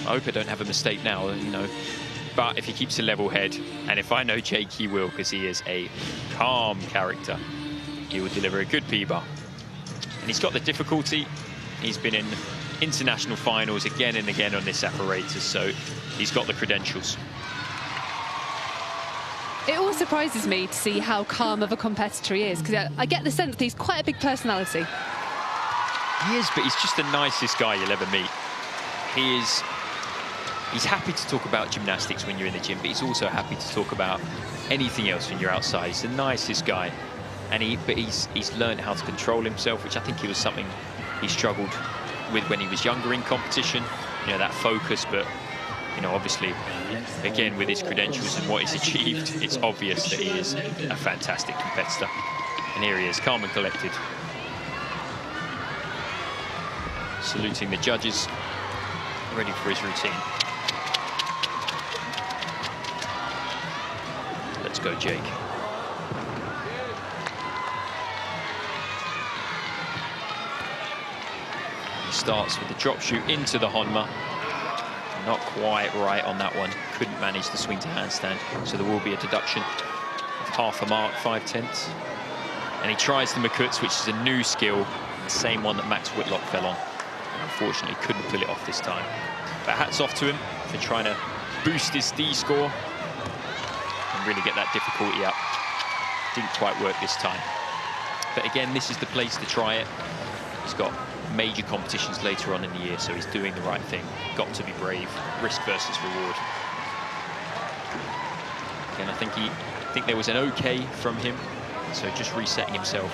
[SPEAKER 5] I hope I don't have a mistake now, you know. But if he keeps a level head, and if I know Jake, he will, because he is a calm character, he will deliver a good P-bar. And he's got the difficulty. He's been in international finals again and again on this apparatus, so he's got the credentials.
[SPEAKER 4] It always surprises me to see how calm of a competitor he is, because I get the sense that he's quite a big personality.
[SPEAKER 5] He is, but he's just the nicest guy you'll ever meet. He's happy to talk about gymnastics when you're in the gym, but he's also happy to talk about anything else when you're outside. He's the nicest guy, and he's learned how to control himself, which I think it was something he struggled with when he was younger in competition. You know, that focus, but you know, obviously, again, with his credentials and what he's achieved, it's obvious that he is a fantastic competitor. And here he is, calm and collected. Saluting the judges, ready for his routine. Let's go, Jake. He starts with the drop shoot into the Honma. Not quite right on that one. Couldn't manage the swing to handstand, so there will be a deduction of half a mark, 5/10. And he tries the Makuts, which is a new skill, the same one that Max Whitlock fell on. Unfortunately, couldn't pull it off this time. But hats off to him for trying to boost his D score and really get that difficulty up. Didn't quite work this time. But again, this is the place to try it. He's got major competitions later on in the year, so he's doing the right thing. Got to be brave, risk versus reward. And I think there was an okay from him, so just resetting himself,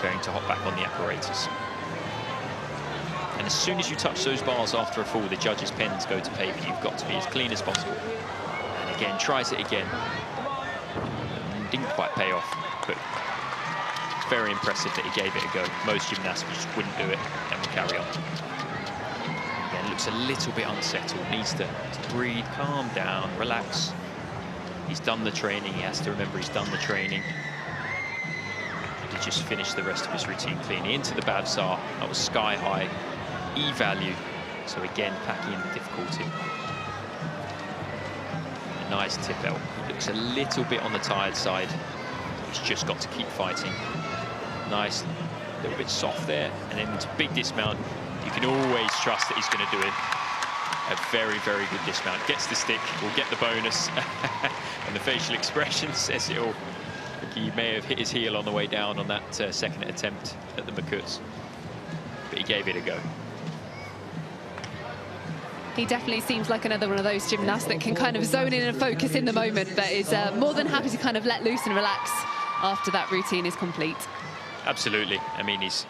[SPEAKER 5] going to hop back on the apparatus. And as soon as you touch those bars after a fall, the judges' pens go to paper. You've got to be as clean as possible. And again, tries it again. Didn't quite pay off, but very impressive that he gave it a go. Most gymnasts just wouldn't do it and will carry on. Again, looks a little bit unsettled. Needs to breathe, calm down, relax. He's done the training. He has to remember he's done the training. He just finished the rest of his routine cleanly. Into the Bavsar. That was sky high. E value. So again, packing in the difficulty. A nice tip out. He looks a little bit on the tired side. He's just got to keep fighting. Nice, a little bit soft there, and then into big dismount. You can always trust that he's going to do it. A very, very good dismount. Gets the stick, will get the bonus, and the facial expression says it all. He may have hit his heel on the way down on that second attempt at the Makuts, but he gave it a go.
[SPEAKER 4] He definitely seems like another one of those gymnasts that can kind of zone in and focus in the moment, but is more than happy to kind of let loose and relax after that routine is complete.
[SPEAKER 5] Absolutely. I mean, he's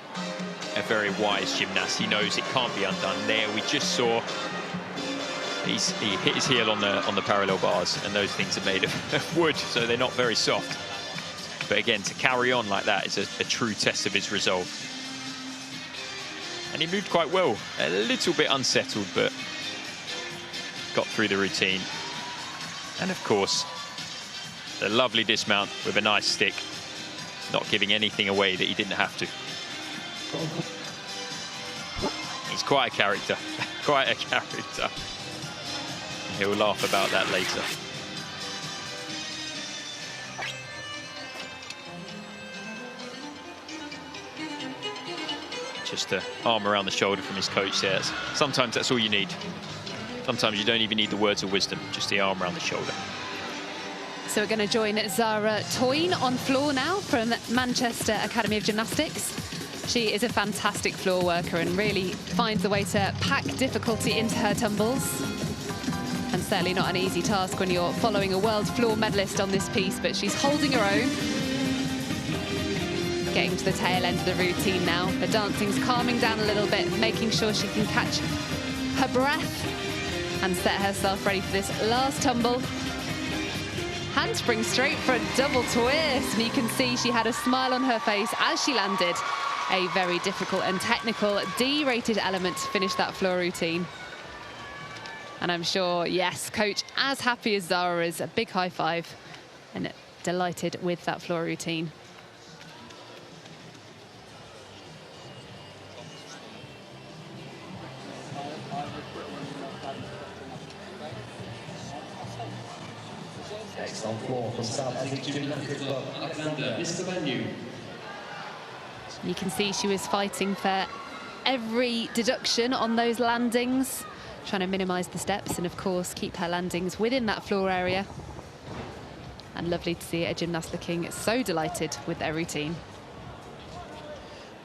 [SPEAKER 5] a very wise gymnast. He knows it can't be undone. There, we just saw he hit his heel on the parallel bars, and those things are made of wood, so they're not very soft. But again, to carry on like that is a true test of his resolve. And he moved quite well. A little bit unsettled, but got through the routine. And of course, a lovely dismount with a nice stick, not giving anything away that he didn't have to. He's quite a character, quite a character. He'll laugh about that later. Just the arm around the shoulder from his coach there. Sometimes that's all you need. Sometimes you don't even need the words of wisdom, just the arm around the shoulder.
[SPEAKER 4] So we're going to join Zara Toyne on floor now from Manchester Academy of Gymnastics. She is a fantastic floor worker and really finds a way to pack difficulty into her tumbles. And certainly not an easy task when you're following a world floor medalist on this piece, but she's holding her own. Getting to the tail end of the routine now. The dancing's calming down a little bit, making sure she can catch her breath and set herself ready for this last tumble. Handspring straight for a double twist. And you can see she had a smile on her face as she landed. A very difficult and technical D-rated element to finish that floor routine. And I'm sure, yes, coach as happy as Zara is. A big high five and delighted with that floor routine.
[SPEAKER 11] Next on floor from South Essex Gymnastics Club, Alexander, Mr. Venue.
[SPEAKER 4] You can see she was fighting for every deduction on those landings, trying to minimise the steps and, of course, keep her landings within that floor area. And lovely to see a gymnast looking so delighted with their routine.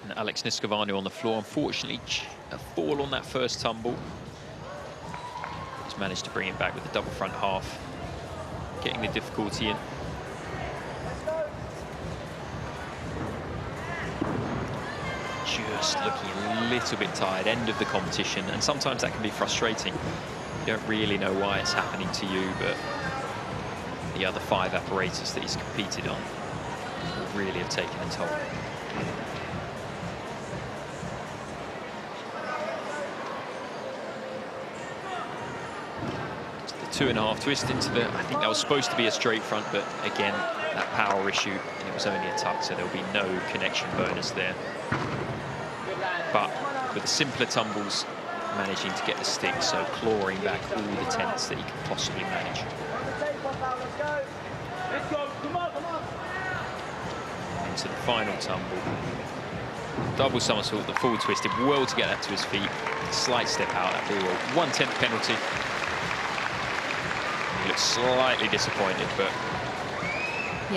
[SPEAKER 5] And Alex Niscovanu on the floor, unfortunately, a fall on that first tumble. He's managed to bring it back with the double front half, getting the difficulty in. Just looking a little bit tired, end of the competition, and sometimes that can be frustrating. You don't really know why it's happening to you, but the other 5 apparatus that he's competed on will really have taken a toll. The 2.5 twist into the, I think that was supposed to be a straight front, but again, that power issue, and it was only a tuck, so there'll be no connection bonus there. But with the simpler tumbles, managing to get the stick, so clawing back all the tenets that he could possibly manage. Into the final tumble. Double somersault, the full twist, did well to get that to his feet. Slight step out, that ball, 1/10 penalty. He looked slightly disappointed, but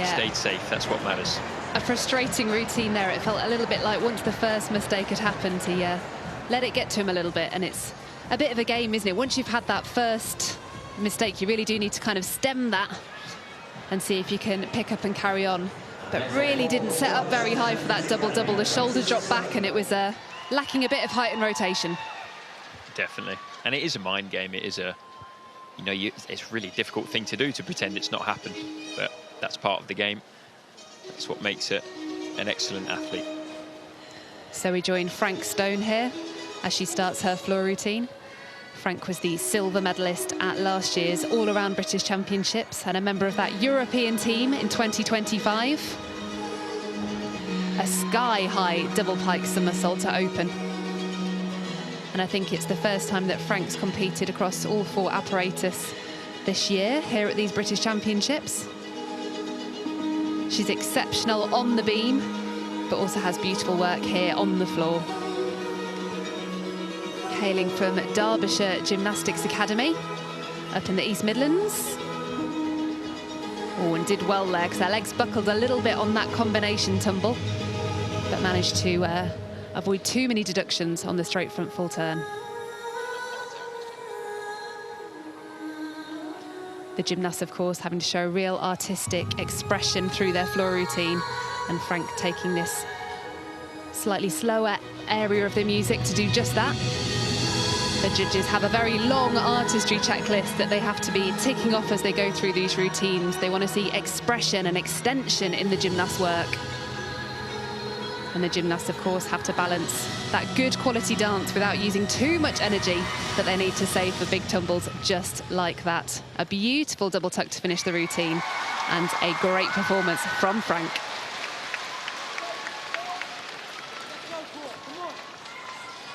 [SPEAKER 5] stayed safe, that's what matters.
[SPEAKER 4] A frustrating routine there. It felt a little bit like once the first mistake had happened, he let it get to him a little bit, and it's a bit of a game, isn't it? Once you've had that first mistake, you really do need to kind of stem that and see if you can pick up and carry on. But really didn't set up very high for that double-double. The shoulder dropped back, and it was lacking a bit of height and rotation.
[SPEAKER 5] Definitely, and it is a mind game. It is a, you know, it's a really difficult thing to do, to pretend it's not happened, but that's part of the game. That's what makes it an excellent athlete.
[SPEAKER 4] So we join Frank Stone here as she starts her floor routine. Frank was the silver medalist at last year's all-around British Championships and a member of that European team in 2025. A sky-high double pike somersault to open. And I think it's the first time that Frank's competed across all 4 apparatus this year here at these British Championships. She's exceptional on the beam, but also has beautiful work here on the floor. Hailing from Derbyshire Gymnastics Academy, up in the East Midlands. Oh, and did well there, because her legs buckled a little bit on that combination tumble, but managed to avoid too many deductions on the straight front full turn. The gymnasts, of course, having to show real artistic expression through their floor routine, and Frank taking this slightly slower area of the music to do just that. The judges have a very long artistry checklist that they have to be ticking off as they go through these routines. They want to see expression and extension in the gymnast's work. And the gymnasts, of course, have to balance that good quality dance without using too much energy that they need to save for big tumbles just like that. A beautiful double tuck to finish the routine, and a great performance from Frank.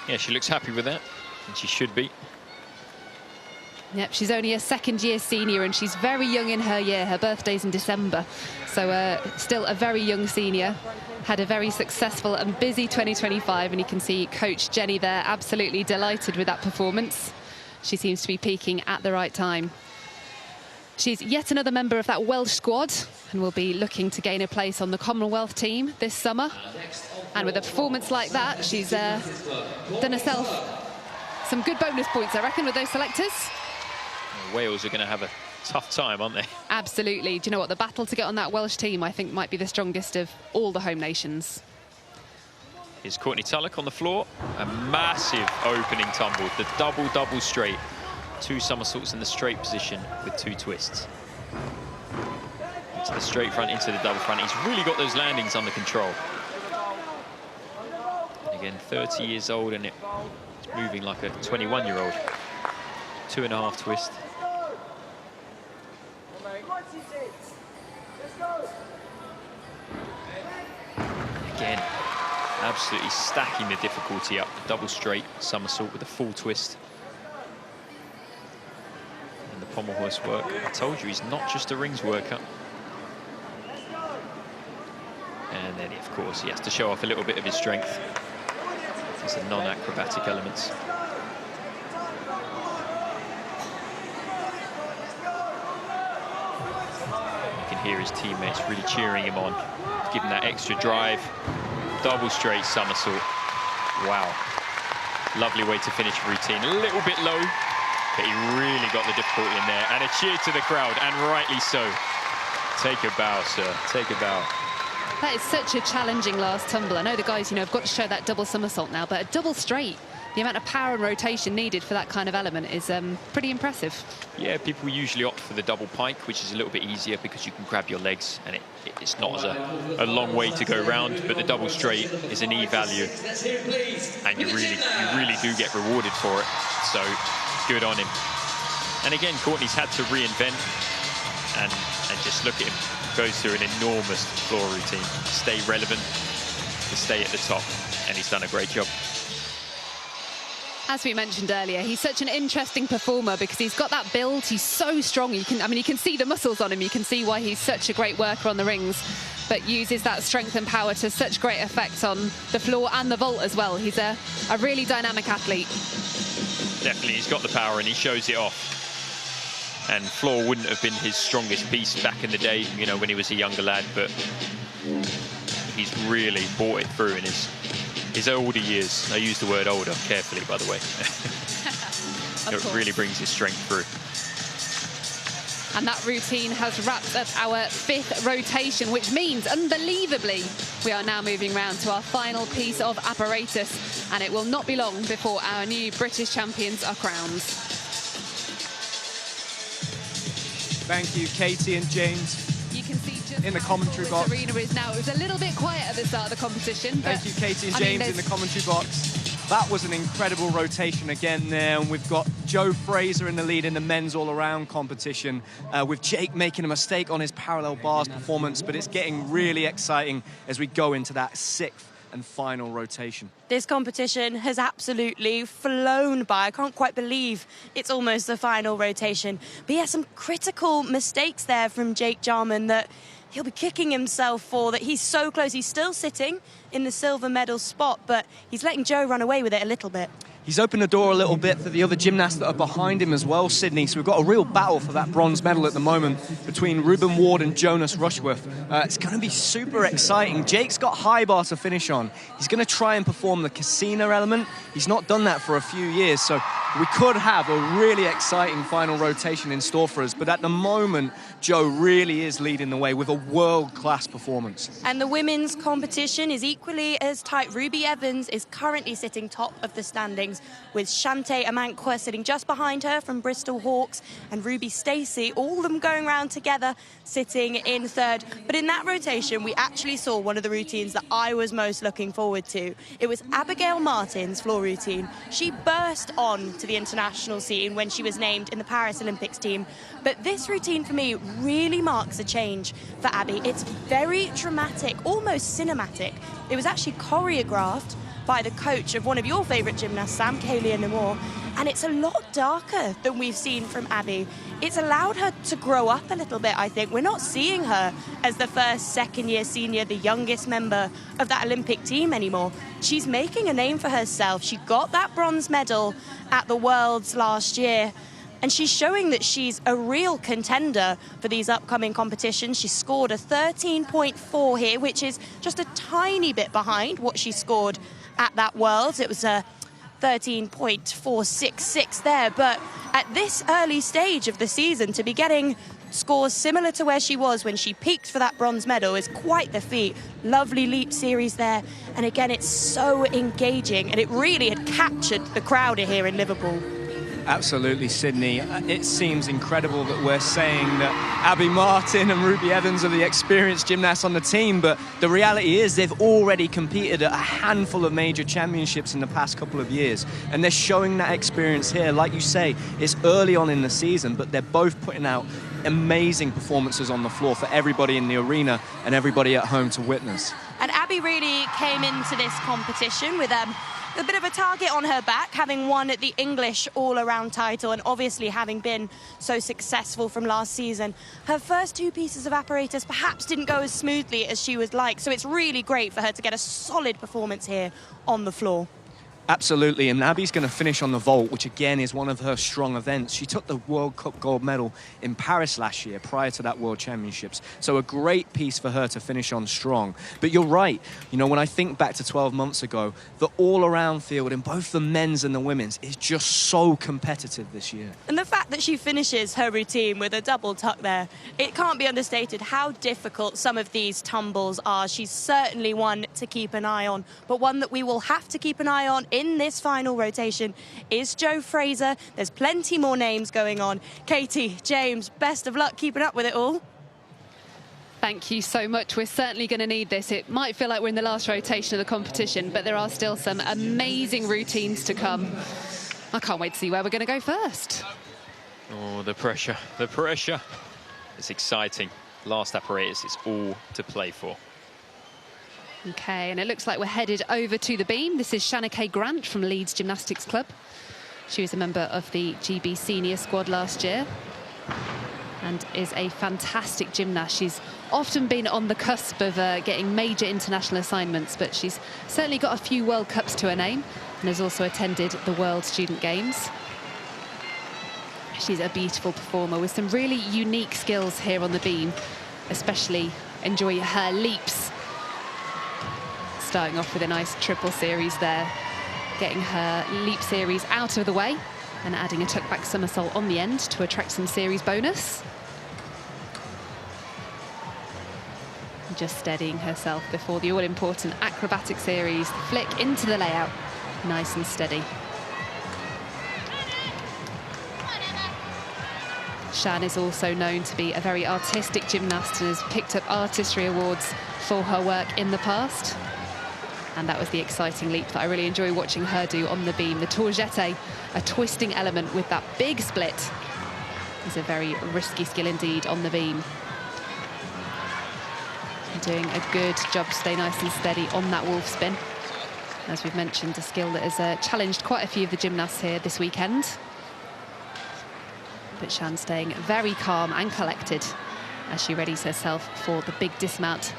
[SPEAKER 5] Yeah, she looks happy with that, and she should be.
[SPEAKER 4] Yep, she's only a second-year senior and she's very young in her year. Her birthday's in December, so still a very young senior. Had a very successful and busy 2025, and you can see Coach Jenny there absolutely delighted with that performance. She seems to be peaking at the right time. She's yet another member of that Welsh squad and will be looking to gain a place on the Commonwealth team this summer. And with a performance like that, she's done herself some good bonus points, I reckon, with those selectors.
[SPEAKER 5] Wales are going to have a tough time, aren't they?
[SPEAKER 4] Absolutely. Do you know what? The battle to get on that Welsh team, I think, might be the strongest of all the home nations.
[SPEAKER 5] Here's Courtney Tulloch on the floor. A massive opening tumble. The double straight. 2 somersaults in the straight position with 2 twists. Into the straight front, into the double front. He's really got those landings under control. And again, 30 years old, and it's moving like a 21-year-old. 2.5 twist. Again, absolutely stacking the difficulty up. The double straight somersault with a full twist. And the pommel horse work. I told you, he's not just a rings worker. And then, of course, he has to show off a little bit of his strength. These are non-acrobatic elements. You can hear his teammates really cheering him on, giving that extra drive. Double straight somersault. Wow. Lovely way to finish a routine. A little bit low, but he really got the difficulty in there. And a cheer to the crowd, and rightly so. Take a bow, sir. Take a bow.
[SPEAKER 4] That is such a challenging last tumble. I know the guys, have got to show that double somersault now, but a double straight, the amount of power and rotation needed for that kind of element is pretty impressive.
[SPEAKER 5] Yeah, people usually opt for the double pike, which is a little bit easier because you can grab your legs and it's not a long way to go round. But the double straight is an E value, and you really do get rewarded for it. So good on him. And again, Courtney's had to reinvent and just look at him. Goes through an enormous floor routine, stay relevant, to stay at the top, and he's done a great job.
[SPEAKER 4] As we mentioned earlier, he's such an interesting performer because he's got that build. He's so strong. You can see the muscles on him. You can see why he's such a great worker on the rings, but uses that strength and power to such great effect on the floor and the vault as well. He's a really dynamic athlete.
[SPEAKER 5] Definitely, he's got the power and he shows it off. And floor wouldn't have been his strongest piece back in the day, when he was a younger lad, but he's really brought it through in his older years. I use the word older carefully, by the way. It really brings his strength through.
[SPEAKER 4] And that routine has wrapped up our 5th rotation, which means, unbelievably, we are now moving round to our final piece of apparatus, and it will not be long before our new British champions are crowned.
[SPEAKER 1] Thank you, Katie and James.
[SPEAKER 4] You can see just
[SPEAKER 1] in the commentary box.
[SPEAKER 4] Arena is now. It was a little bit quiet at the start of the competition.
[SPEAKER 1] Thank you, Katie and James, in the commentary box. That was an incredible rotation again there, and we've got Joe Fraser in the lead in the men's all-around competition, with Jake making a mistake on his parallel bars performance, but it's getting really exciting as we go into that 6th and final rotation.
[SPEAKER 2] This competition has absolutely flown by. I can't quite believe it's almost the final rotation. But yeah, some critical mistakes there from Jake Jarman that he'll be kicking himself for, that he's so close. He's still sitting in the silver medal spot, but he's letting Joe run away with it a little bit.
[SPEAKER 1] He's opened the door a little bit for the other gymnasts that are behind him as well, Sydney. So we've got a real battle for that bronze medal at the moment between Ruben Ward and Jonas Rushworth. It's going to be super exciting. Jake's got high bar to finish on. He's going to try and perform the Cassina element. He's not done that for a few years, so we could have a really exciting final rotation in store for us. But at the moment, Joe really is leading the way with a world-class performance.
[SPEAKER 2] And the women's competition is equally as tight. Ruby Evans is currently sitting top of the standings, with Shante Amankwa sitting just behind her from Bristol Hawks, and Ruby Stacey, all of them going round together, sitting in 3rd. But in that rotation, we actually saw one of the routines that I was most looking forward to. It was Abigail Martin's floor routine. She burst on to the international scene when she was named in the Paris Olympics team. But this routine for me really marks a change for Abby. It's very dramatic, almost cinematic. It was actually choreographed by the coach of one of your favourite gymnasts, Sam, Kaylee Namor, and it's a lot darker than we've seen from Abby. It's allowed her to grow up a little bit, I think. We're not seeing her as the first, second-year senior, the youngest member of that Olympic team anymore. She's making a name for herself. She got that bronze medal at the Worlds last year, and she's showing that she's a real contender for these upcoming competitions. She scored a 13.4 here, which is just a tiny bit behind what she scored at that Worlds. It was a 13.466 there, but at this early stage of the season, to be getting scores similar to where she was when she peaked for that bronze medal is quite the feat. Lovely leap series there, and again, it's so engaging, and it really had captured the crowd here in Liverpool.
[SPEAKER 1] Absolutely, Sydney. It seems incredible that we're saying that Abby Martin and Ruby Evans are the experienced gymnasts on the team, but the reality is they've already competed at a handful of major championships in the past couple of years, and they're showing that experience here. Like you say, it's early on in the season, but they're both putting out amazing performances on the floor for everybody in the arena and everybody at home to witness.
[SPEAKER 2] And Abby really came into this competition with a bit of a target on her back, having won the English all-around title and obviously having been so successful from last season. Her first two pieces of apparatus perhaps didn't go as smoothly as she would like, so it's really great for her to get a solid performance here on the floor.
[SPEAKER 1] Absolutely, and Abby's going to finish on the vault, which again is one of her strong events. She took the World Cup gold medal in Paris last year, prior to that World Championships. So a great piece for her to finish on strong. But you're right, you know, when I think back to 12 months ago, the all-around field in both the men's and the women's is just so competitive this year.
[SPEAKER 2] And the fact that she finishes her routine with a double tuck there, it can't be understated how difficult some of these tumbles are. She's certainly one to keep an eye on, but one that we will have to keep an eye on in this final rotation is Jo Fraser. There's plenty more names going on. Katie, James, best of luck keeping up with it all.
[SPEAKER 4] Thank you so much. We're certainly going to need this. It might feel like we're in the last rotation of the competition, but there are still some amazing routines to come. I can't wait to see where we're going to go first.
[SPEAKER 5] Oh, the pressure, the pressure. It's exciting. Last apparatus, it's all to play for.
[SPEAKER 4] Okay, and it looks like we're headed over to the beam. This is Shanna K. Grant from Leeds Gymnastics Club. She was a member of the GB senior squad last year and is a fantastic gymnast. She's often been on the cusp of getting major international assignments, but she's certainly got a few World Cups to her name and has also attended the World Student Games. She's a beautiful performer with some really unique skills here on the beam, especially enjoy her leaps. Starting off with a nice triple series there, getting her leap series out of the way and adding a tuck back somersault on the end to attract some series bonus. Just steadying herself before the all-important acrobatic series, flick into the layout, nice and steady. Shan is also known to be a very artistic gymnast and has picked up artistry awards for her work in the past. And that was the exciting leap that I really enjoy watching her do on the beam. The tourgette, a twisting element with that big split, is a very risky skill indeed on the beam. Doing a good job to stay nice and steady on that wolf spin. As we've mentioned, a skill that has challenged quite a few of the gymnasts here this weekend. But Shan staying very calm and collected as she readies herself for the big dismount.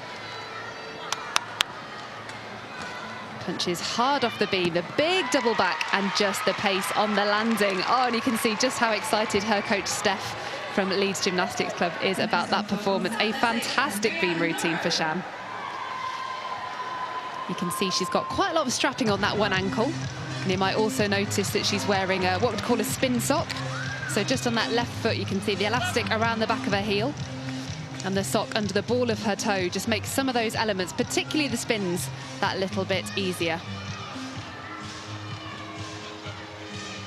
[SPEAKER 4] Punches hard off the beam, the big double back, and just the pace on the landing. Oh, and you can see just how excited her coach Steph from Leeds Gymnastics Club is about that performance. A fantastic beam routine for Shan. You can see she's got quite a lot of strapping on that one ankle. And you might also notice that she's wearing what we'd call a spin sock. So just on that left foot, you can see the elastic around the back of her heel. And the sock under the ball of her toe just makes some of those elements, particularly the spins, that little bit easier.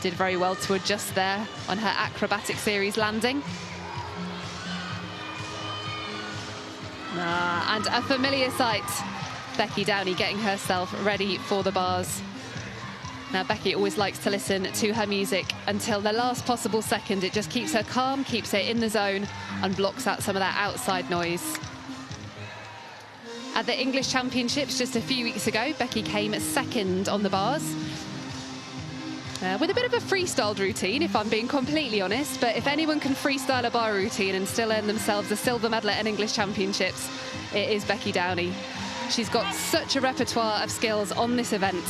[SPEAKER 4] Did very well to adjust there on her acrobatic series landing. And a familiar sight, Becky Downey getting herself ready for the bars. Now, Becky always likes to listen to her music until the last possible second. It just keeps her calm, keeps her in the zone, and blocks out some of that outside noise. At the English Championships just a few weeks ago, Becky came second on the bars. With a bit of a freestyled routine, if I'm being completely honest, but if anyone can freestyle a bar routine and still earn themselves a silver medal at an English Championships, it is Becky Downey. She's got such a repertoire of skills on this event.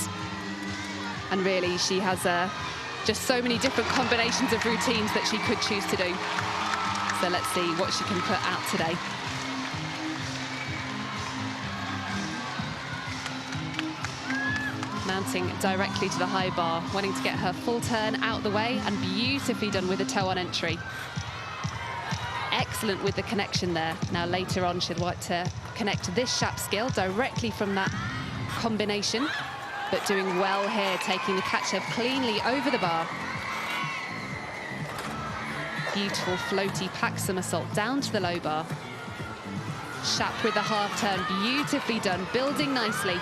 [SPEAKER 4] And really, she has just so many different combinations of routines that she could choose to do. So let's see what she can put out today. Mounting directly to the high bar, wanting to get her full turn out the way, and beautifully done with a toe on entry. Excellent with the connection there. Now later on she'd like to connect this shap skill directly from that combination, but doing well here, taking the catch up cleanly over the bar. Beautiful floaty pack somersault down to the low bar. Shap with the half turn, beautifully done, building nicely.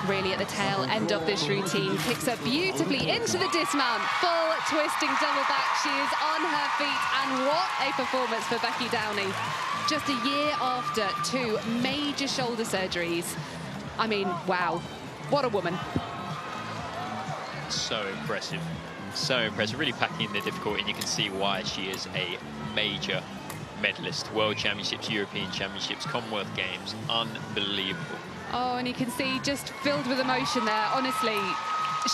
[SPEAKER 4] Really at the tail end of this routine, picks up beautifully into the dismount, full twisting double back. She is on her feet, and what a performance for Becky Downey. Just a year after 2 major shoulder surgeries. I mean, wow, what a woman.
[SPEAKER 5] So impressive, really packing in the difficulty, and you can see why she is a major medalist. World Championships, European Championships, Commonwealth Games, unbelievable.
[SPEAKER 4] Oh, and you can see just filled with emotion there. Honestly,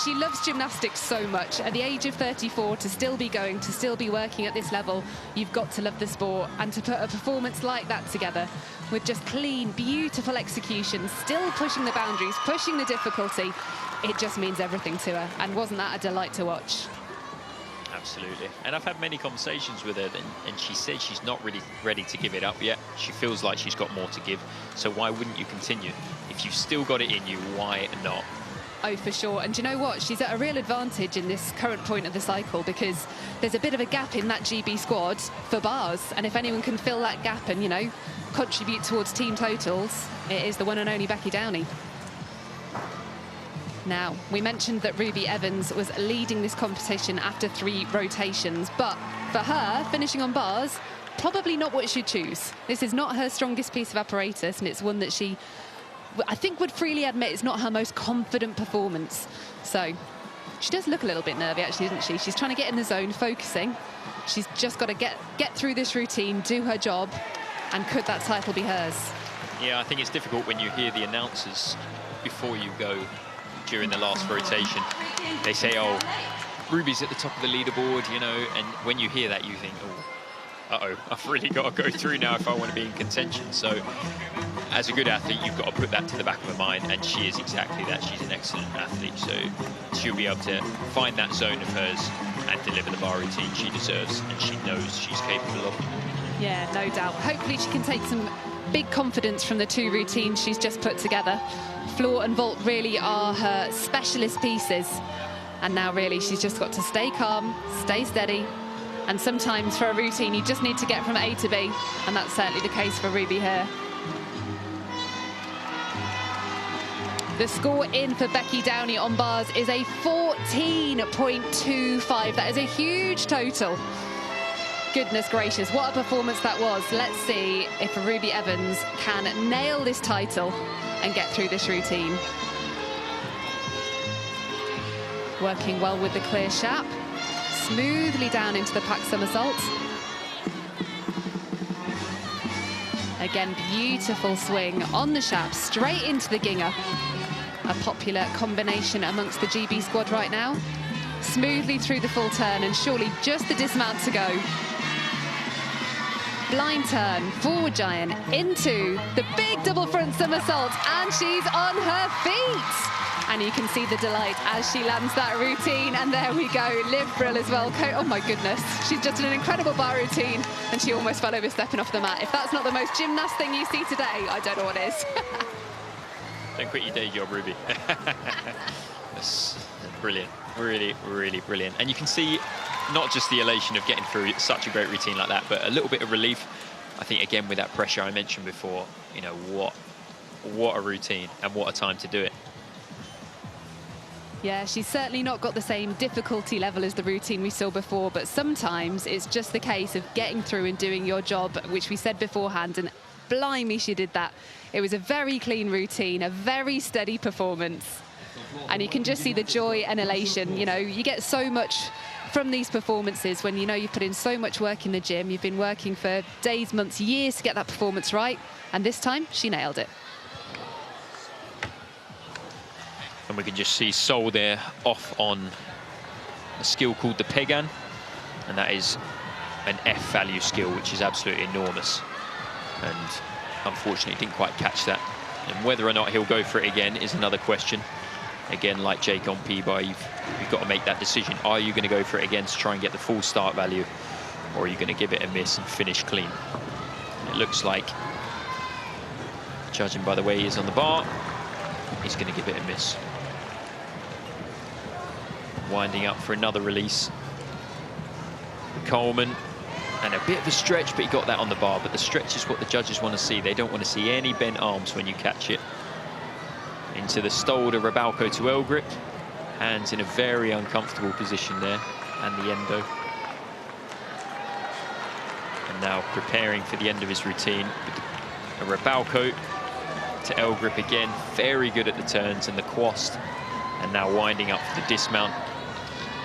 [SPEAKER 4] she loves gymnastics so much. At the age of 34, to still be going, to still be working at this level, you've got to love the sport. And to put a performance like that together with just clean, beautiful execution, still pushing the boundaries, pushing the difficulty, it just means everything to her. And wasn't that a delight to watch?
[SPEAKER 5] Absolutely. And I've had many conversations with her, and she said she's not really ready to give it up yet. She feels like she's got more to give. So why wouldn't you continue? If you've still got it in you, why not?
[SPEAKER 4] Oh, for sure. And do you know what? She's at a real advantage in this current point of the cycle, because there's a bit of a gap in that GB squad for bars. And if anyone can fill that gap and, you know, contribute towards team totals, it is the one and only Becky Downey. Now, we mentioned that Ruby Evans was leading this competition after 3 rotations, but for her, finishing on bars, probably not what she'd choose. This is not her strongest piece of apparatus, and it's one that she, I think, would freely admit is not her most confident performance. So she does look a little bit nervy, actually, doesn't she? She's trying to get in the zone, focusing. She's just got to get through this routine, do her job, and could that title be hers?
[SPEAKER 5] Yeah, I think it's difficult when you hear the announcers before you go during the last rotation. They say, oh, Ruby's at the top of the leaderboard, you know, and when you hear that, you think, oh, uh-oh, I've really got to go through now if I want to be in contention. So as a good athlete, you've got to put that to the back of her mind, and she is exactly that. She's an excellent athlete, so she'll be able to find that zone of hers and deliver the bar routine she deserves, and she knows she's capable of.
[SPEAKER 4] Yeah, no doubt. Hopefully she can take some big confidence from the 2 routines she's just put together. Floor and vault really are her specialist pieces. And now really she's just got to stay calm, stay steady. And sometimes for a routine, you just need to get from A to B. And that's certainly the case for Ruby here. The score in for Becky Downey on bars is a 14.25. That is a huge total. Goodness gracious, what a performance that was. Let's see if Ruby Evans can nail this title and get through this routine. Working well with the clear shap. Smoothly down into the pack somersault. Again, beautiful swing on the shap, straight into the ginger. A popular combination amongst the GB squad right now. Smoothly through the full turn, and surely just the dismount to go. Blind turn, forward giant, into the big double front somersault, and she's on her feet. And you can see the delight as she lands that routine, and there we go, Liv Brill as well. Oh my goodness, she's just done an incredible bar routine, and she almost fell over stepping off the mat. If that's not the most gymnast thing you see today, I don't know what is.
[SPEAKER 5] Don't quit your day job, Ruby. That's brilliant, really, really brilliant. And you can see not just the elation of getting through such a great routine like that, but a little bit of relief. I think, again, with that pressure I mentioned before, you know, what a routine and what a time to do it.
[SPEAKER 4] Yeah, she's certainly not got the same difficulty level as the routine we saw before, but sometimes it's just the case of getting through and doing your job, which we said beforehand, and blimey, she did that. It was a very clean routine, a very steady performance. And you can just see the joy and elation. You know, you get so much from these performances when you know you've put in so much work in the gym. You've been working for days, months, years to get that performance right. And this time, she nailed it.
[SPEAKER 12] And we can just see Sol there off on a skill called the Pegan. And that is an F value skill, which is absolutely enormous. And unfortunately didn't quite catch that. And whether or not he'll go for it again is another question. Again, like Jake on P-bar, you've got to make that decision. Are you going to go for it again to try and get the full start value? Or are you going to give it a miss and finish clean? It looks like, judging by the way he is on the bar, he's going to give it a miss. Winding up for another release. Coleman, and a bit of a stretch, but he got that on the bar. But the stretch is what the judges want to see. They don't want to see any bent arms when you catch it. Into the Stolder Rabalko to L grip. Hands in a very uncomfortable position there, and the endo. And now preparing for the end of his routine. A Rabalko to L grip again. Very good at the turns and the quast. And now winding up for the dismount.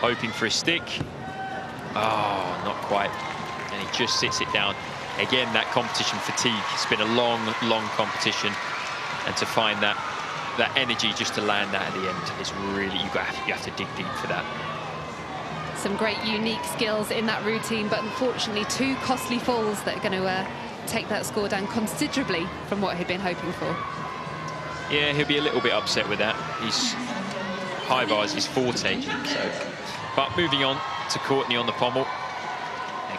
[SPEAKER 12] Hoping for a stick. Oh, not quite. And he just sits it down. Again, that competition fatigue. It's been a long, long competition. And to find that energy just to land that at the end is really, you have to dig deep for that.
[SPEAKER 4] Some great unique skills in that routine, but unfortunately 2 costly falls that are going to take that score down considerably from what he'd been hoping for.
[SPEAKER 12] Yeah, he'll be a little bit upset with that. He's high bar is his forte. So, but moving on to Courtney on the pommel.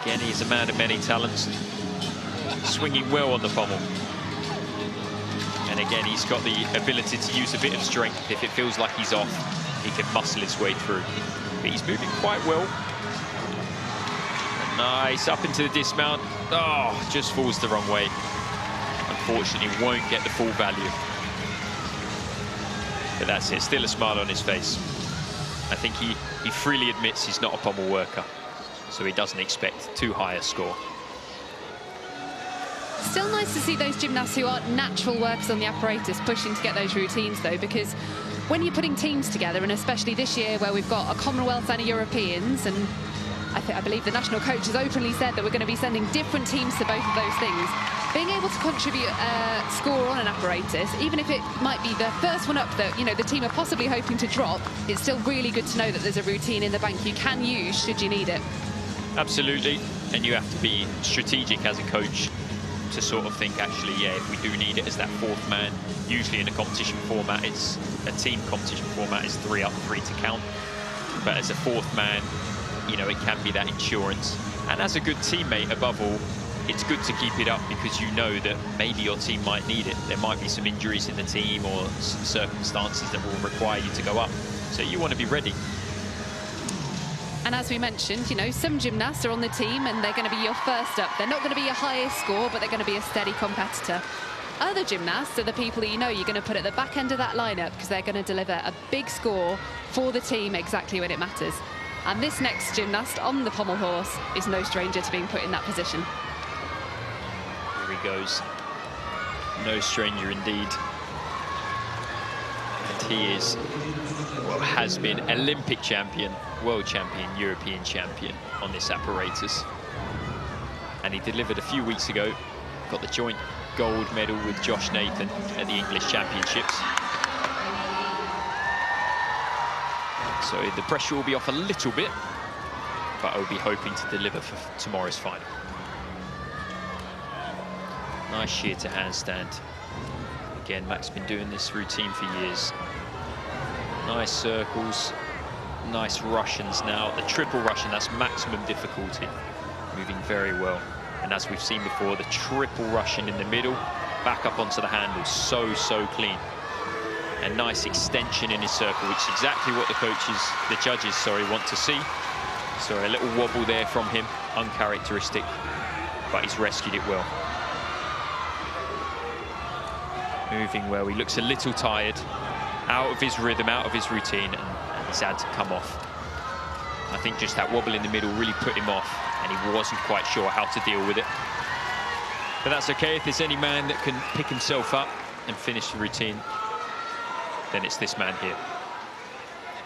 [SPEAKER 12] Again, he's a man of many talents. Swinging well on the pommel. And again, he's got the ability to use a bit of strength. If it feels like he's off, he can muscle his way through. But he's moving quite well. Nice, up into the dismount. Oh, just falls the wrong way. Unfortunately, won't get the full value. But that's it, still a smile on his face. I think he freely admits he's not a pommel worker, so he doesn't expect too high a score.
[SPEAKER 4] Still nice to see those gymnasts who aren't natural workers on the apparatus pushing to get those routines, though, because when you're putting teams together, and especially this year where we've got a Commonwealth and a Europeans, and I believe the national coach has openly said that we're going to be sending different teams to both of those things, being able to contribute a score on an apparatus, even if it might be the first one up that, you know, the team are possibly hoping to drop, it's still really good to know that there's a routine in the bank you can use should you need it.
[SPEAKER 12] Absolutely, and you have to be strategic as a coach to sort of think, actually, yeah, if we do need it as that 4th man, usually in a competition format, it's a team competition format, is 3 up, 3 to count. But as a 4th man, you know, it can be that insurance. And as a good teammate, above all, it's good to keep it up because you know that maybe your team might need it. There might be some injuries in the team or some circumstances that will require you to go up. So you want to be ready.
[SPEAKER 4] And as we mentioned, you know, some gymnasts are on the team and they're going to be your first up. They're not going to be your highest score, but they're going to be a steady competitor. Other gymnasts are the people that you know you're going to put at the back end of that lineup because they're going to deliver a big score for the team exactly when it matters. And this next gymnast on the pommel horse is no stranger to being put in that position.
[SPEAKER 12] Here he goes. No stranger indeed. And he is, well, has been Olympic champion, world champion, European champion on this apparatus. And he delivered a few weeks ago, got the joint gold medal with Josh Nathan at the English Championships. So the pressure will be off a little bit, but I'll be hoping to deliver for tomorrow's final. Nice sheer to handstand. Again, Mac's been doing this routine for years. Nice circles, nice Russians now. The triple Russian, that's maximum difficulty. Moving very well. And as we've seen before, the triple Russian in the middle, back up onto the handle, so clean. And nice extension in his circle, which is exactly what the judges, want to see. So a little wobble there from him, uncharacteristic, but he's rescued it well. Moving well, he looks a little tired, out of his rhythm, out of his routine, and he's had to come off. I think just that wobble in the middle really put him off, and he wasn't quite sure how to deal with it. But that's okay. If there's any man that can pick himself up and finish the routine, then it's this man here.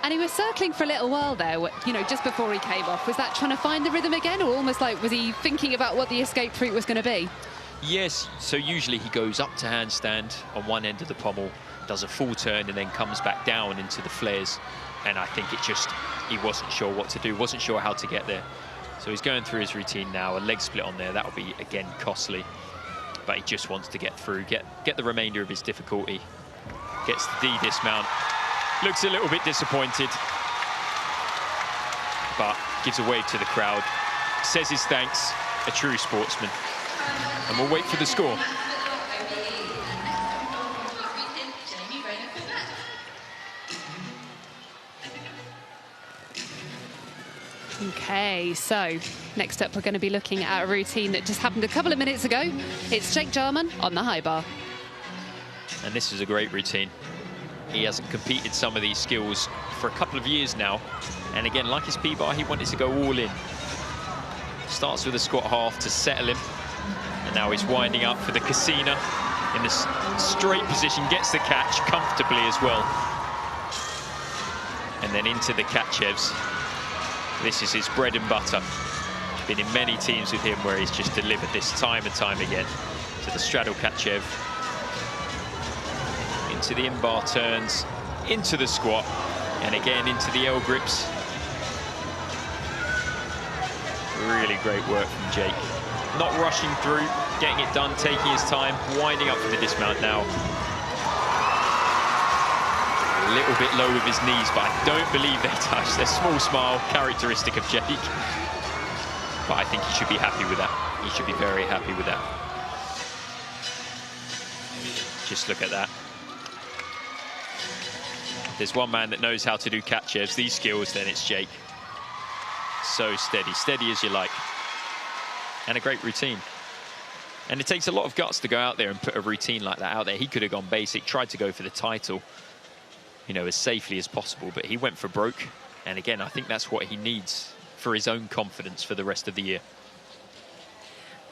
[SPEAKER 4] And he was circling for a little while there, you know, just before he came off. Was that trying to find the rhythm again, or almost like was he thinking about what the escape route was going to be?
[SPEAKER 12] Yes, so usually he goes up to handstand on one end of the pommel, does a full turn and then comes back down into the flares. And I think he wasn't sure what to do, wasn't sure how to get there. So he's going through his routine now, a leg split on there, that'll be, again, costly. But he just wants to get through, get the remainder of his difficulty. Gets the D dismount, looks a little bit disappointed, but gives a wave to the crowd, says his thanks, a true sportsman. And we'll wait for the score.
[SPEAKER 4] Okay, so next up we're going to be looking at a routine that just happened a couple of minutes ago. It's Jake Jarman on the high bar.
[SPEAKER 12] And this is a great routine. He hasn't competed some of these skills for a couple of years now. And again, like his P-bar, he wanted to go all in. Starts with a squat half to settle him. And now he's winding up for the Casina in this straight position, gets the catch comfortably as well. And then into the Kachevs. This is his bread and butter. Been in many teams with him where he's just delivered this time and time again. To the straddle Kachev. Into the in-bar turns, into the squat, and again into the L grips. Really great work from Jake. Not rushing through, getting it done, taking his time, winding up for the dismount now. A little bit low with his knees, but I don't believe they touch. Their small smile, characteristic of Jake. But I think he should be happy with that. He should be very happy with that. Just look at that. If there's one man that knows how to do Kachevs, these skills, then it's Jake. So steady, steady as you like. And a great routine. And it takes a lot of guts to go out there and put a routine like that out there. He could have gone basic, tried to go for the title, you know, as safely as possible, but he went for broke. And again, I think that's what he needs for his own confidence for the rest of the year.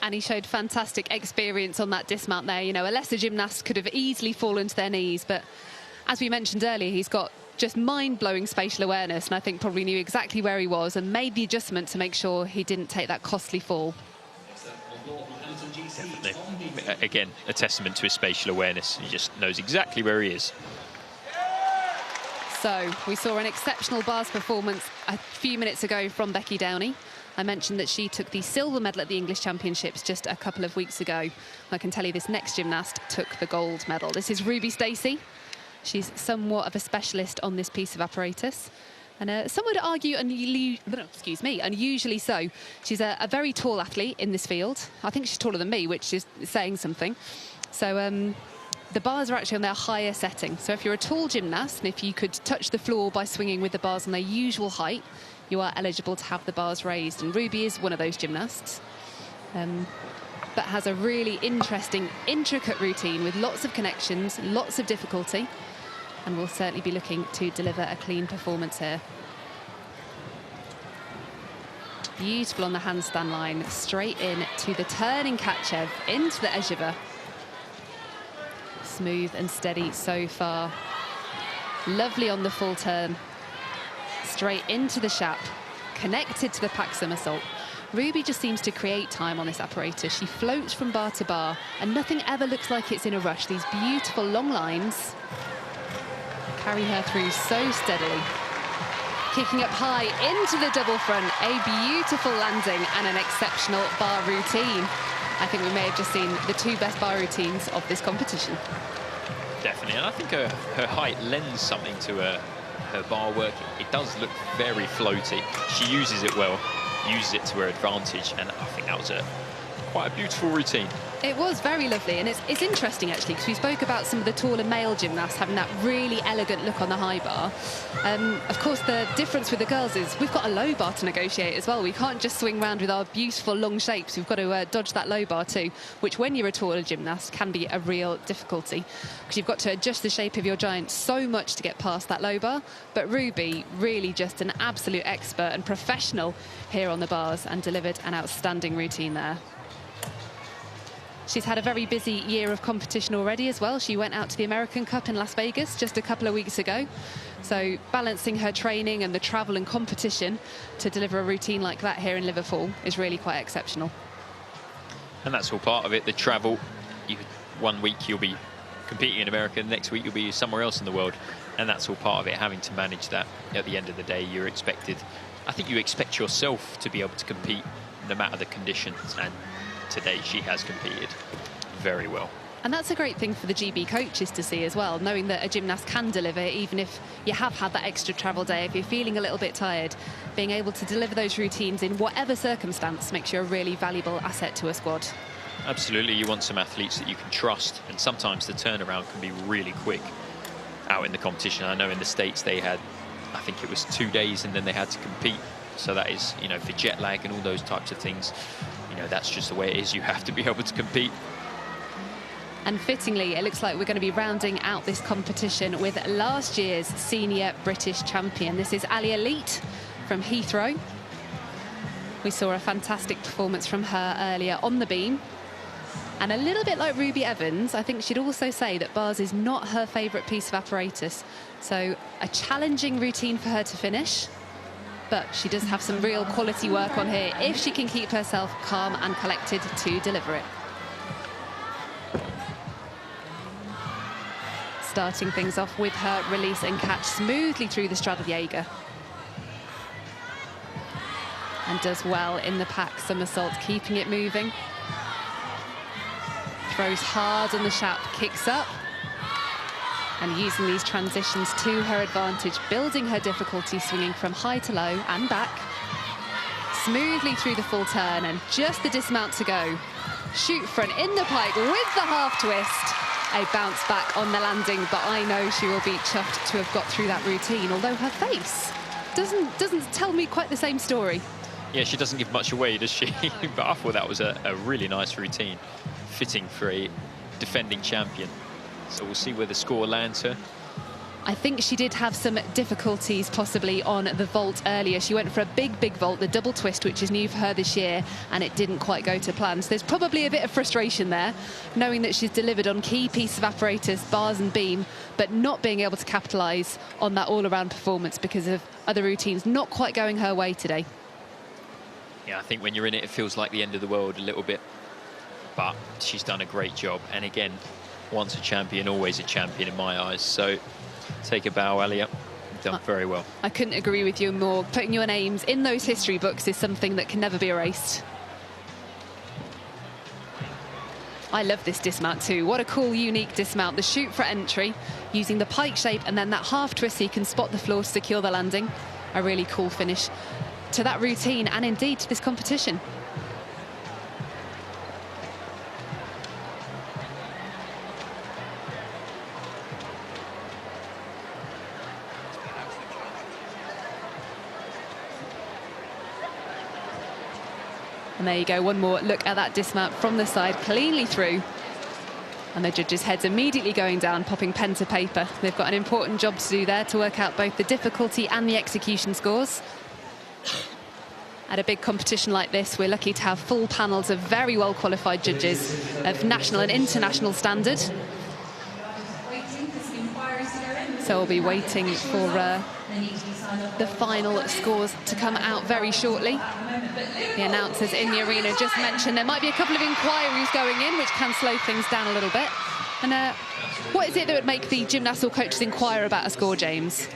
[SPEAKER 4] And he showed fantastic experience on that dismount there. You know, a lesser gymnast could have easily fallen to their knees, but as we mentioned earlier, he's got just mind-blowing spatial awareness, and I think probably knew exactly where he was and made the adjustment to make sure he didn't take that costly fall.
[SPEAKER 12] Definitely. Again, a testament to his spatial awareness. He just knows exactly where he is.
[SPEAKER 4] So we saw an exceptional bars performance a few minutes ago from Becky Downey. I mentioned that she took the silver medal at the English Championships just a couple of weeks ago. I can tell you this next gymnast took the gold medal. This is Ruby Stacey. She's somewhat of a specialist on this piece of apparatus. And some would argue, unusually so. She's a very tall athlete in this field. I think she's taller than me, which is saying something. So the bars are actually on their higher setting. So if you're a tall gymnast, and if you could touch the floor by swinging with the bars on their usual height, you are eligible to have the bars raised. And Ruby is one of those gymnasts. That has a really interesting, intricate routine with lots of connections, lots of difficulty. And we'll certainly be looking to deliver a clean performance here. Beautiful on the handstand line, straight in to the turning Kachev, into the Ejeva. Smooth and steady so far. Lovely on the full turn. Straight into the Shap, connected to the pack somersault. Ruby just seems to create time on this apparatus. She floats from bar to bar, and nothing ever looks like it's in a rush. These beautiful long lines carry her through so steadily. Kicking up high into the double front, a beautiful landing and an exceptional bar routine. I think we may have just seen the two best bar routines of this competition.
[SPEAKER 12] Definitely, and I think her height lends something to her bar work. It does look very floaty. She uses it well, uses it to her advantage, and I think that was quite a beautiful routine.
[SPEAKER 4] It was very lovely, and it's interesting actually, because we spoke about some of the taller male gymnasts having that really elegant look on the high bar. Of course, the difference with the girls is we've got a low bar to negotiate as well. We can't just swing around with our beautiful long shapes. We've got to dodge that low bar too, which when you're a taller gymnast can be a real difficulty, because you've got to adjust the shape of your giant so much to get past that low bar. But Ruby, really just an absolute expert and professional here on the bars, and delivered an outstanding routine there. She's had a very busy year of competition already as well. She went out to the American Cup in Las Vegas just a couple of weeks ago. So balancing her training and the travel and competition to deliver a routine like that here in Liverpool is really quite exceptional.
[SPEAKER 12] And that's all part of it, the travel. One week you'll be competing in America, the next week you'll be somewhere else in the world. And that's all part of it, having to manage that. At the end of the day, you're expected, I think you expect yourself to be able to compete no matter the conditions. And today she has competed very well.
[SPEAKER 4] And that's a great thing for the GB coaches to see as well, knowing that a gymnast can deliver even if you have had that extra travel day, if you're feeling a little bit tired. Being able to deliver those routines in whatever circumstance makes you a really valuable asset to a squad.
[SPEAKER 12] Absolutely, you want some athletes that you can trust, and sometimes the turnaround can be really quick out in the competition. I know in the States they had, I think it was 2 days and then they had to compete. So that is, you know, for jet lag and all those types of things, you know, that's just the way it is. You have to be able to compete.
[SPEAKER 4] And fittingly, it looks like we're going to be rounding out this competition with last year's senior British champion. This is Ali Elite from Heathrow. We saw a fantastic performance from her earlier on the beam. And a little bit like Ruby Evans, I think she'd also say that bars is not her favourite piece of apparatus. So a challenging routine for her to finish. But she does have some real quality work on here if she can keep herself calm and collected to deliver it. Starting things off with her release and catch smoothly through the Stradigliega. And does well in the pack somersault, keeping it moving. Throws hard on the shap, kicks up. And using these transitions to her advantage, building her difficulty, swinging from high to low and back. Smoothly through the full turn and just the dismount to go. Shoot front in the pike with the half twist. A bounce back on the landing, but I know she will be chuffed to have got through that routine, although her face doesn't tell me quite the same story.
[SPEAKER 12] Yeah, she doesn't give much away, does she? But I thought that was a really nice routine, fitting for a defending champion. So we'll see where the score lands her.
[SPEAKER 4] I think she did have some difficulties possibly on the vault earlier. She went for a big vault, the double twist, which is new for her this year, and it didn't quite go to plan. So there's probably a bit of frustration there, knowing that she's delivered on key pieces of apparatus, bars and beam, but not being able to capitalise on that all-around performance because of other routines not quite going her way today.
[SPEAKER 12] Yeah, I think when you're in it, it feels like the end of the world a little bit. But she's done a great job. And again, once a champion, always a champion in my eyes. So take a bow, Alia. You've done very well.
[SPEAKER 4] I couldn't agree with you more. Putting your names in those history books is something that can never be erased. I love this dismount too. What a cool, unique dismount. The shoot for entry, using the pike shape and then that half twist so you can spot the floor to secure the landing. A really cool finish to that routine and indeed to this competition. And there you go, one more look at that dismount from the side, cleanly through. And the judges' heads immediately going down, popping pen to paper. They've got an important job to do there to work out both the difficulty and the execution scores. At a big competition like this, we're lucky to have full panels of very well qualified judges of national and international standard. So we'll be waiting for the final scores to come out very shortly. The announcers in the arena just mentioned there might be a couple of inquiries going in, which can slow things down a little bit. And what is it that would make the gymnastical coaches inquire about a score, James?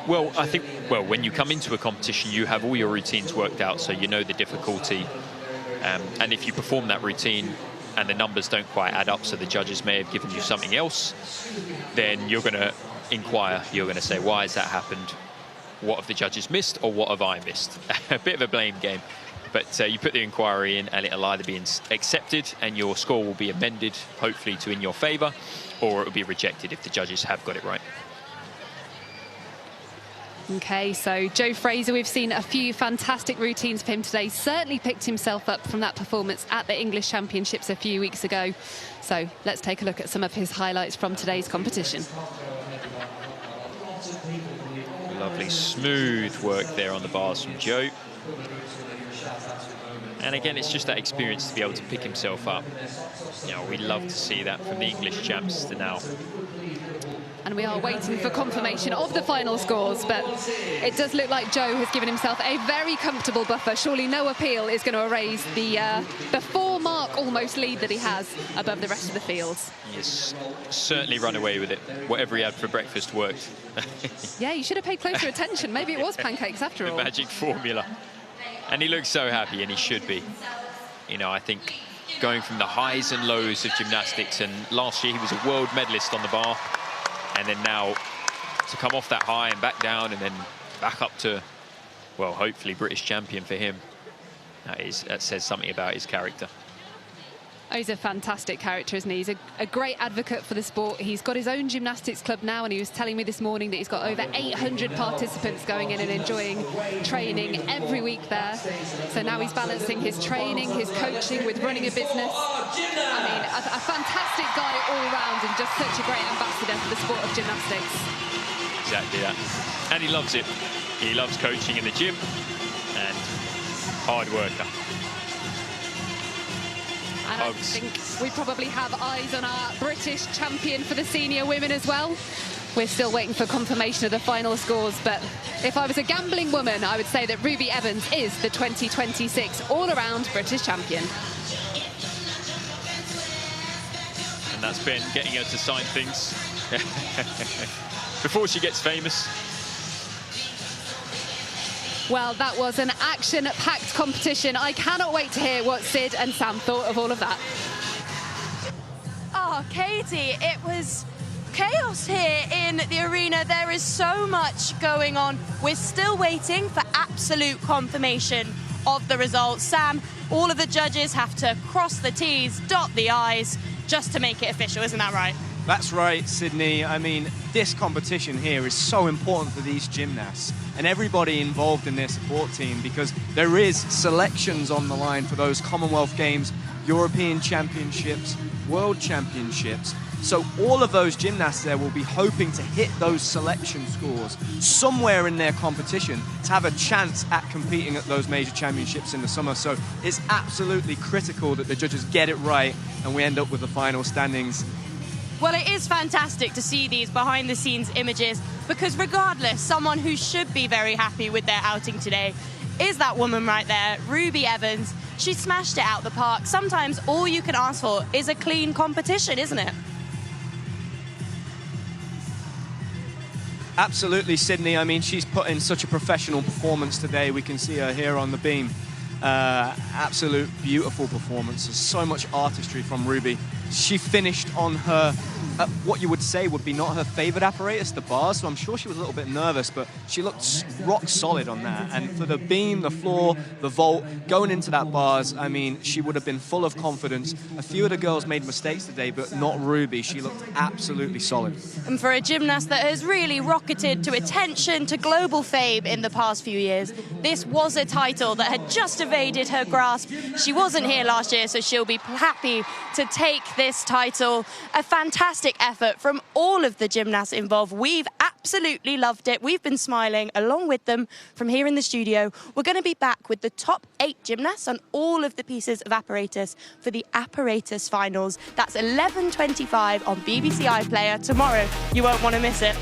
[SPEAKER 12] Well, I think, when you come into a competition, you have all your routines worked out, so you know the difficulty. And if you perform that routine and the numbers don't quite add up, so the judges may have given you something else, then you're going to inquire. You're going to say, why has that happened? What have the judges missed, or what have I missed? A bit of a blame game. But you put the inquiry in and it'll either be accepted and your score will be amended, hopefully to in your favour, or it will be rejected if the judges have got it right.
[SPEAKER 4] OK, so Joe Fraser, we've seen a few fantastic routines for him today. Certainly picked himself up from that performance at the English Championships a few weeks ago. So let's take a look at some of his highlights from today's competition.
[SPEAKER 12] Lovely smooth work there on the bars from Joe. And again, it's just that experience to be able to pick himself up. You know, we love to see that from the English champs to now.
[SPEAKER 4] And we are waiting for confirmation of the final scores, but it does look like Joe has given himself a very comfortable buffer. Surely no appeal is going to erase the 4-mark almost lead that he has above the rest of the field.
[SPEAKER 12] He's certainly run away with it. Whatever he had for breakfast worked.
[SPEAKER 4] Yeah, you should have paid closer attention. Maybe it was pancakes after all.
[SPEAKER 12] The magic formula. And he looks so happy, and he should be. You know, I think going from the highs and lows of gymnastics, and last year he was a world medalist on the bar, and then now to come off that high and back down and then back up to, well, hopefully British champion for him. That says something about his character.
[SPEAKER 4] Oh, he's a fantastic character, isn't he? He's a great advocate for the sport. He's got his own gymnastics club now, and he was telling me this morning that he's got over 800 participants going in and enjoying training every week there. So now he's balancing his training, his coaching with running a business. I mean, a fantastic guy all round, and just such a great ambassador for the sport of gymnastics.
[SPEAKER 12] Exactly that. And he loves it. He loves coaching in the gym, and hard worker.
[SPEAKER 4] And I think we probably have eyes on our British champion for the senior women as well. We're still waiting for confirmation of the final scores, but if I was a gambling woman, I would say that Ruby Evans is the 2026 all-around British champion.
[SPEAKER 12] And that's Ben getting her to sign things before she gets famous.
[SPEAKER 4] Well, that was an action-packed competition. I cannot wait to hear what Sid and Sam thought of all of that.
[SPEAKER 2] Oh, Katie, it was chaos here in the arena. There is so much going on. We're still waiting for absolute confirmation of the results. Sam, all of the judges have to cross the T's, dot the I's, just to make it official, isn't that right?
[SPEAKER 1] That's right, Sydney. I mean, this competition here is so important for these gymnasts and everybody involved in their support team, because there is selections on the line for those Commonwealth Games, European Championships, World Championships. So all of those gymnasts there will be hoping to hit those selection scores somewhere in their competition to have a chance at competing at those major championships in the summer. So it's absolutely critical that the judges get it right and we end up with the final standings.
[SPEAKER 2] Well, it is fantastic to see these behind-the-scenes images, because regardless, someone who should be very happy with their outing today is that woman right there, Ruby Evans. She smashed it out the park. Sometimes all you can ask for is a clean competition, isn't it?
[SPEAKER 1] Absolutely, Sydney. I mean, she's put in such a professional performance today. We can see her here on the beam. Absolute beautiful performance. There's so much artistry from Ruby. She finished on her, what you would say would be not her favorite apparatus, the bars, so I'm sure she was a little bit nervous, but she looked rock solid on that. And for the beam, the floor, the vault, going into that bars, I mean, she would have been full of confidence. A few of the girls made mistakes today, but not Ruby. She looked absolutely solid.
[SPEAKER 2] And for a gymnast that has really rocketed to attention, to global fame in the past few years, this was a title that had just evaded her grasp. She wasn't here last year, so she'll be happy to take this title. A fantastic effort from all of the gymnasts involved. We've absolutely loved it. We've been smiling along with them from here in the studio. We're going to be back with the top 8 gymnasts on all of the pieces of apparatus for the apparatus finals. That's 11:25 on BBC iPlayer tomorrow. You won't want to miss it.